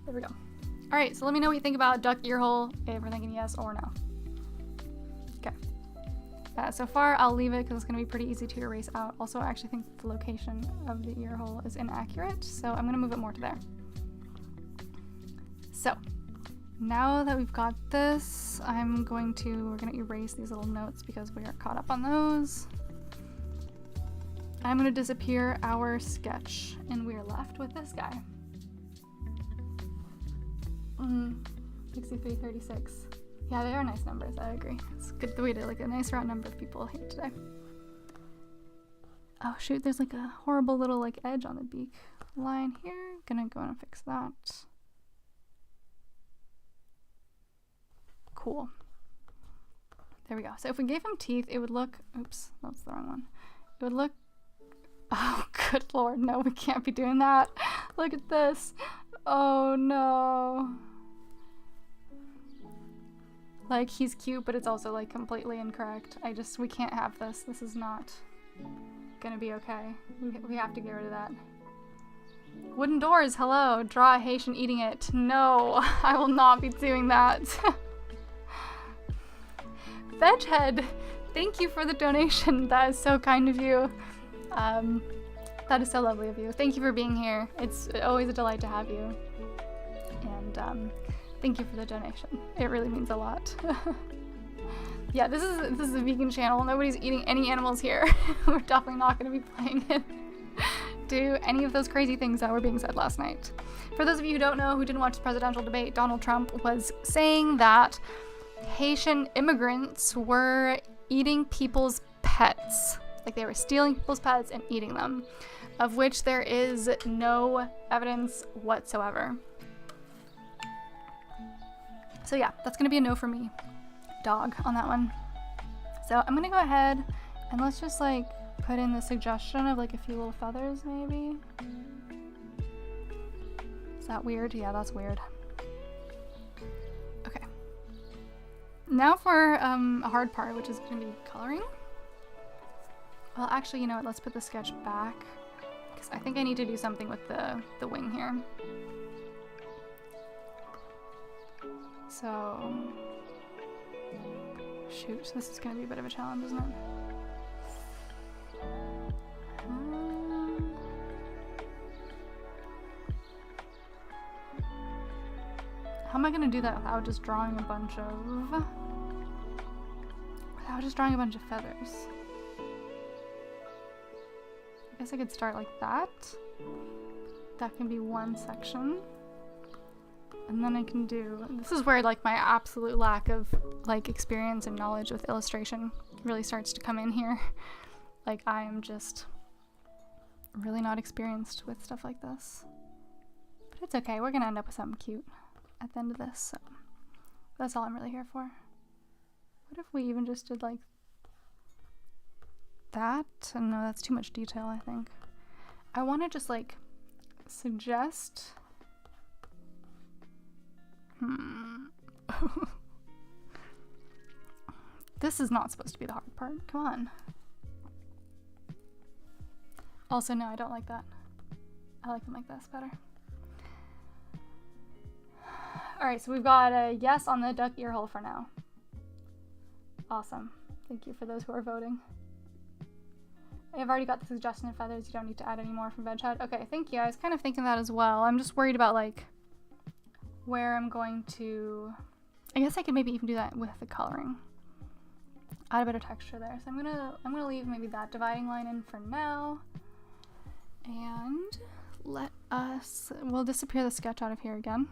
Speaker 1: There we go. All right, so let me know what you think about duck ear hole, if we're thinking yes or no. Okay. So far, I'll leave it because it's going to be pretty easy to erase out. Also, I actually think the location of the ear hole is inaccurate, so I'm going to move it more to there. So, now that we've got this, we're going to erase these little notes because we are caught up on those. I'm going to disappear our sketch, and we are left with this guy. 6336. Yeah, they are nice numbers, I agree. It's good that we did like a nice round number of people here today. Oh shoot, there's like a horrible little like edge on the beak line here. Gonna go and fix that. Cool. There we go. So if we gave him teeth, it would look, oops, that's the wrong one. It would look, oh good lord, no, we can't be doing that. Look at this. Oh no. Like, he's cute, but it's also like completely incorrect. We can't have this. This is not gonna be okay. We have to get rid of that. Wooden doors, hello. Draw a Haitian eating it. No, I will not be doing that. Veghead, thank you for the donation. That is so kind of you. That is so lovely of you. Thank you for being here. It's always a delight to have you. And thank you for the donation. It really means a lot. Yeah, this is a vegan channel. Nobody's eating any animals here. We're definitely not going to be playing it. Do any of those crazy things that were being said last night. For those of you who don't know, who didn't watch the presidential debate, Donald Trump was saying that Haitian immigrants were eating people's pets. Like they were stealing people's pets and eating them, of which there is no evidence whatsoever. So yeah, that's gonna be a no for me, dog, on that one. So I'm gonna go ahead and let's just like put in the suggestion of like a few little feathers maybe. Is that weird? Yeah, that's weird. Okay. Now for a hard part, which is gonna be coloring. Well, actually, you know what? Let's put the sketch back. Because I think I need to do something with the wing here. So... Shoot, this is going to be a bit of a challenge, isn't it? How am I going to do that without just drawing a bunch of... Without just drawing a bunch of feathers? I guess I could start like that. That can be one section. And then I can do... This is where like my absolute lack of like experience and knowledge with illustration really starts to come in here. Like I am just really not experienced with stuff like this. But it's okay, we're gonna end up with something cute at the end of this, so that's all I'm really here for. What if we even just did like that? No, that's too much detail, I think. I want to just like suggest This is not supposed to be the hard part. Come on. Also, no, I don't like that. I like them like this better. Alright, so we've got a yes on the duck ear hole for now. Awesome. Thank you for those who are voting. I've already got the suggestion of feathers. You don't need to add any more from VegChat. Okay, thank you. I was kind of thinking that as well. I'm just worried about like where I'm going to... I guess I could maybe even do that with the coloring. Add a bit of texture there. So I'm gonna leave maybe that dividing line in for now. And we'll disappear the sketch out of here again.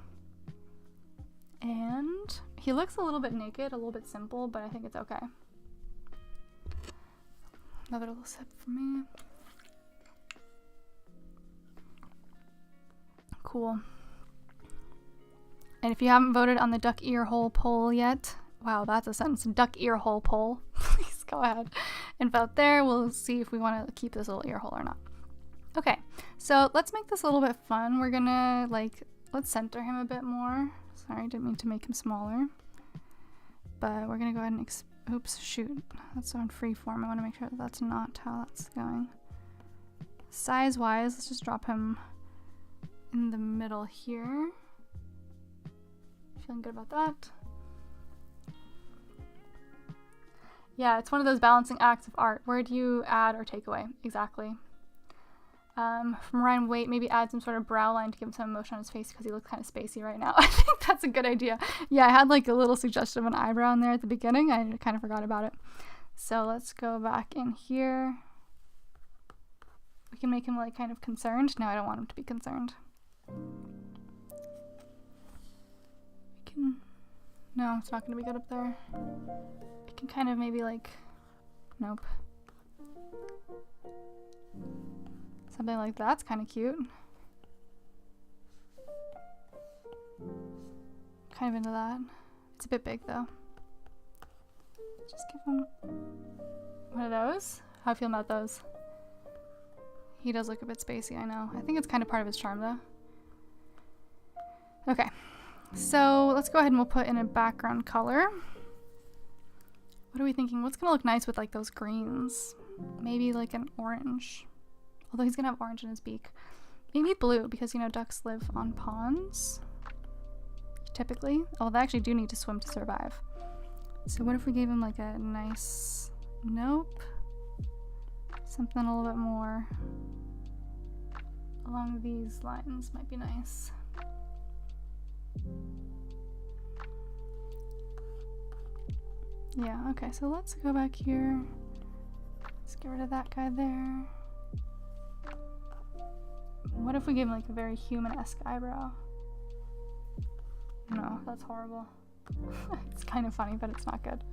Speaker 1: And he looks a little bit naked, a little bit simple, but I think it's okay. Another little sip for me. Cool. And if you haven't voted on the duck ear hole poll yet, wow, that's a sentence, duck ear hole poll, please go ahead and vote there. We'll see if we want to keep this little ear hole or not. Okay, so let's make this a little bit fun. We're gonna let's center him a bit more. Sorry, I didn't mean to make him smaller. But we're gonna go ahead and oops, shoot, that's on free form. I want to make sure that that's not how that's going. Size wise, let's just drop him in the middle here. Feeling good about that. Yeah, it's one of those balancing acts of art. Where do you add or take away? Exactly. From Ryan Waite, maybe add some sort of brow line to give him some emotion on his face because he looks kind of spacey right now. I think that's a good idea. Yeah, I had like a little suggestion of an eyebrow in there at the beginning. I kind of forgot about it. So let's go back in here. We can make him like kind of concerned. No, I don't want him to be concerned. No, it's not going to be good up there. I can kind of maybe like, nope. Something like that's kind of cute. Kind of into that. It's a bit big though. Just give him one of those. How I feel about those? He does look a bit spacey, I know. I think it's kind of part of his charm though. Okay. So let's go ahead and we'll put in a background color. What are we thinking? What's gonna look nice with like those greens? Maybe like an orange. Although he's gonna have orange in his beak. Maybe blue, because you know ducks live on ponds. Typically. Oh, they actually do need to swim to survive. So what if we gave him like a nice... Nope. Something a little bit more along these lines might be nice. Yeah, okay, so let's go back here. Let's get rid of that guy there. What if we gave him like a very human-esque eyebrow? No, that's horrible. It's kind of funny, but it's not good.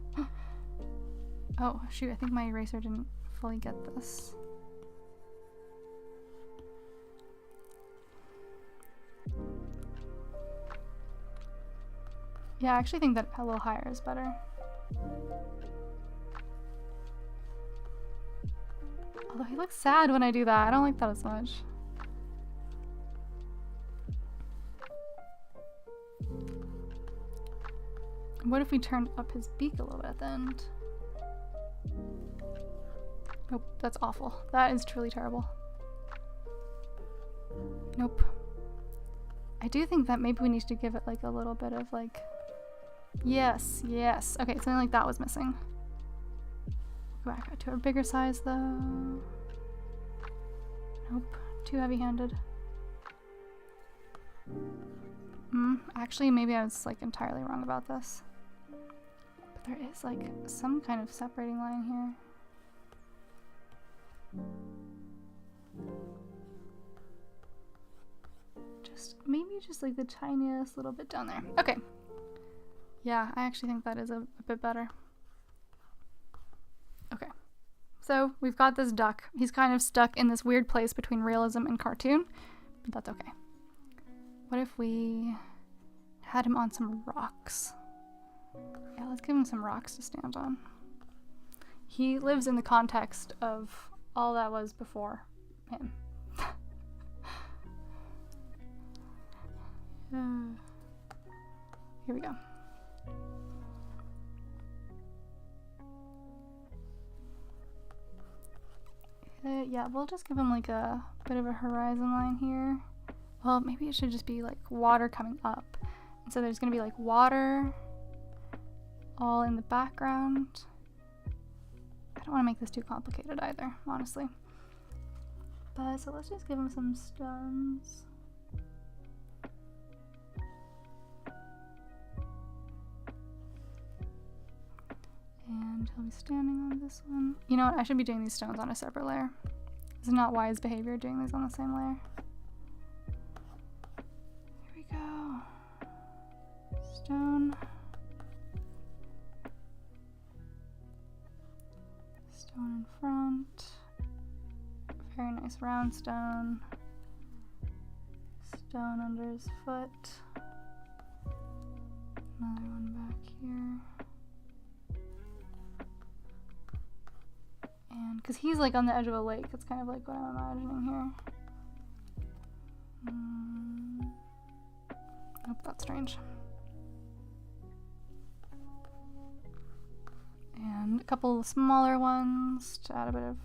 Speaker 1: Oh, shoot, I think my eraser didn't fully get this. Yeah, I actually think that a little higher is better. Although he looks sad when I do that. I don't like that as much. What if we turned up his beak a little bit at the end? Nope, that's awful. That is truly terrible. Nope. I do think that maybe we need to give it like a little bit of like... Yes, yes. Okay, something like that was missing. Go back to a bigger size though. Nope, too heavy-handed. Actually, maybe I was like entirely wrong about this. But there is like some kind of separating line here. Maybe just like the tiniest little bit down there. Okay. Yeah, I actually think that is a bit better. Okay. So we've got this duck. He's kind of stuck in this weird place between realism and cartoon, but that's okay. What if we had him on some rocks? Yeah, let's give him some rocks to stand on. He lives in the context of all that was before him. Here we go. Yeah, we'll just give him like a bit of a horizon line here. Well, maybe it should just be like water coming up. And so there's gonna be like water all in the background. I don't want to make this too complicated either, honestly. But so let's just give him some stones. And he'll be standing on this one. You know what? I should be doing these stones on a separate layer. It's not wise behavior doing these on the same layer. Here we go. Stone. Stone in front. Very nice round stone. Stone under his foot. Another one back here. And because he's like on the edge of a lake, it's kind of like what I'm imagining here. Oh, that's strange. And a couple smaller ones to add a bit of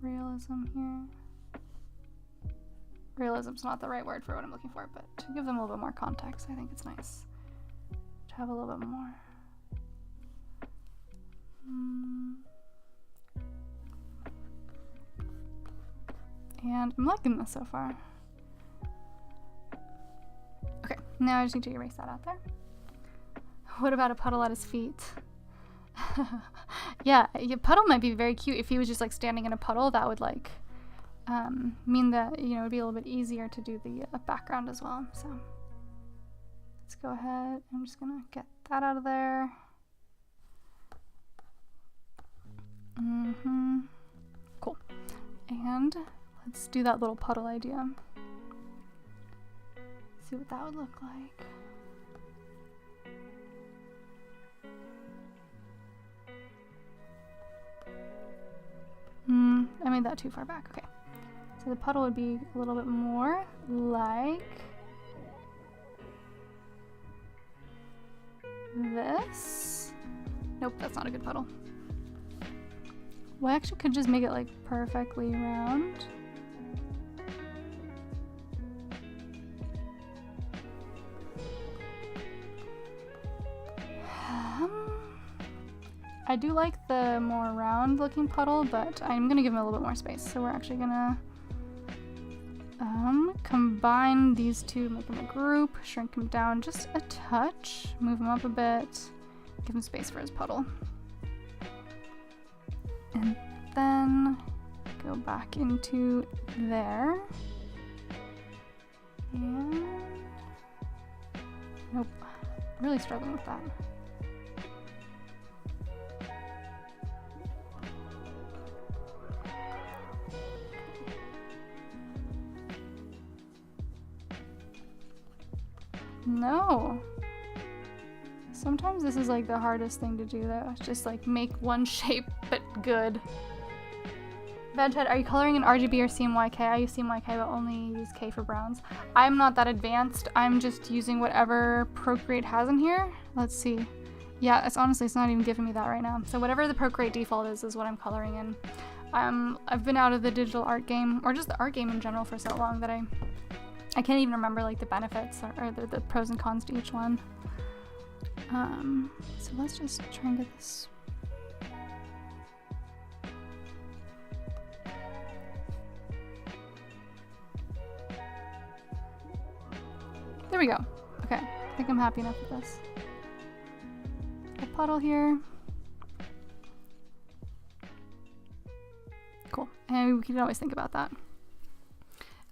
Speaker 1: realism here. Realism's not the right word for what I'm looking for, but to give them a little bit more context, I think it's nice to have a little bit more. And I'm liking this so far. Okay, now I just need to erase that out there. What about a puddle at his feet? Yeah, a puddle might be very cute. If he was just like standing in a puddle, that would like mean that, you know, it'd be a little bit easier to do the background as well. So let's go ahead. I'm just gonna get that out of there. Cool. And let's do that little puddle idea. See what that would look like. I made that too far back. Okay. So the puddle would be a little bit more like this. Nope, that's not a good puddle. Well, I actually could just make it like perfectly round. I do like the more round looking puddle, but I'm gonna give him a little bit more space. So we're actually gonna combine these two, make them a group, shrink him down just a touch, move him up a bit, give him space for his puddle. And then go back into there. And nope, really struggling with that. No. Sometimes this is like the hardest thing to do though. Just like make one shape but good. Veghead, are you coloring in RGB or CMYK? I use CMYK but only use K for browns. I'm not that advanced. I'm just using whatever Procreate has in here. Let's see. Yeah, it's honestly, it's not even giving me that right now. So whatever the Procreate default is what I'm coloring in. I've been out of the digital art game, or just the art game in general, for so long that I can't even remember like the benefits or the pros and cons to each one. So let's just try and get this. There we go. Okay, I think I'm happy enough with this. A puddle here. Cool. And we can always think about that.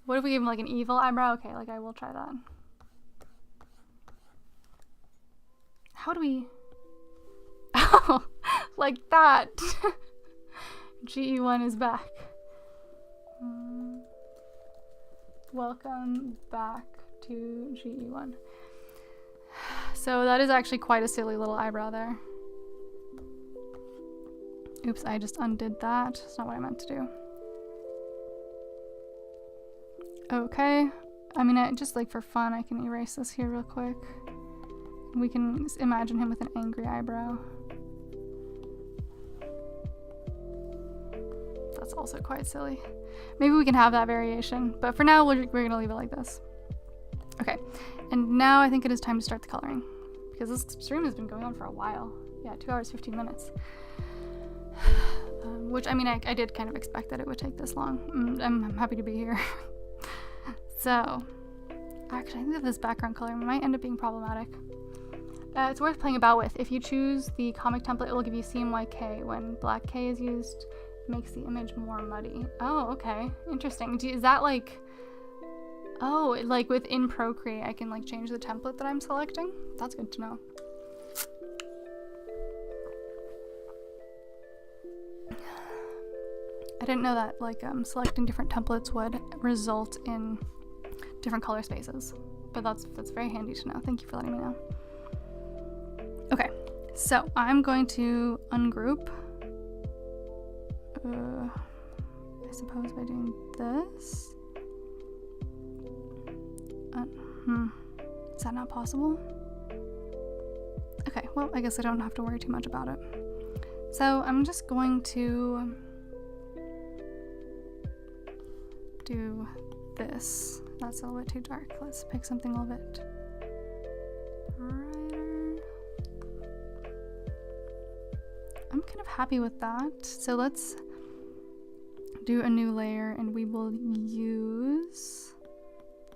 Speaker 1: What if we gave him like an evil eyebrow? Okay, like I will try that. How do we... Oh, like that. GE1 is back. Welcome back to GE1. So that is actually quite a silly little eyebrow there. Oops, I just undid that. That's not what I meant to do. Okay. I mean, just like for fun, I can erase this here real quick. We can imagine him with an angry eyebrow. That's also quite silly. Maybe we can have that variation, but for now, we're gonna leave it like this. Okay, and now I think it is time to start the coloring, because this stream has been going on for a while. Yeah, 2 hours, 15 minutes. Which, I mean, I did kind of expect that it would take this long. I'm happy to be here. So, actually, I think that this background color might end up being problematic. It's worth playing about with. If you choose the comic template, it will give you CMYK. When black K is used, it makes the image more muddy. Oh, okay. Interesting. Is that like... Oh, like within Procreate, I can like change the template that I'm selecting? That's good to know. I didn't know that like selecting different templates would result in different color spaces, but that's very handy to know. Thank you for letting me know. Okay, so I'm going to ungroup. I suppose by doing this. Is that not possible? Okay, well, I guess I don't have to worry too much about it. So I'm just going to do this. That's a little bit too dark. Let's pick something a little bit brighter. I'm kind of happy with that. So let's do a new layer, and we will use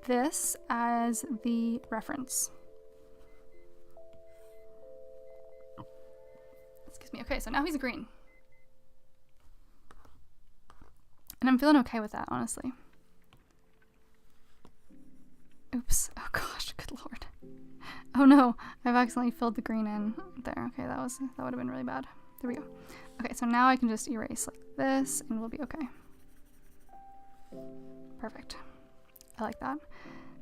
Speaker 1: this as the reference. Excuse me. Okay, so now he's green. And I'm feeling okay with that, honestly. Oops. Oh gosh, good lord. Oh no, I've accidentally filled the green in there. Okay, that would have been really bad. There we go. Okay, so now I can just erase like this and we'll be okay. Perfect. I like that.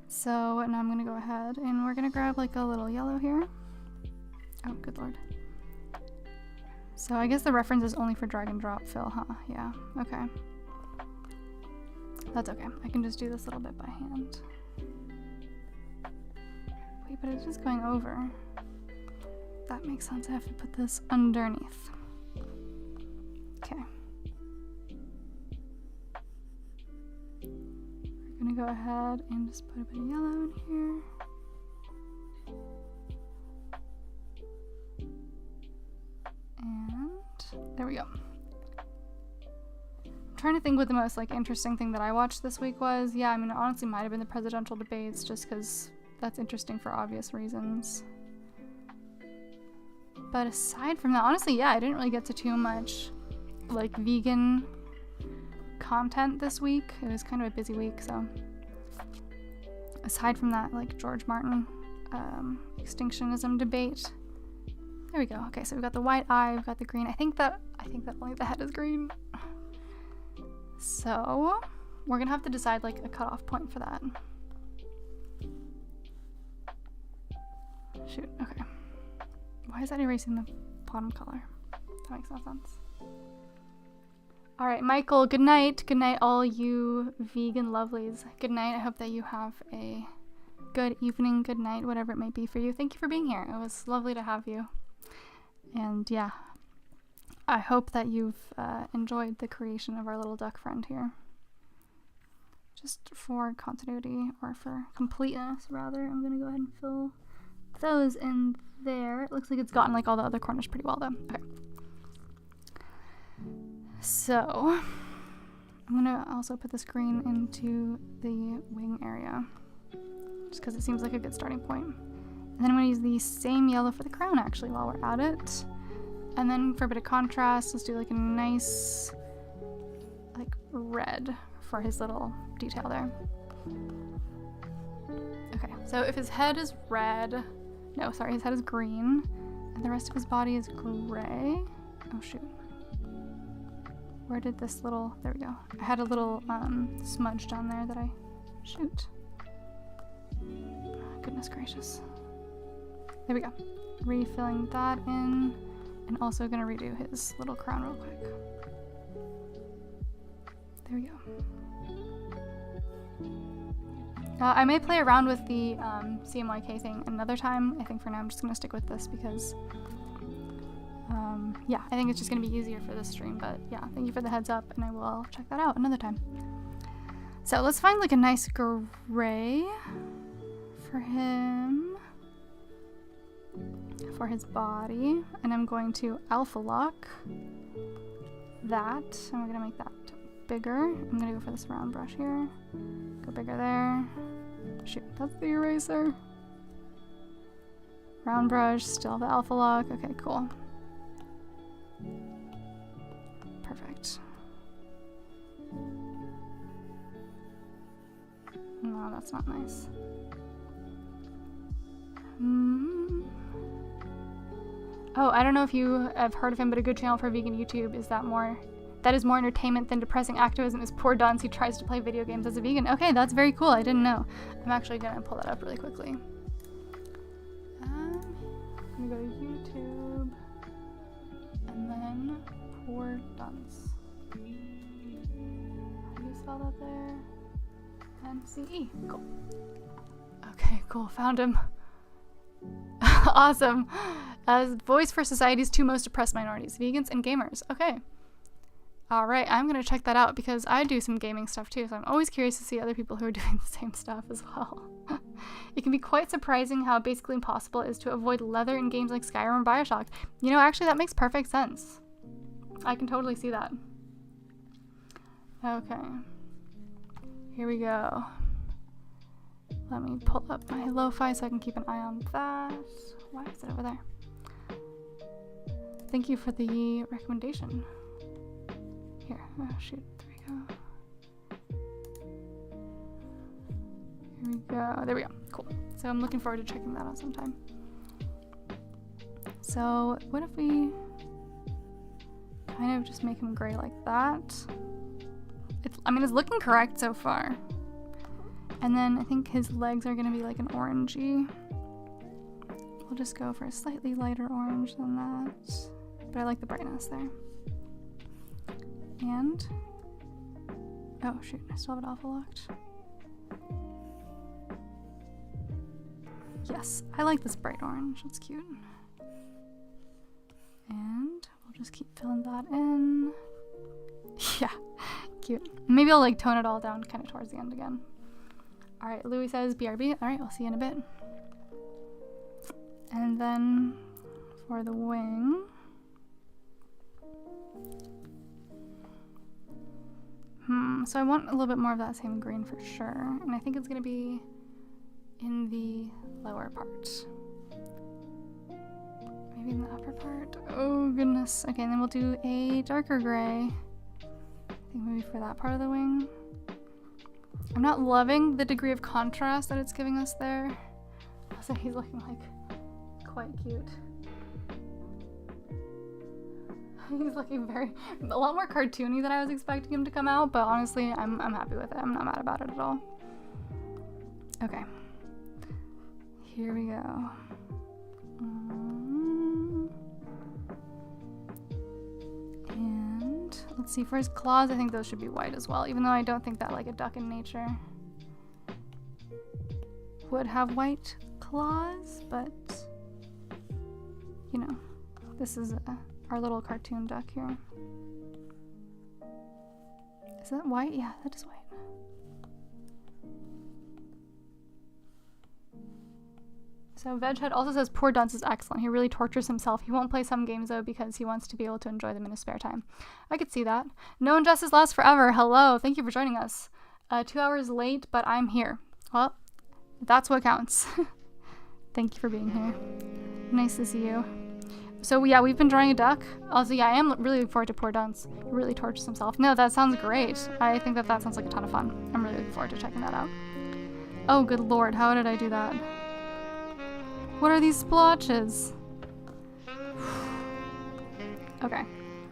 Speaker 1: So now I'm gonna go ahead and we're gonna grab like a little yellow here. Oh, good lord. So I guess the reference is only for drag and drop fill, huh? Yeah, okay. That's okay. I can just do this little bit by hand. Wait, but it's just going over. That makes sense. I have to put this underneath. Okay. We're gonna go ahead and just put a bit of yellow in here. And there we go. Trying to think what the most like interesting thing that I watched this week was. Yeah, I mean, it honestly might have been the presidential debates, just because that's interesting for obvious reasons. But aside from that, honestly, yeah, I didn't really get to too much like vegan content this week. It was kind of a busy week, so aside from that, like George Martin extinctionism debate. There we go. Okay, so we've got the white eye, we've got the green. I think that only the head is green. So we're gonna have to decide like a cutoff point for that. Shoot, okay. Why is that erasing the bottom color? That makes no sense. All right, Michael, good night. Good night, all you vegan lovelies. Good night. I hope that you have a good evening, good night, whatever it may be for you. Thank you for being here. It was lovely to have you. And yeah, I hope that you've enjoyed the creation of our little duck friend here. Just for continuity, or for completeness rather, I'm gonna go ahead and fill those in there. It looks like it's gotten like all the other corners pretty well though. Okay. So I'm gonna also put this green into the wing area, just because it seems like a good starting point. And then I'm gonna use the same yellow for the crown actually while we're at it. And then for a bit of contrast, let's do like a nice like red for his little detail there. Okay, so if his head is red, no, sorry, his head is green, and the rest of his body is gray. Oh shoot. Where did this little, there we go. I had a little smudge down there that I, shoot. Goodness gracious. There we go. Refilling that in, and also gonna redo his little crown real quick. There we go. I may play around with the CMYK thing another time. I think for now I'm just gonna stick with this because yeah, I think it's just gonna be easier for this stream, but yeah, thank you for the heads up, and I will check that out another time. So let's find like a nice gray for him, for his body, and I'm going to alpha lock that, and we're gonna make that bigger. I'm gonna go for this round brush here, go bigger there. Shoot, that's the eraser. Round brush, still the alpha lock. Okay, cool. Perfect. No, that's not nice. Oh, I don't know if you have heard of him, but a good channel for vegan YouTube is that is more entertainment than depressing activism is Poor Dunce who tries to play video games as a vegan. Okay, that's very cool. I didn't know. I'm actually gonna pull that up really quickly. I'm gonna go to YouTube and then Poor Dunce. How do you spell that there? NCE. Cool. Okay, cool. Found him. Awesome. Voice for society's two most oppressed minorities, vegans and gamers. Okay. Alright, I'm gonna check that out because I do some gaming stuff too, so I'm always curious to see other people who are doing the same stuff as well. It can be quite surprising how basically impossible it is to avoid leather in games like Skyrim or Bioshock. You know, actually that makes perfect sense. I can totally see that. Okay. Here we go. Let me pull up my lo-fi so I can keep an eye on that. Why is it over there? Thank you for the recommendation. Here, oh shoot, there we go. Here we go, there we go, cool. So I'm looking forward to checking that out sometime. So what if we kind of just make him gray like that? I mean, it's looking correct so far. And then I think his legs are gonna be like an orangey. We'll just go for a slightly lighter orange than that. But I like the brightness there. And, oh shoot, I still have it alpha locked. Yes, I like this bright orange, it's cute. And we'll just keep filling that in. Yeah, cute. Maybe I'll like tone it all down kind of towards the end again. All right, Louis says BRB. All right, I'll see you in a bit. And then for the wing, so I want a little bit more of that same green for sure, and I think it's gonna be in the lower part. Maybe in the upper part. Oh goodness. Okay, and then we'll do a darker gray. I think maybe for that part of the wing. I'm not loving the degree of contrast that it's giving us there. Also, he's looking like quite cute. He's looking a lot more cartoony than I was expecting him to come out, but honestly, I'm happy with it. I'm not mad about it at all. Okay. Here we go. And let's see, for his claws, I think those should be white as well, even though I don't think that like a duck in nature would have white claws, but you know, this is our little cartoon duck here. Is that white? Yeah, that is white. So Veghead also says poor Dunce is excellent. He really tortures himself. He won't play some games though because he wants to be able to enjoy them in his spare time. I could see that. No injustice lasts forever. Hello. Thank you for joining us. 2 hours late, but I'm here. Well, that's what counts. Thank you for being here. Nice to see you. So yeah, we've been drawing a duck. Also, yeah, I am really looking forward to poor Dunce. He really tortures himself. No, that sounds great. I think that sounds like a ton of fun. I'm really looking forward to checking that out. Oh, good lord. How did I do that? What are these splotches? Okay,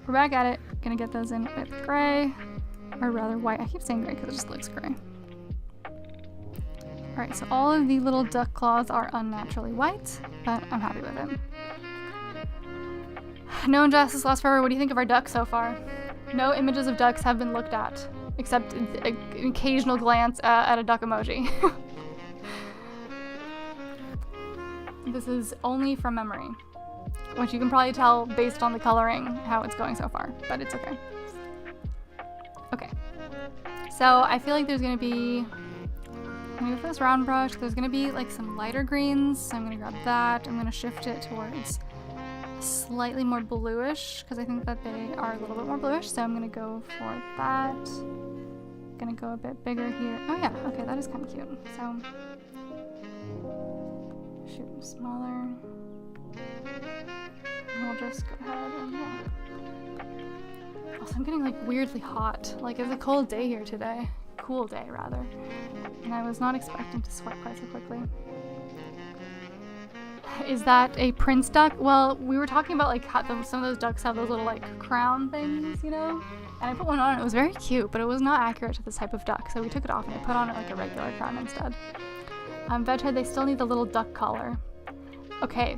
Speaker 1: we're back at it. Gonna get those in with gray, or rather white. I keep saying gray because it just looks gray. Alright, so all of the little duck claws are unnaturally white, but I'm happy with it. No injustice lasts forever. What do you think of our duck so far? No images of ducks have been looked at, except an occasional glance at a duck emoji. This is only from memory, which you can probably tell based on the coloring how it's going so far, but it's okay. Okay, so I feel like there's gonna be, I'm gonna go for this round brush. There's gonna be like some lighter greens, so I'm gonna grab that. I'm gonna shift it towards slightly more bluish because I think that they are a little bit more bluish, so I'm gonna go for that. Gonna go a bit bigger here. Oh yeah, okay, that is kind of cute. So shoot them smaller. And we'll just go ahead and yeah. Also, I'm getting like weirdly hot. Like it's a cold day here today. Cool day rather. And I was not expecting to sweat quite so quickly. Is that a prince duck? Well, we were talking about like how some of those ducks have those little like crown things, you know? And I put one on and it was very cute, but it was not accurate to this type of duck. So we took it off and I put on it like a regular crown instead. Veghead, they still need the little duck collar. Okay,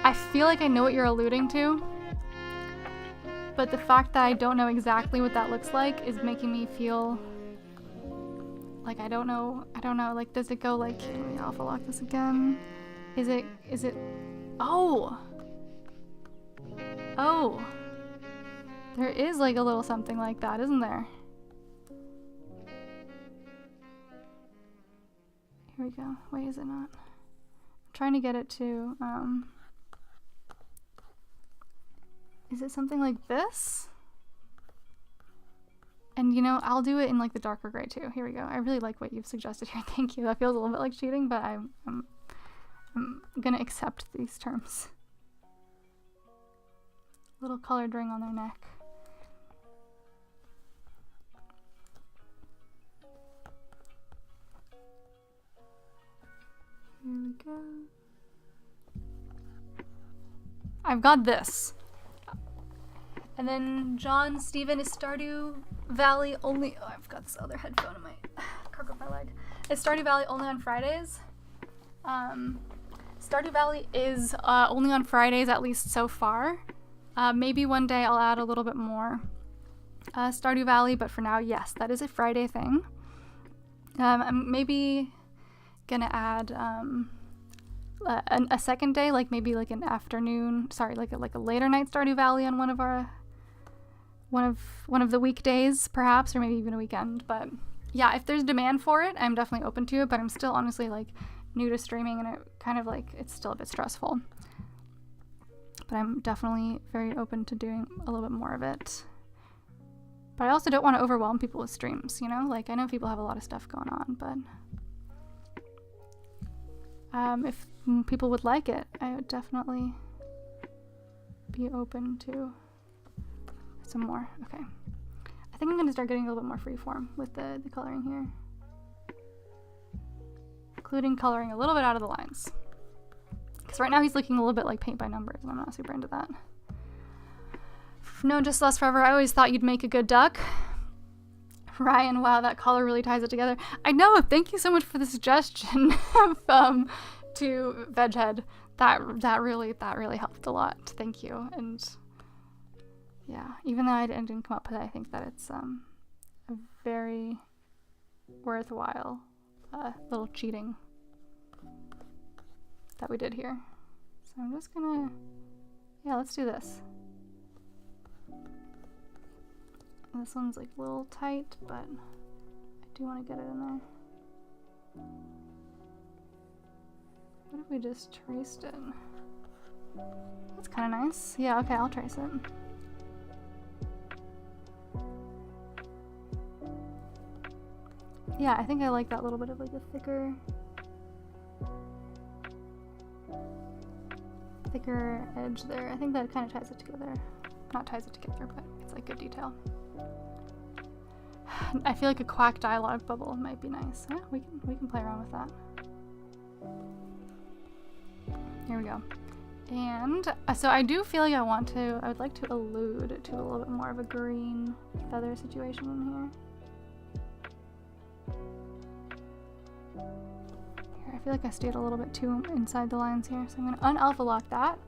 Speaker 1: I feel like I know what you're alluding to, but the fact that I don't know exactly what that looks like is making me feel like I don't know, like does it go like, let me alpha lock this again. Is it, oh, there is like a little something like that, isn't there? Here we go. Wait, is it not? I'm trying to get it to, is it something like this? And you know, I'll do it in like the darker gray too. Here we go. I really like what you've suggested here. Thank you. That feels a little bit like cheating, but I'm gonna accept these terms. Little colored ring on their neck. Here we go. I've got this. And then John Steven, is Stardew Valley only... Oh, I've got this other headphone in my... Crook up my leg. Is Stardew Valley only on Fridays? Stardew Valley is only on Fridays, at least so far. Maybe one day I'll add a little bit more Stardew Valley, but for now, yes, that is a Friday thing. I'm maybe gonna add a second day, like maybe like an afternoon, sorry, like a later night Stardew Valley on one of the weekdays, perhaps, or maybe even a weekend. But yeah, if there's demand for it, I'm definitely open to it. But I'm still honestly like new to streaming, and it kind of like it's still a bit stressful. But I'm definitely very open to doing a little bit more of it. But I also don't want to overwhelm people with streams, you know? Like, I know people have a lot of stuff going on, but if people would like it, I would definitely be open to some more. Okay. I think I'm going to start getting a little bit more freeform with the coloring here. Including coloring a little bit out of the lines. Because right now he's looking a little bit like paint by numbers, and I'm not super into that. No, just Last Forever. I always thought you'd make a good duck. Ryan, wow, that color really ties it together. I know, thank you so much for the suggestion to Veghead. That really helped a lot. Thank you. And yeah, even though I didn't come up with it, I think that it's a very worthwhile little cheating that we did here. So I'm just gonna, yeah, let's do this. This one's like a little tight, but I do want to get it in there. What if we just traced it? That's kind of nice. Yeah, okay, I'll trace it. Yeah, I think I like that little bit of like a thicker edge there. I think that kind of ties it together. Not ties it together, but it's like good detail. I feel like a quack dialogue bubble might be nice. Yeah, we can play around with that. Here we go. And so I do feel like I would like to allude to a little bit more of a green feather situation in here. Here, I feel like I stayed a little bit too inside the lines here, so I'm going to un-alpha lock that,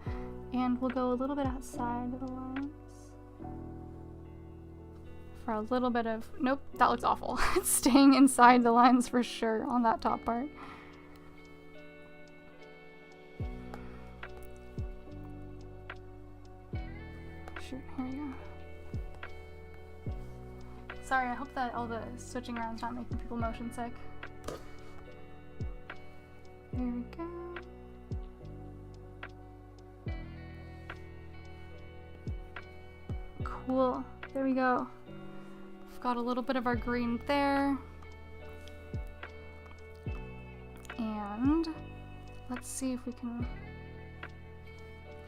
Speaker 1: and we'll go a little bit outside of the lines. For a little bit of, nope, that looks awful. It's staying inside the lines for sure on that top part. Shoot, here we go. Sorry, I hope that all the switching around's not making people motion sick. There we go. Cool, there we go. We've got a little bit of our green there. And let's see if we can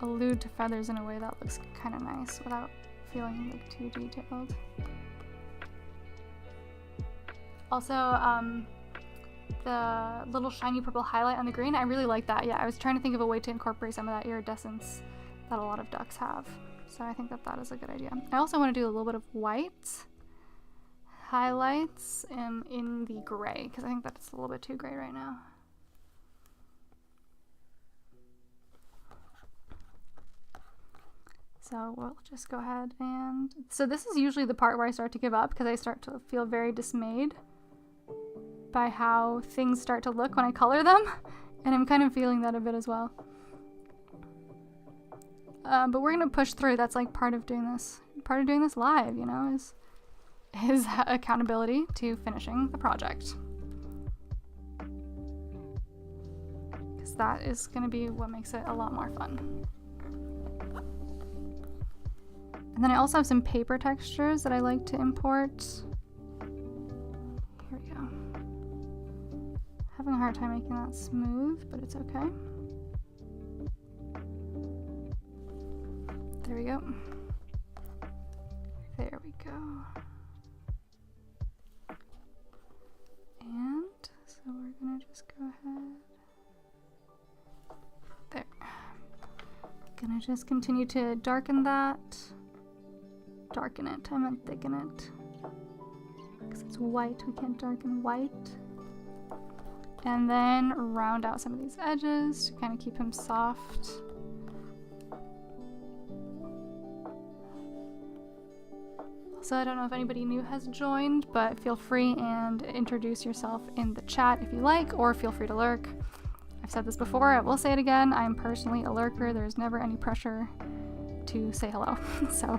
Speaker 1: allude to feathers in a way that looks kind of nice without feeling like too detailed. Also, the little shiny purple highlight on the green, I really like that. Yeah, I was trying to think of a way to incorporate some of that iridescence that a lot of ducks have. So I think that that is a good idea. I also want to do a little bit of white highlights in the gray, because I think that's a little bit too gray right now. So we'll just go ahead and... So this is usually the part where I start to give up, because I start to feel very dismayed by how things start to look when I color them. And I'm kind of feeling that a bit as well. But we're gonna push through. That's like part of doing this. Part of doing this live, you know, is accountability to finishing the project. Because that is gonna be what makes it a lot more fun. And then I also have some paper textures that I like to import. Here we go. Having a hard time making that smooth, but it's okay. There we go. There we go. And so we're gonna just go ahead. There. Gonna just continue to darken that. Darken it, I meant thicken it. Because it's white, we can't darken white. And then round out some of these edges to kind of keep him soft. So I don't know if anybody new has joined, but feel free and introduce yourself in the chat if you like, or feel free to lurk. I've said this before, I will say it again, I'm personally a lurker, there's never any pressure to say hello, so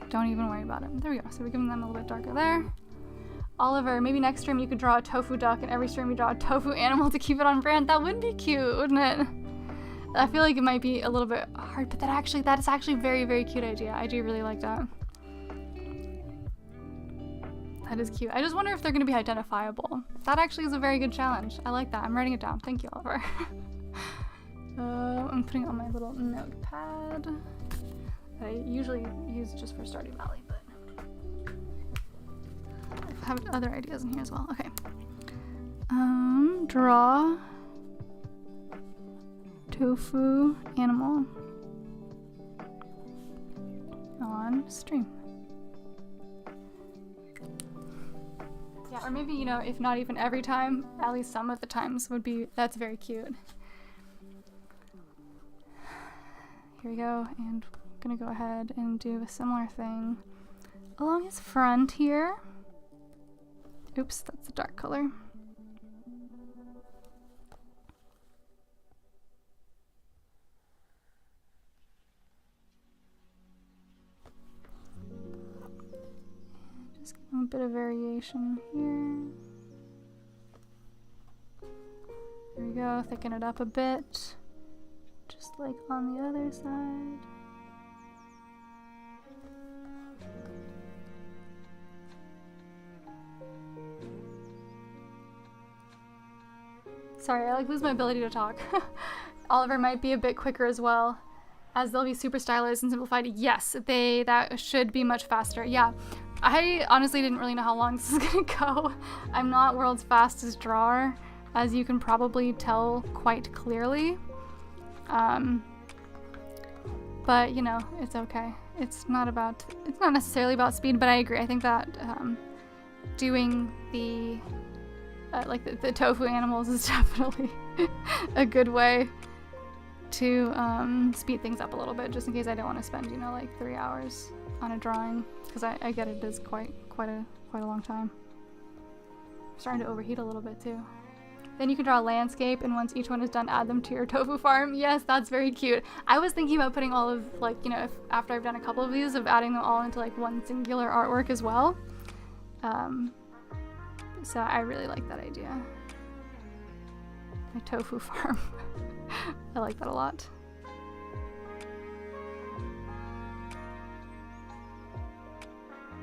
Speaker 1: don't even worry about it. There we go, so we're giving them a little bit darker there. Oliver, maybe next stream you could draw a tofu duck, and every stream you draw a tofu animal to keep it on brand. That would be cute, wouldn't it? I feel like it might be a little bit hard, but that is actually a very, very cute idea. I do really like that. That is cute. I just wonder if they're going to be identifiable. That actually is a very good challenge. I like that. I'm writing it down. Thank you, Oliver. I'm putting it on my little notepad that I usually use just for Stardew Valley, but I have other ideas in here as well. Okay. Draw tofu animal on stream. Yeah, or maybe, you know, if not even every time, at least some of the times would be, that's very cute. Here we go, and I'm gonna go ahead and do a similar thing along his front here. Oops, that's a dark color. A bit of variation here. There we go, thicken it up a bit, just like on the other side. Sorry, I like lose my ability to talk. Oliver might be a bit quicker as well, as they'll be super stylized and simplified. Yes, that should be much faster. Yeah, I honestly didn't really know how long this is gonna go. I'm not world's fastest drawer, as you can probably tell quite clearly. But you know, it's okay. It's not necessarily about speed, but I agree. I think that doing the the tofu animals is definitely a good way to speed things up a little bit, just in case I don't want to spend, you know, like 3 hours on a drawing, because I get it is quite a long time. I'm starting to overheat a little bit too. Then you can draw a landscape, and once each one is done, add them to your tofu farm. Yes, that's very cute. I was thinking about putting all of, like, you know, if after I've done a couple of these, of adding them all into like one singular artwork as well. So I really like that idea. My tofu farm. I like that a lot.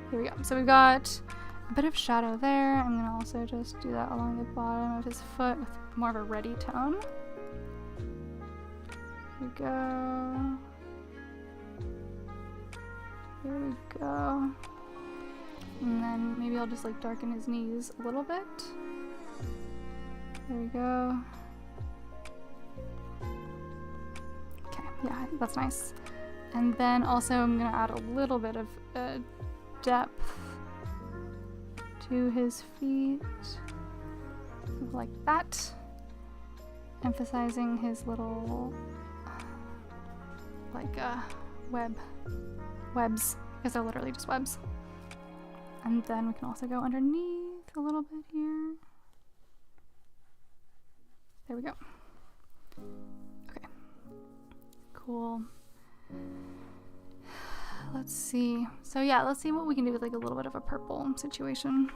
Speaker 1: Here we go. So we've got a bit of shadow there. I'm gonna also just do that along the bottom of his foot with more of a reddy tone. Here we go. Here we go. And then maybe I'll just like darken his knees a little bit. There we go. Okay, yeah, I think that's nice. And then also I'm gonna add a little bit of depth to his feet, like that, emphasizing his little like webs, because they're literally just webs. And then we can also go underneath a little bit here. There we go. Okay, cool. Let's see. So yeah, let's see what we can do with like a little bit of a purple situation.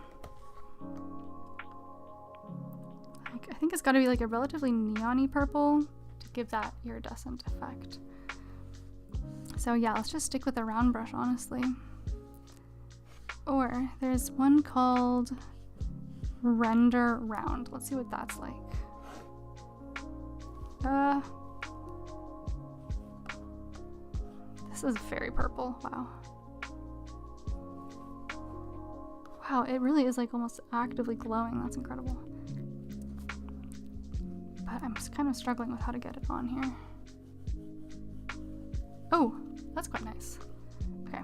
Speaker 1: Like, I think it's got to be like a relatively neon-y purple to give that iridescent effect. So yeah, let's just stick with the round brush, honestly. Or there's one called Render Round. Let's see what that's like. This is very purple. Wow. Wow, it really is like almost actively glowing. That's incredible. But I'm just kind of struggling with how to get it on here. Oh, that's quite nice. Okay.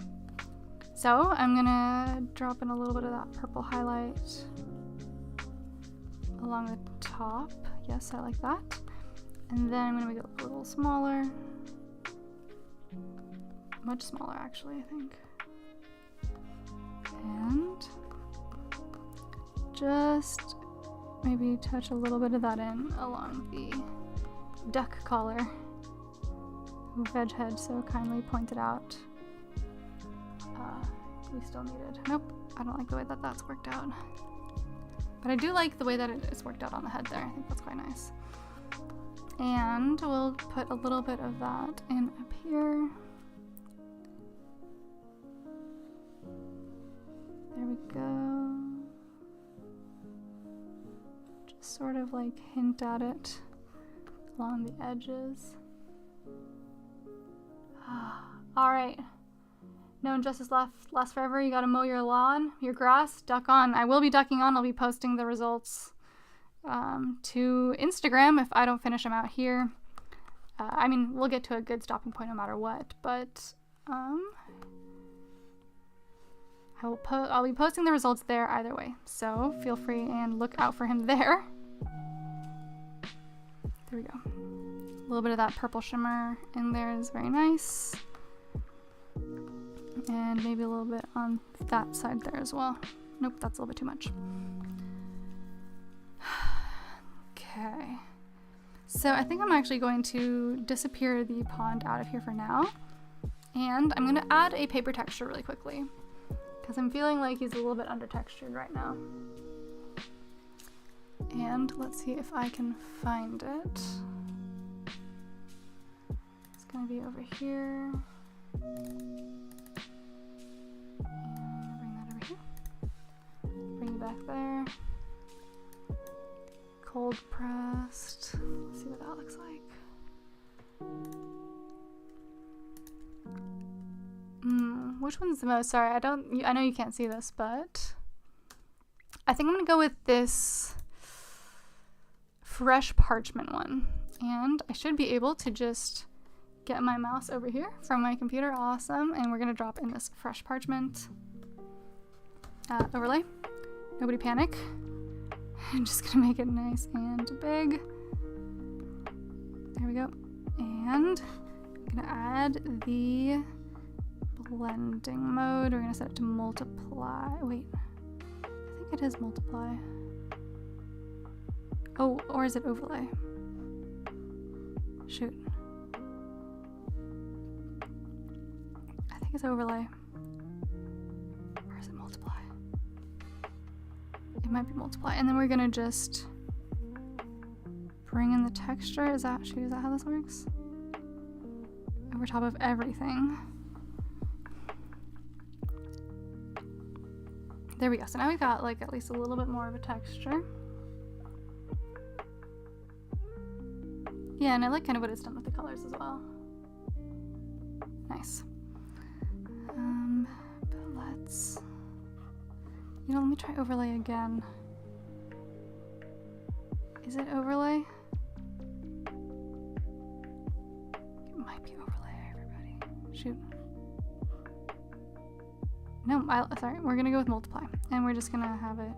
Speaker 1: So I'm gonna drop in a little bit of that purple highlight along the top. Yes, I like that. And then I'm gonna make it a little smaller. Much smaller, actually, I think. And just maybe touch a little bit of that in along the duck collar. Veghead so kindly pointed out. We still needed. Nope, I don't like the way that that's worked out. But I do like the way that it's worked out on the head there. I think that's quite nice. And we'll put a little bit of that in up here. There we go. Just sort of like hint at it along the edges. All right. No injustice lasts forever. You gotta mow your lawn, your grass, duck on. I will be ducking on. I'll be posting the results to Instagram if I don't finish them out here. I mean, we'll get to a good stopping point no matter what, but I'll be posting the results there either way. So feel free and look out for him there. There we go. A little bit of that purple shimmer in there is very nice. And maybe a little bit on that side there as well. Nope, that's a little bit too much. Okay. So I think I'm actually going to disappear the pond out of here for now. And I'm going to add a paper texture really quickly. because I'm feeling like he's a little bit under textured right now. And let's see if I can find it. It's gonna be over here. And bring that over here. Bring it back there. Cold pressed. Let's see what that looks like. Which one's the most? Sorry, I know you can't see this, but I think I'm gonna go with this fresh parchment one. And I should be able to just get my mouse over here from my computer. Awesome. And we're gonna drop in this fresh parchment overlay. Nobody panic. I'm just gonna make it nice and big. There we go. And I'm gonna add the blending mode. We're gonna set it to multiply. Wait, I think it is multiply. Oh, or is it overlay? Shoot. I think it's overlay. Or is it multiply? It might be multiply. And then we're gonna just bring in the texture. Is that how this works? Over top of everything. There we go. So now we've got like at least a little bit more of a texture. Yeah, and I like kind of what it's done with the colors as well. Nice. But let's, let me try overlay again. Is it overlay? It might be overlay, everybody. Shoot. No, sorry, we're gonna go with multiply, and we're just gonna have it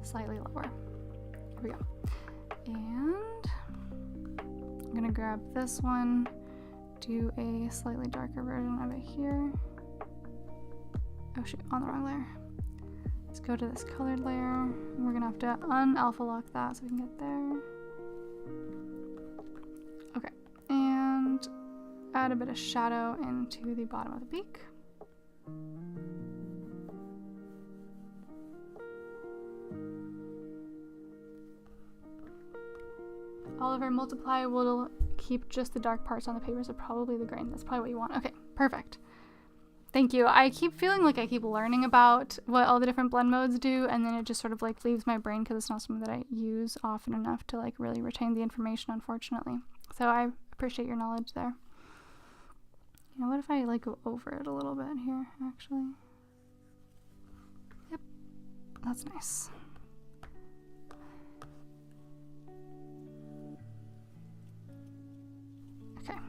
Speaker 1: slightly lower. Here we go. And I'm gonna grab this one, do a slightly darker version of it here. Oh shoot, on the wrong layer. Let's go to this colored layer. And we're gonna have to un-alpha lock that so we can get there. Okay, and add a bit of shadow into the bottom of the beak. Oliver, multiply will keep just the dark parts on the paper, so probably the grain. That's probably what you want. Okay, perfect. Thank you. I keep feeling like I keep learning about what all the different blend modes do, and then it just sort of like leaves my brain because it's not something that I use often enough to like really retain the information, unfortunately. So I appreciate your knowledge there. You know, what if I like go over it a little bit here, actually? Yep, that's nice. Okay.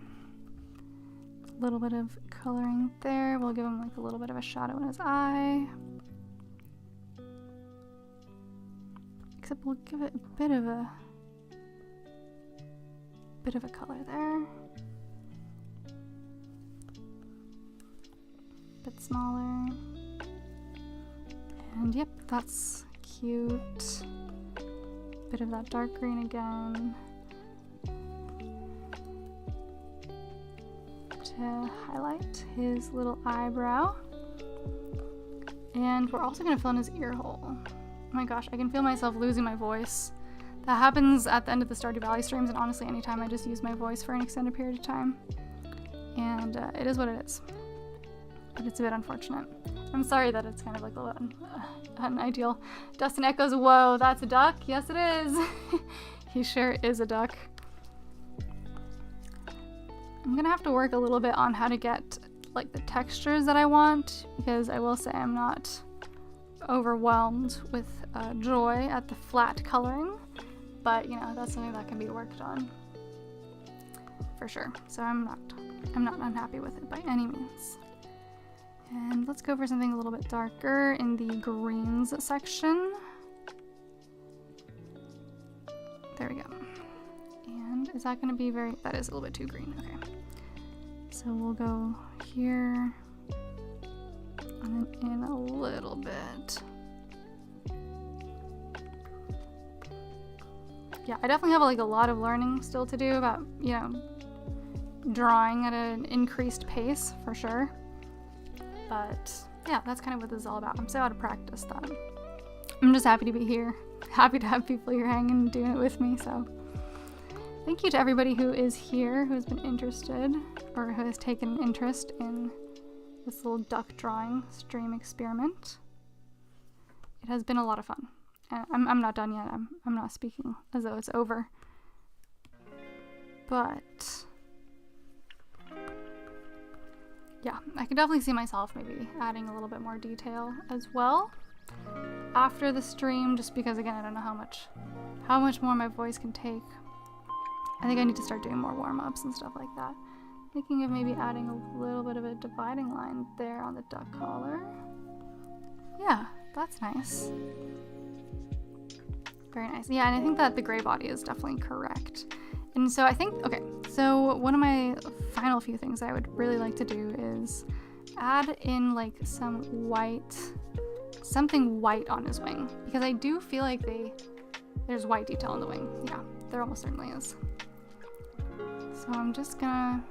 Speaker 1: A little bit of coloring there. We'll give him like a little bit of a shadow in his eye. Except we'll give it a bit of a color there. Bit smaller. And yep, that's cute. Bit of that dark green again. To highlight his little eyebrow. And we're also gonna fill in his ear hole. Oh my gosh, I can feel myself losing my voice. That happens at the end of the Stardew Valley streams, and honestly anytime I just use my voice for an extended period of time. And it is what it is. But it's a bit unfortunate. I'm sorry that it's kind of like a little unideal. Dustin echoes, whoa, that's a duck? Yes it is. He sure is a duck. I'm gonna have to work a little bit on how to get like the textures that I want, because I will say I'm not overwhelmed with joy at the flat coloring, but you know, that's something that can be worked on for sure. So I'm not unhappy with it by any means. And let's go for something a little bit darker in the greens section. There we go. And is that going to be very... That is a little bit too green. Okay. So we'll go here. And then in a little bit. Yeah, I definitely have like a lot of learning still to do about, you know, drawing at an increased pace for sure. But yeah, that's kind of what this is all about. I'm so out of practice that I'm just happy to be here. Happy to have people here hanging and doing it with me, so thank you to everybody who is here, who has been interested, or who has taken interest in this little duck drawing stream experiment. It has been a lot of fun. I'm not done yet. I'm not speaking as though it's over. But yeah, I could definitely see myself maybe adding a little bit more detail as well after the stream, just because again, I don't know how much more my voice can take. I think I need to start doing more warm-ups and stuff like that. Thinking of maybe adding a little bit of a dividing line there on the duck collar. Yeah, that's nice. Very nice. Yeah, and I think that the gray body is definitely correct. And so I think, okay, so one of my final few things I would really like to do is add in like some white, something white on his wing, because I do feel like there's white detail on the wing. Yeah, there almost certainly is. So I'm just gonna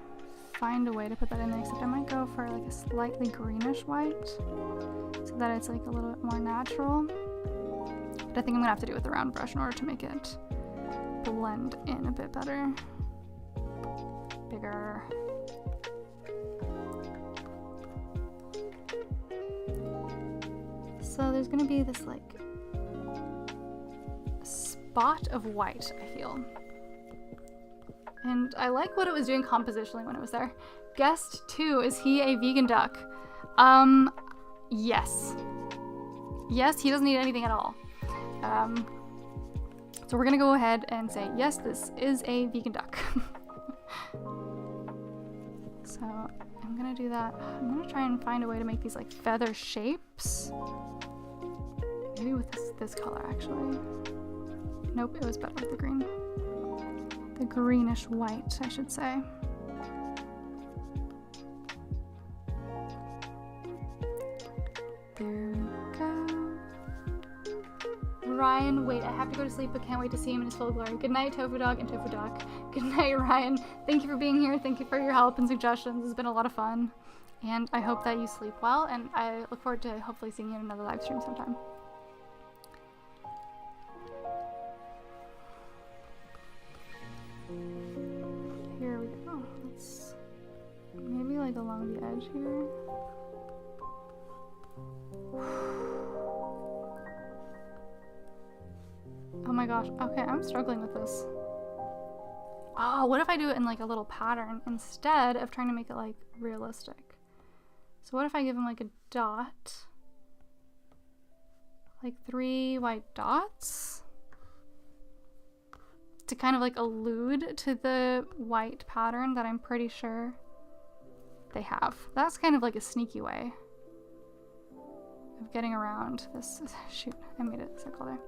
Speaker 1: find a way to put that in there, except I might go for like a slightly greenish white so that it's like a little bit more natural. But I think I'm gonna have to do it with the round brush in order to make it blend in a bit better. Bigger. So there's gonna be this like spot of white, I feel. And I like what it was doing compositionally when it was there. Guest 2, is he a vegan duck? Yes. Yes, he doesn't eat anything at all. So we're gonna go ahead and say, yes, this is a vegan duck. So I'm gonna do that. I'm gonna try and find a way to make these like feather shapes. Maybe with this color, actually. Nope, it was better with the green. The greenish white, I should say. There we go. Ryan, wait, I have to go to sleep, but can't wait to see him in his full glory. Good night, Tofu Dog and Tofu Dog. Good night, Ryan. Thank you for being here. Thank you for your help and suggestions. It's been a lot of fun. And I hope that you sleep well, and I look forward to hopefully seeing you in another live stream sometime. Here we go. Let's maybe like along the edge here. Oh my gosh. Okay, I'm struggling with this. Oh, what if I do it in like a little pattern instead of trying to make it like realistic? So what if I give him like a dot? Like 3 white dots? To kind of like allude to the white pattern that I'm pretty sure they have. That's kind of like a sneaky way of getting around this. Shoot, I made it a circle there.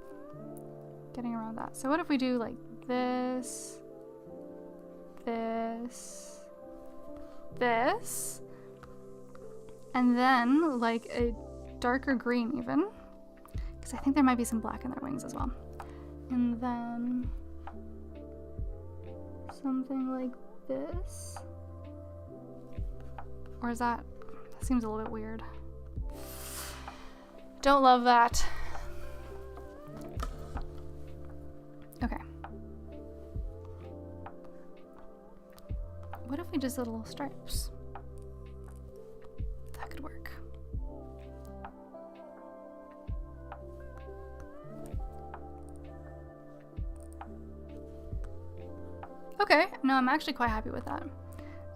Speaker 1: Getting around that. So what if we do like this, this, this, and then like a darker green even, because I think there might be some black in their wings as well. And then something like this. Or is that seems a little bit weird. Don't love that. Okay. What if we just did little stripes? That could work. Okay, no, I'm actually quite happy with that.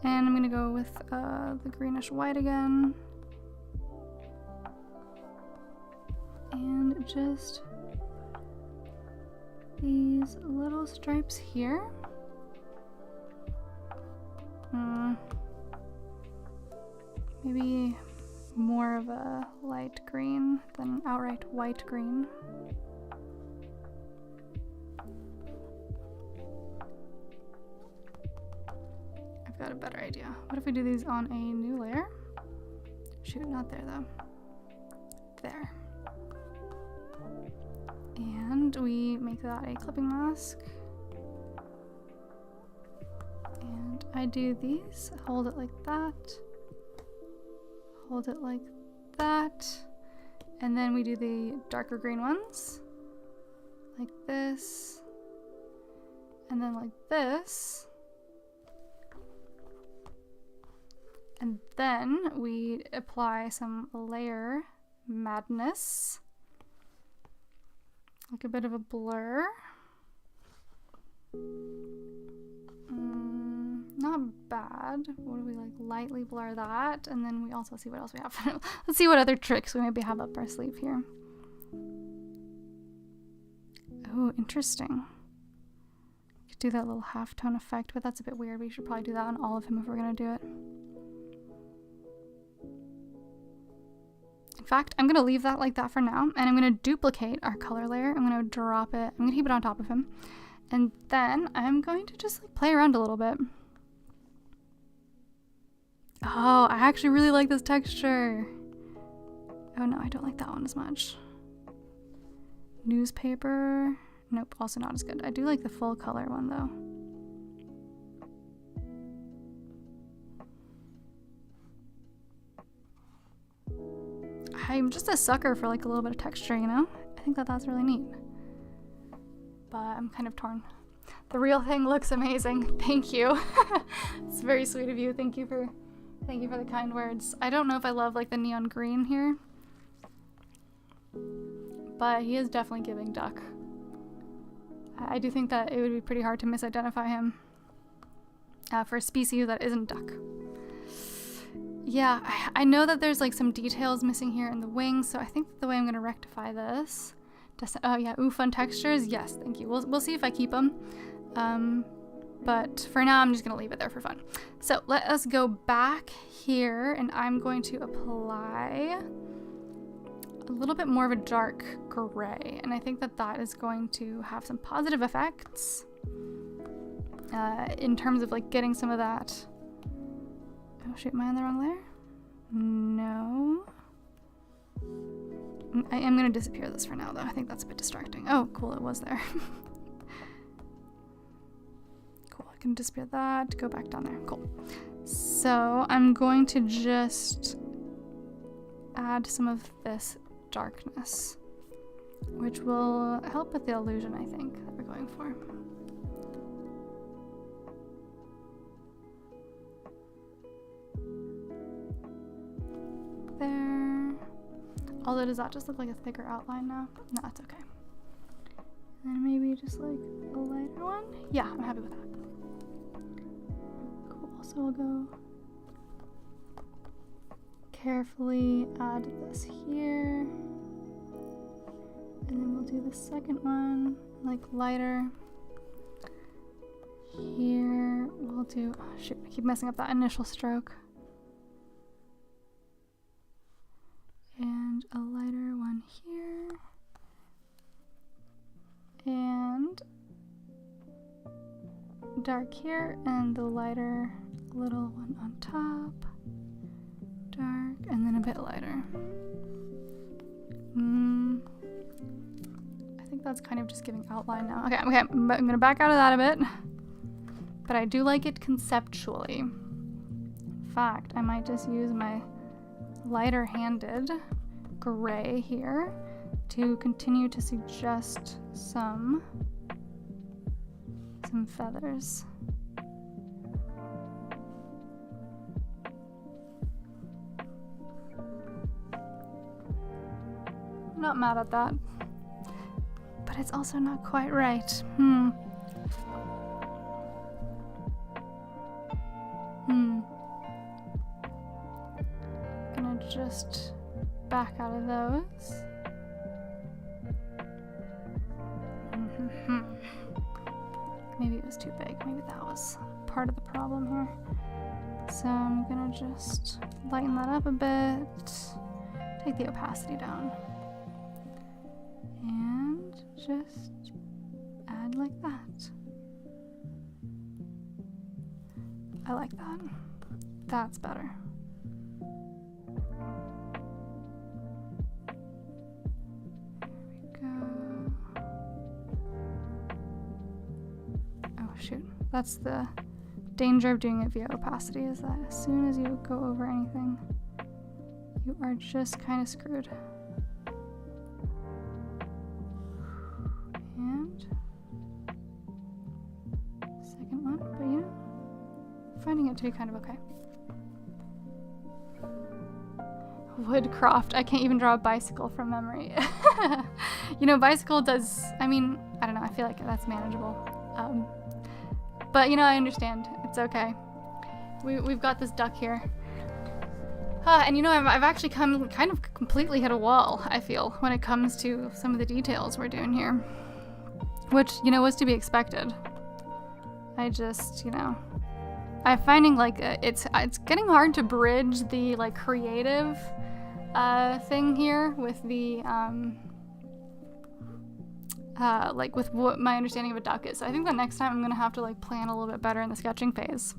Speaker 1: And I'm gonna go with the greenish white again. And just these little stripes here. Maybe more of a light green than outright white green. I've got a better idea. What if we do these on a new layer? Shoot, not there though. There. And we make that a clipping mask. And I do these, hold it like that, hold it like that. And then we do the darker green ones. Like this. And then like this. And then we apply some layer madness. Like a bit of a blur. Not bad. What do we like? Lightly blur that. And then we also see what else we have. Let's see what other tricks we maybe have up our sleeve here. Oh, interesting. Could do that little halftone effect, but that's a bit weird. We should probably do that on all of him if we're gonna do it. In fact, I'm gonna leave that like that for now, and I'm gonna duplicate our color layer. I'm gonna drop it. I'm gonna keep it on top of him, and then I'm going to just like play around a little bit. Oh, I actually really like this texture. Oh no, I don't like that one as much. Newspaper. Nope, also not as good. I do like the full color one though. I'm just a sucker for like a little bit of texture, you know? I think that that's really neat. But I'm kind of torn. The real thing looks amazing. Thank you. It's very sweet of you. Thank you for the kind words. I don't know if I love like the neon green here, but he is definitely giving duck. I do think that it would be pretty hard to misidentify him for a species that isn't duck. Yeah, I know that there's like some details missing here in the wings, so I think the way I'm going to rectify this... Oh yeah, ooh, fun textures. Yes, thank you. We'll see if I keep them. But for now, I'm just going to leave it there for fun. So let us go back here, and I'm going to apply a little bit more of a dark gray, and I think that that is going to have some positive effects in terms of like getting some of that. Oh shoot, am I on the wrong layer? No. I am going to disappear this for now though. I think that's a bit distracting. Oh cool, it was there. Cool, I can disappear that, go back down there. Cool. So I'm going to just add some of this darkness, which will help with the illusion, I think, that we're going for. There. Although, does that just look like a thicker outline now? No, that's okay. And then maybe just like a lighter one? Yeah, I'm happy with that. Cool, so we'll go carefully add this here, and then we'll do the second one like lighter. Here we'll do, oh shoot, I keep messing up that initial stroke, and a lighter one here, and dark here, and the lighter little one on top. Dark, and then a bit lighter. I think that's kind of just giving outline now. Okay, I'm gonna back out of that a bit. But I do like it conceptually. In fact, I might just use my lighter-handed gray here to continue to suggest some feathers. Not mad at that, but it's also not quite right. Gonna just back out of those. Maybe it was too big. Maybe that was part of the problem here. So I'm gonna just lighten that up a bit, take the opacity down, and just add like that. I like that. That's better. There we go. Oh shoot, that's the danger of doing it via opacity, is that as soon as you go over anything, You are just kind of screwed. And second one, but you know, finding it to be kind of okay. Woodcroft. I can't even draw a bicycle from memory. You know, bicycle does, I mean, I don't know, I feel like that's manageable. But you know, I understand. It's okay. We've got this duck here. And you know, I've actually kind of completely hit a wall, I feel, when it comes to some of the details we're doing here. Which, you know, was to be expected. I just, you know, I'm finding like it's getting hard to bridge the like creative thing here with the like with what my understanding of a duck is. So I think the next time I'm gonna have to like plan a little bit better in the sketching phase,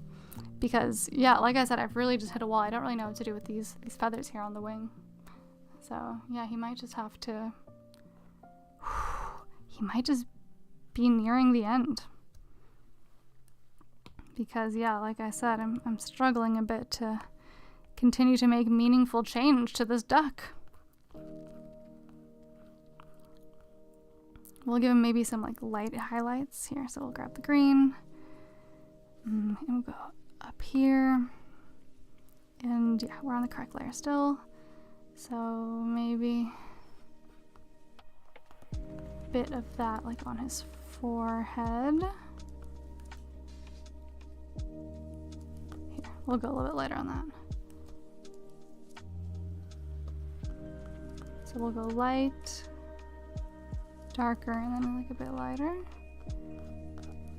Speaker 1: because yeah, like I said, I've really just hit a wall. I don't really know what to do with these feathers here on the wing. So yeah, he might just have to. He might just be nearing the end. Because yeah, like I said, I'm struggling a bit to continue to make meaningful change to this duck. We'll give him maybe some like light highlights here. So we'll grab the green and we'll go up here. And yeah, we're on the correct layer still. So maybe a bit of that like on his forehead. Here, we'll go a little bit lighter on that. So we'll go light, darker, and then like a bit lighter.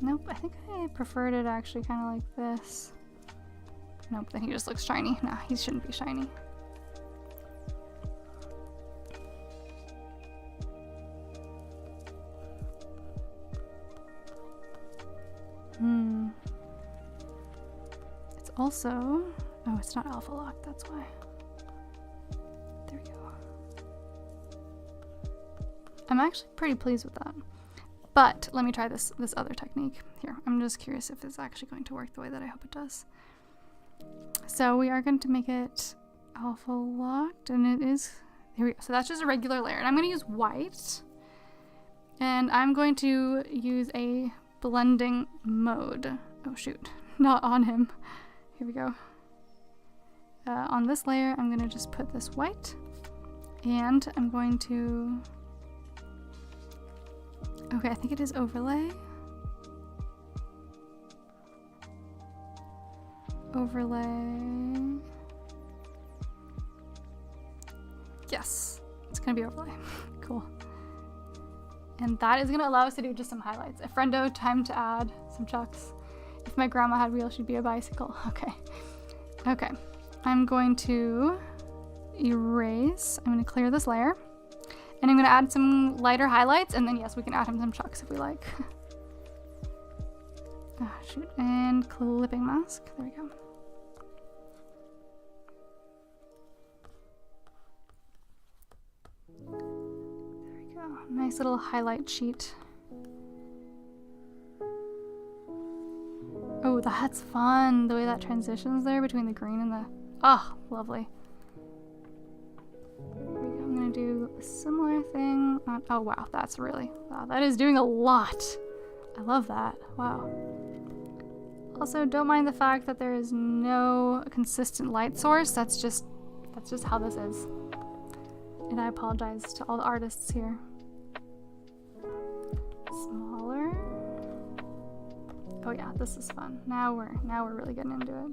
Speaker 1: Nope, I think I preferred it actually kind of like this. Nope, then he just looks shiny. Nah, he shouldn't be shiny. It's also, oh, it's not alpha lock, that's why. There we go. I'm actually pretty pleased with that. But let me try this other technique here. I'm just curious if it's actually going to work the way that I hope it does. So we are going to make it alpha locked, and it is, here we go. So that's just a regular layer, and I'm going to use white, and I'm going to use a blending mode. Oh shoot, not on him. Here we go. On this layer, I'm going to just put this white, and I'm going to, okay, I think it is overlay. Overlay. Yes, it's gonna be overlay. Cool. And that is gonna allow us to do just some highlights. A friendo, time to add some chucks. If my grandma had wheels, she'd be a bicycle. Okay. Okay. I'm going to erase. I'm gonna clear this layer. And I'm gonna add some lighter highlights, and then yes, we can add him some chucks if we like. Ah, shoot. And clipping mask. There we go. There we go. Nice little highlight sheet. Oh, that's fun. The way that transitions there between the green and the... Oh, lovely. I'm gonna do a similar thing on, oh wow, that's really, wow, that is doing a lot. I love that, wow. Also, don't mind the fact that there is no consistent light source. That's just how this is. And I apologize to all the artists here. Smaller. Oh yeah, this is fun. Now we're really getting into it.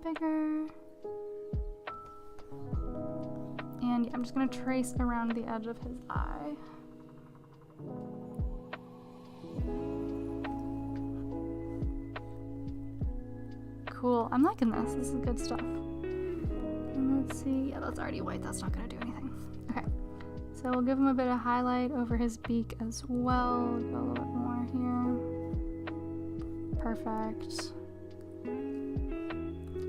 Speaker 1: Bigger. And yeah, I'm just gonna trace around the edge of his eye. Cool, I'm liking this. This is good stuff. And let's see, yeah, that's already white. That's not gonna do anything. Okay, so we'll give him a bit of highlight over his beak as well. Go a little bit more here. Perfect.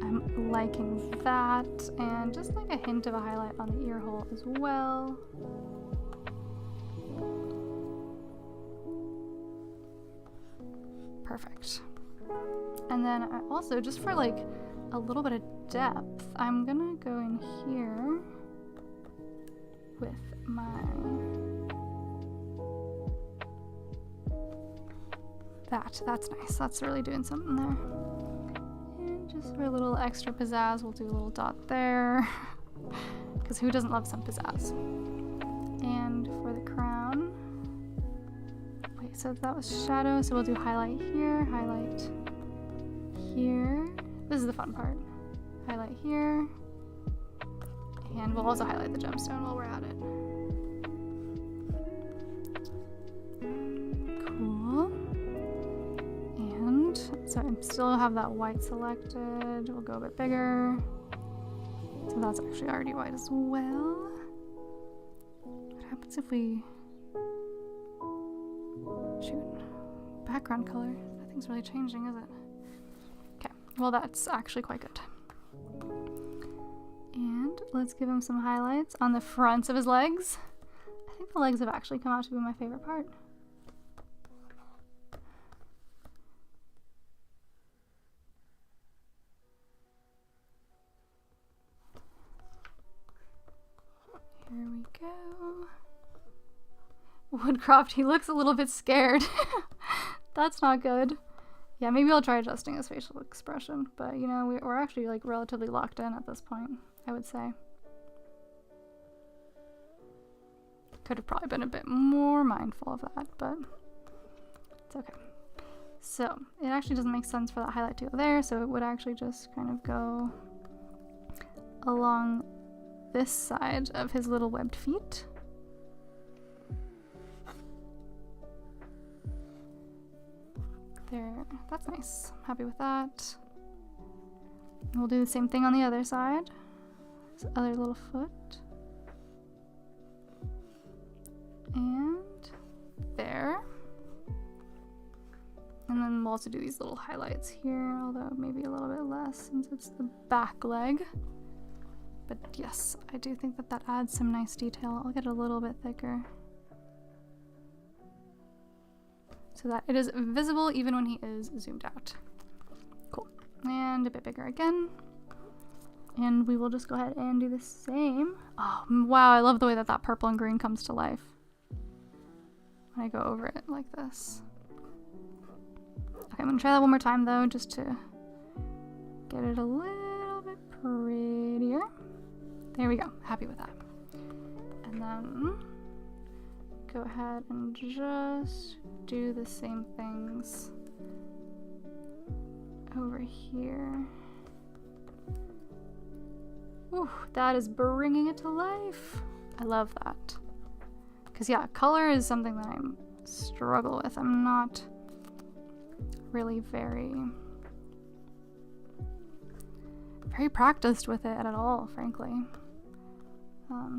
Speaker 1: I'm liking that, and just like a hint of a highlight on the ear hole as well. Perfect. And then I also, just for like a little bit of depth, I'm gonna go in here with my that's nice. That's really doing something there. And just for a little extra pizzazz, we'll do a little dot there. Because who doesn't love some pizzazz? And for the crown, wait, so that was shadow, so we'll do highlight here, highlight here. This is the fun part. Highlight here. And we'll also highlight the gemstone while we're at it. Cool. And so I still have that white selected. We'll go a bit bigger. So that's actually already white as well. What happens if we... Shoot. Background color. Nothing's really changing, is it? Okay. Well, that's actually quite good. And let's give him some highlights on the fronts of his legs. I think the legs have actually come out to be my favorite part. Here we go. Woodcroft, he looks a little bit scared. That's not good. Yeah, maybe I'll try adjusting his facial expression, but you know, we're actually like relatively locked in at this point, I would say. Could have probably been a bit more mindful of that, but it's okay. So it actually doesn't make sense for that highlight to go there, so it would actually just kind of go along this side of his little webbed feet. There, that's nice. I'm happy with that. And we'll do the same thing on the other side. This other little foot. And there. And then we'll also do these little highlights here, although maybe a little bit less since it's the back leg. But yes, I do think that that adds some nice detail. I'll get a little bit thicker, so that it is visible even when he is zoomed out. Cool. And a bit bigger again. And we will just go ahead and do the same. Oh, wow, I love the way that that purple and green comes to life when I go over it like this. Okay, I'm gonna try that one more time though, just to get it a little bit prettier. There we go, happy with that. And then go ahead and just do the same things over here. Ooh, that is bringing it to life. I love that. Because yeah, color is something that I struggle with. I'm not really very practiced with it at all, frankly.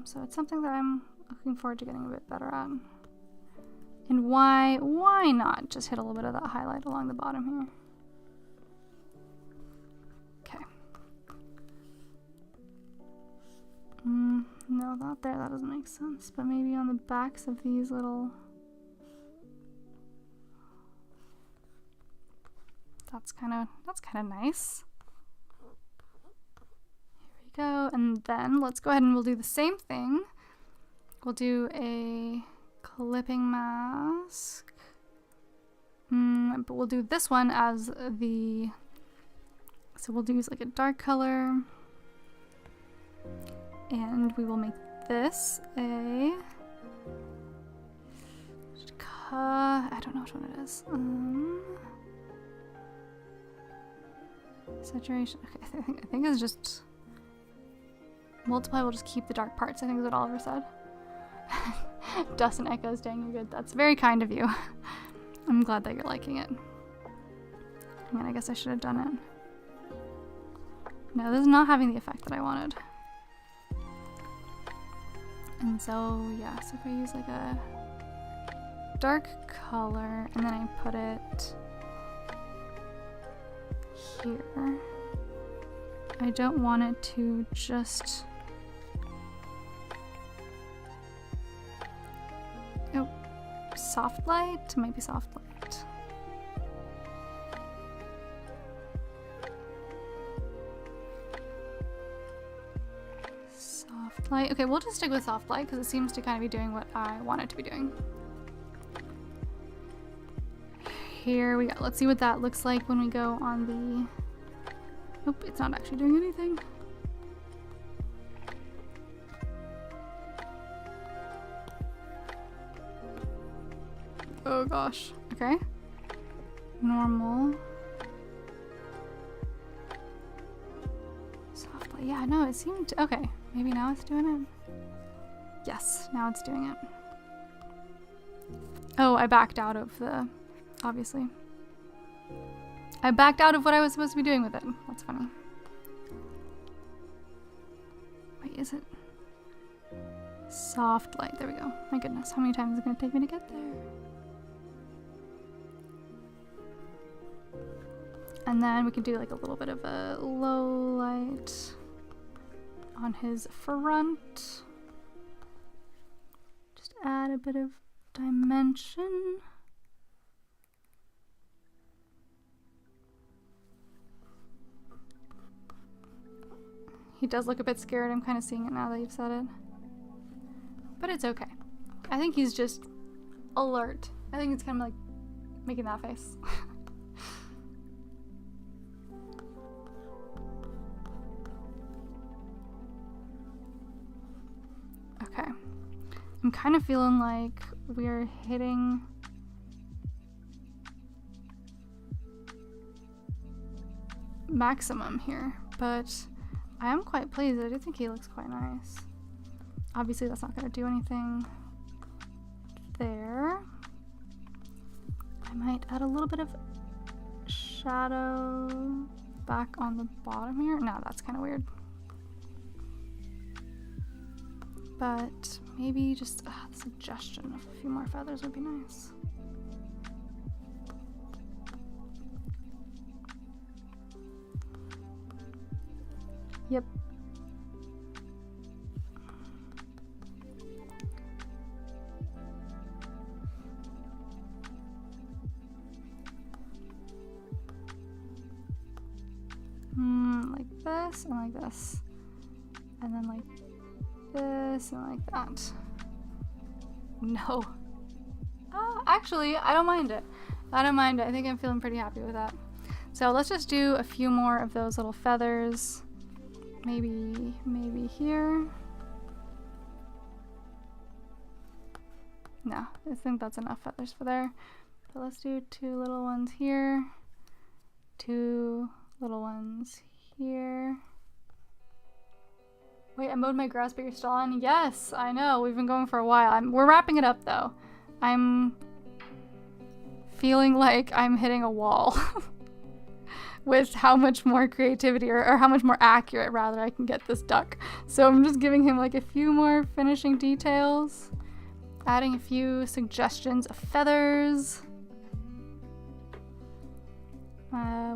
Speaker 1: So it's something that I'm looking forward to getting a bit better at. And why not just hit a little bit of that highlight along the bottom here? Okay. No, not there, that doesn't make sense. But maybe on the backs of these little... That's kind of nice. Here we go, and then let's go ahead and we'll do the same thing. We'll do a clipping mask, but we'll do this one as the, so we'll use like a dark color, and we will make this a, I don't know which one it is, saturation, okay, I think it's just, multiply, we'll just keep the dark parts, I think is what Oliver said. Dust and echoes, dang, you're good. That's very kind of you. I'm glad that you're liking it. I mean, I guess I should have done it. No, this is not having the effect that I wanted. And so, yeah, so if I use like a dark color and then I put it here, I don't want it to just... Oh, soft light? Maybe soft light. light. Okay, we'll just stick with soft light because it seems to kind of be doing what I want it to be doing. Here we go. Let's see what that looks like when we go on the... Nope, it's not actually doing anything. Oh gosh. Okay. Normal. Soft light. Yeah, no, it seemed to... Okay, maybe now it's doing it. Yes, now it's doing it. Oh, I backed out of the... Obviously. I backed out of what I was supposed to be doing with it. That's funny. Wait, is it? Soft light. There we go. My goodness, how many times is it going to take me to get there? And then we can do like a little bit of a low light on his front. Just add a bit of dimension. He does look a bit scared. I'm kind of seeing it now that you've said it. But it's okay. I think he's just alert. I think it's kind of like making that face. Okay. I'm kind of feeling like we're hitting maximum here, but I am quite pleased. I do think he looks quite nice. Obviously that's not going to do anything there. I might add a little bit of shadow back on the bottom here. No, that's kind of weird. But maybe just the suggestion of a few more feathers would be nice. Yep. Like this and like this. And then like this and like that. No. Actually, I don't mind it. I don't mind it. I think I'm feeling pretty happy with that. So let's just do a few more of those little feathers. Maybe here. No, I think that's enough feathers for there. But let's do 2 little ones here. 2 little ones here. Wait, I mowed my grass, but you're still on? Yes, I know. We've been going for a while. We're wrapping it up, though. I'm feeling like I'm hitting a wall with how much more creativity, or how much more accurate, rather, I can get this duck. So I'm just giving him, like, a few more finishing details. Adding a few suggestions of feathers.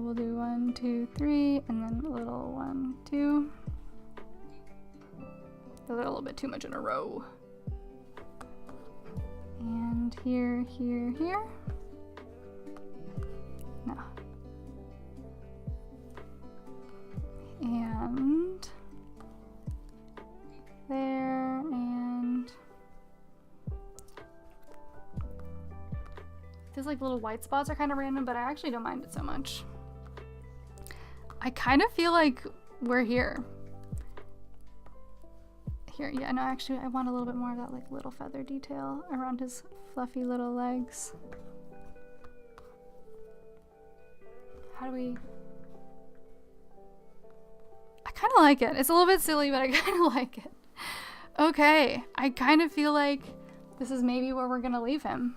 Speaker 1: We'll do 1, 2, 3, and then a little 1, 2. Those are a little bit too much in a row. And here, here, here. No. And there, and these like little white spots are kind of random, but I actually don't mind it so much. I kind of feel like we're here. Here, yeah, no, actually I want a little bit more of that like little feather detail around his fluffy little legs. How do we... I kind of like it. It's a little bit silly, but I kind of like it. Okay, I kind of feel like this is maybe where we're gonna leave him.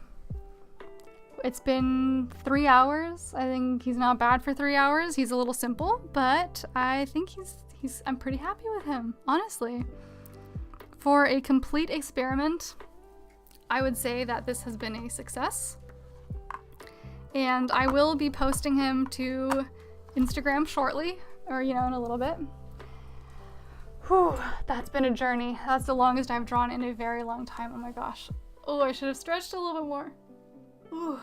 Speaker 1: It's been 3 hours. I think he's not bad for 3 hours. He's a little simple, but I think I'm pretty happy with him, honestly. For a complete experiment, I would say that this has been a success. And I will be posting him to Instagram shortly, or, you know, in a little bit. Whew, that's been a journey. That's the longest I've drawn in a very long time. Oh my gosh. Oh, I should have stretched a little bit more. Ooh,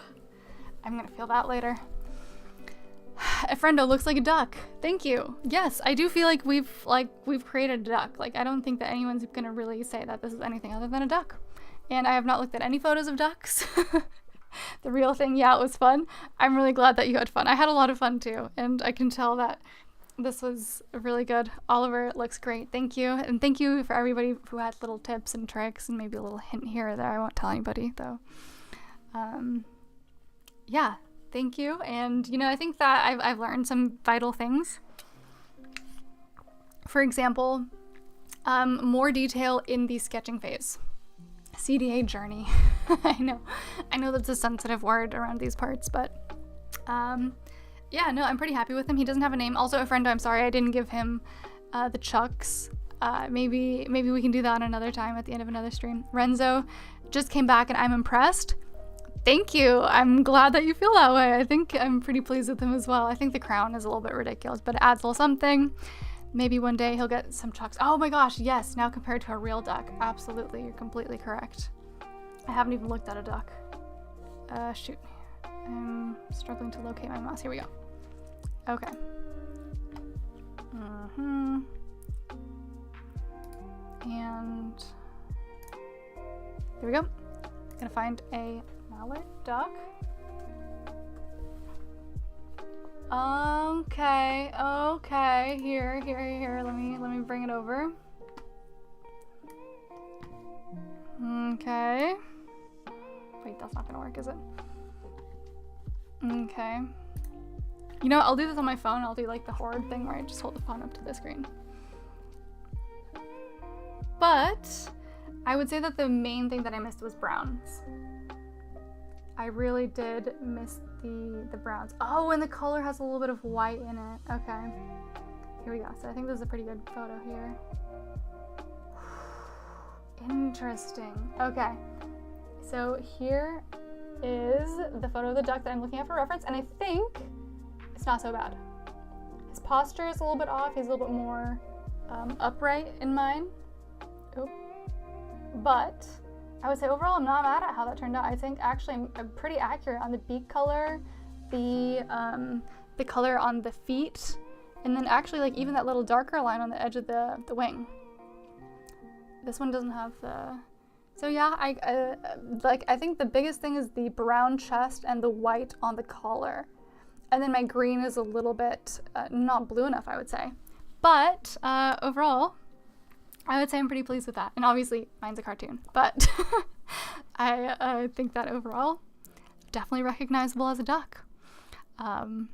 Speaker 1: I'm gonna feel that later. Friendo looks like a duck. Thank you. Yes, I do feel like we've created a duck. Like, I don't think that anyone's gonna really say that this is anything other than a duck. And I have not looked at any photos of ducks. The real thing, yeah, it was fun. I'm really glad that you had fun. I had a lot of fun too, and I can tell that this was really good. Oliver, it looks great. Thank you. And thank you for everybody who had little tips and tricks and maybe a little hint here or there. I won't tell anybody though. Yeah, thank you. And I think that I've learned some vital things. For example, more detail in the sketching phase. CDA journey. I know that's a sensitive word around these parts, but yeah, no, I'm pretty happy with him. He doesn't have a name. Also, a friend, I'm sorry I didn't give him the chucks. Maybe we can do that another time at the end of another stream. Renzo just came back and I'm impressed. Thank you. I'm glad that you feel that way. I think I'm pretty pleased with him as well. I think the crown is a little bit ridiculous, but it adds a little something. Maybe one day he'll get some chucks. Oh my gosh, yes, now compared to a real duck. Absolutely, you're completely correct. I haven't even looked at a duck. Shoot. I'm struggling to locate my mouse. Here we go. Okay. And there we go. Gonna find a mallard duck. Okay. Here. Let me bring it over. Okay. Wait, that's not gonna work, is it? Okay. I'll do this on my phone. I'll do like the horde thing where I just hold the phone up to the screen. But I would say that the main thing that I missed was browns. I really did miss the browns. Oh, and the color has a little bit of white in it. Okay. Here we go. So I think this is a pretty good photo here. Interesting. Okay. So here is the photo of the duck that I'm looking at for reference, and I think it's not so bad. His posture is a little bit off. He's a little bit more upright in mine. Oh. But I would say overall I'm not mad at how that turned out. I think actually I'm pretty accurate on the beak color, the color on the feet, and then actually like even that little darker line on the edge of the wing. This one doesn't have the... So yeah, I think the biggest thing is the brown chest and the white on the collar. And then my green is a little bit not blue enough, I would say. But overall, I would say I'm pretty pleased with that. And obviously, mine's a cartoon. But I think that overall, definitely recognizable as a duck. And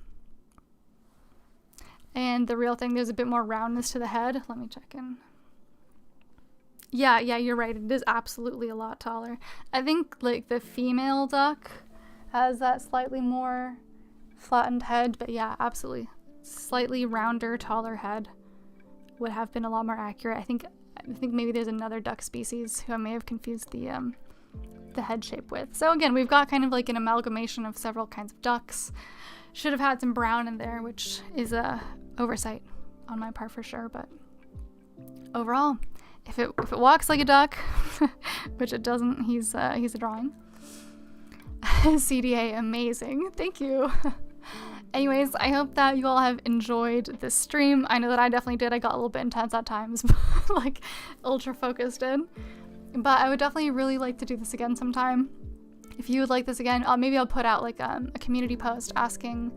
Speaker 1: the real thing, there's a bit more roundness to the head. Let me check in. Yeah, you're right. It is absolutely a lot taller. I think like the female duck has that slightly more flattened head, but yeah, absolutely. Slightly rounder, taller head would have been a lot more accurate. I think maybe there's another duck species who I may have confused the head shape with. So again, we've got kind of like an amalgamation of several kinds of ducks. Should have had some brown in there, which is a oversight on my part for sure, but overall, if it walks like a duck, which it doesn't, he's a drawing. CDA, amazing. Thank you. Anyways, I hope that you all have enjoyed this stream. I know that I definitely did. I got a little bit intense at times, like ultra focused in. But I would definitely really like to do this again sometime. If you would like this again, maybe I'll put out like a community post asking,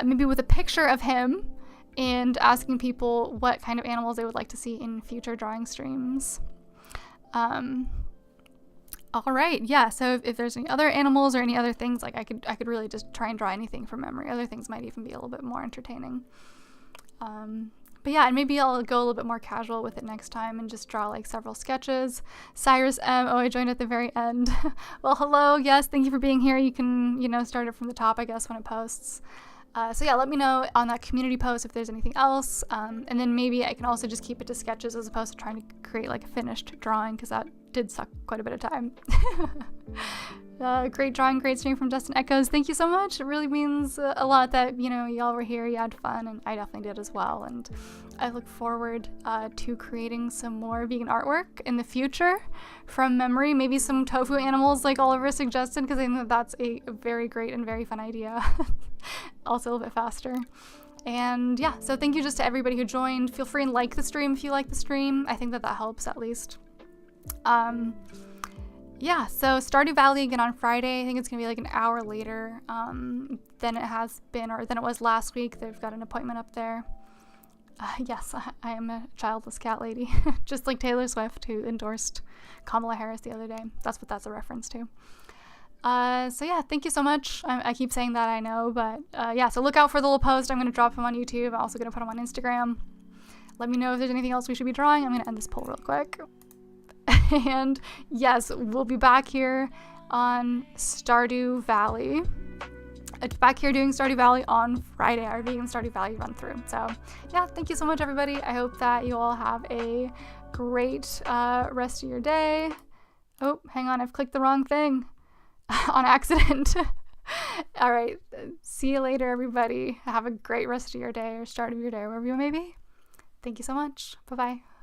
Speaker 1: maybe with a picture of him, and asking people what kind of animals they would like to see in future drawing streams. All right, yeah, so if there's any other animals or any other things, like I could really just try and draw anything from memory. Other things might even be a little bit more entertaining. But yeah, and maybe I'll go a little bit more casual with it next time and just draw like several sketches. Cyrus M, oh, I joined at the very end. Well, hello, yes, thank you for being here. You can, start it from the top, I guess, when it posts. So yeah, let me know on that community post if there's anything else, and then maybe I can also just keep it to sketches as opposed to trying to create like a finished drawing, because that did suck quite a bit of time. Great drawing, great stream from Dustin Echoes. Thank you so much. It really means a lot that, y'all were here, you had fun, and I definitely did as well. And I look forward to creating some more vegan artwork in the future from memory. Maybe some tofu animals like Oliver suggested, because I think that's a very great and very fun idea. also a little bit faster. And yeah, so thank you just to everybody who joined. Feel free and like the stream if you like the stream. I think that helps at least. Yeah, so Stardew Valley again on Friday. I think it's gonna be like an hour later than it has been, or than it was last week. They've got an appointment up there. Yes, I am a childless cat lady, just like Taylor Swift, who endorsed Kamala Harris the other day. That's what that's a reference to. So yeah, thank you so much. I keep saying that, I know, but yeah, so look out for the little post. I'm going to drop him on YouTube. I'm also going to put him on Instagram. Let me know if there's anything else we should be drawing. I'm going to end this poll real quick. And yes, we'll be back here on Stardew Valley. Back here doing Stardew Valley on Friday, our vegan Stardew Valley run through. So yeah, thank you so much, everybody. I hope that you all have a great rest of your day. Oh, hang on, I've clicked the wrong thing on accident. All right, see you later, everybody. Have a great rest of your day or start of your day, wherever you may be. Thank you so much. Bye-bye.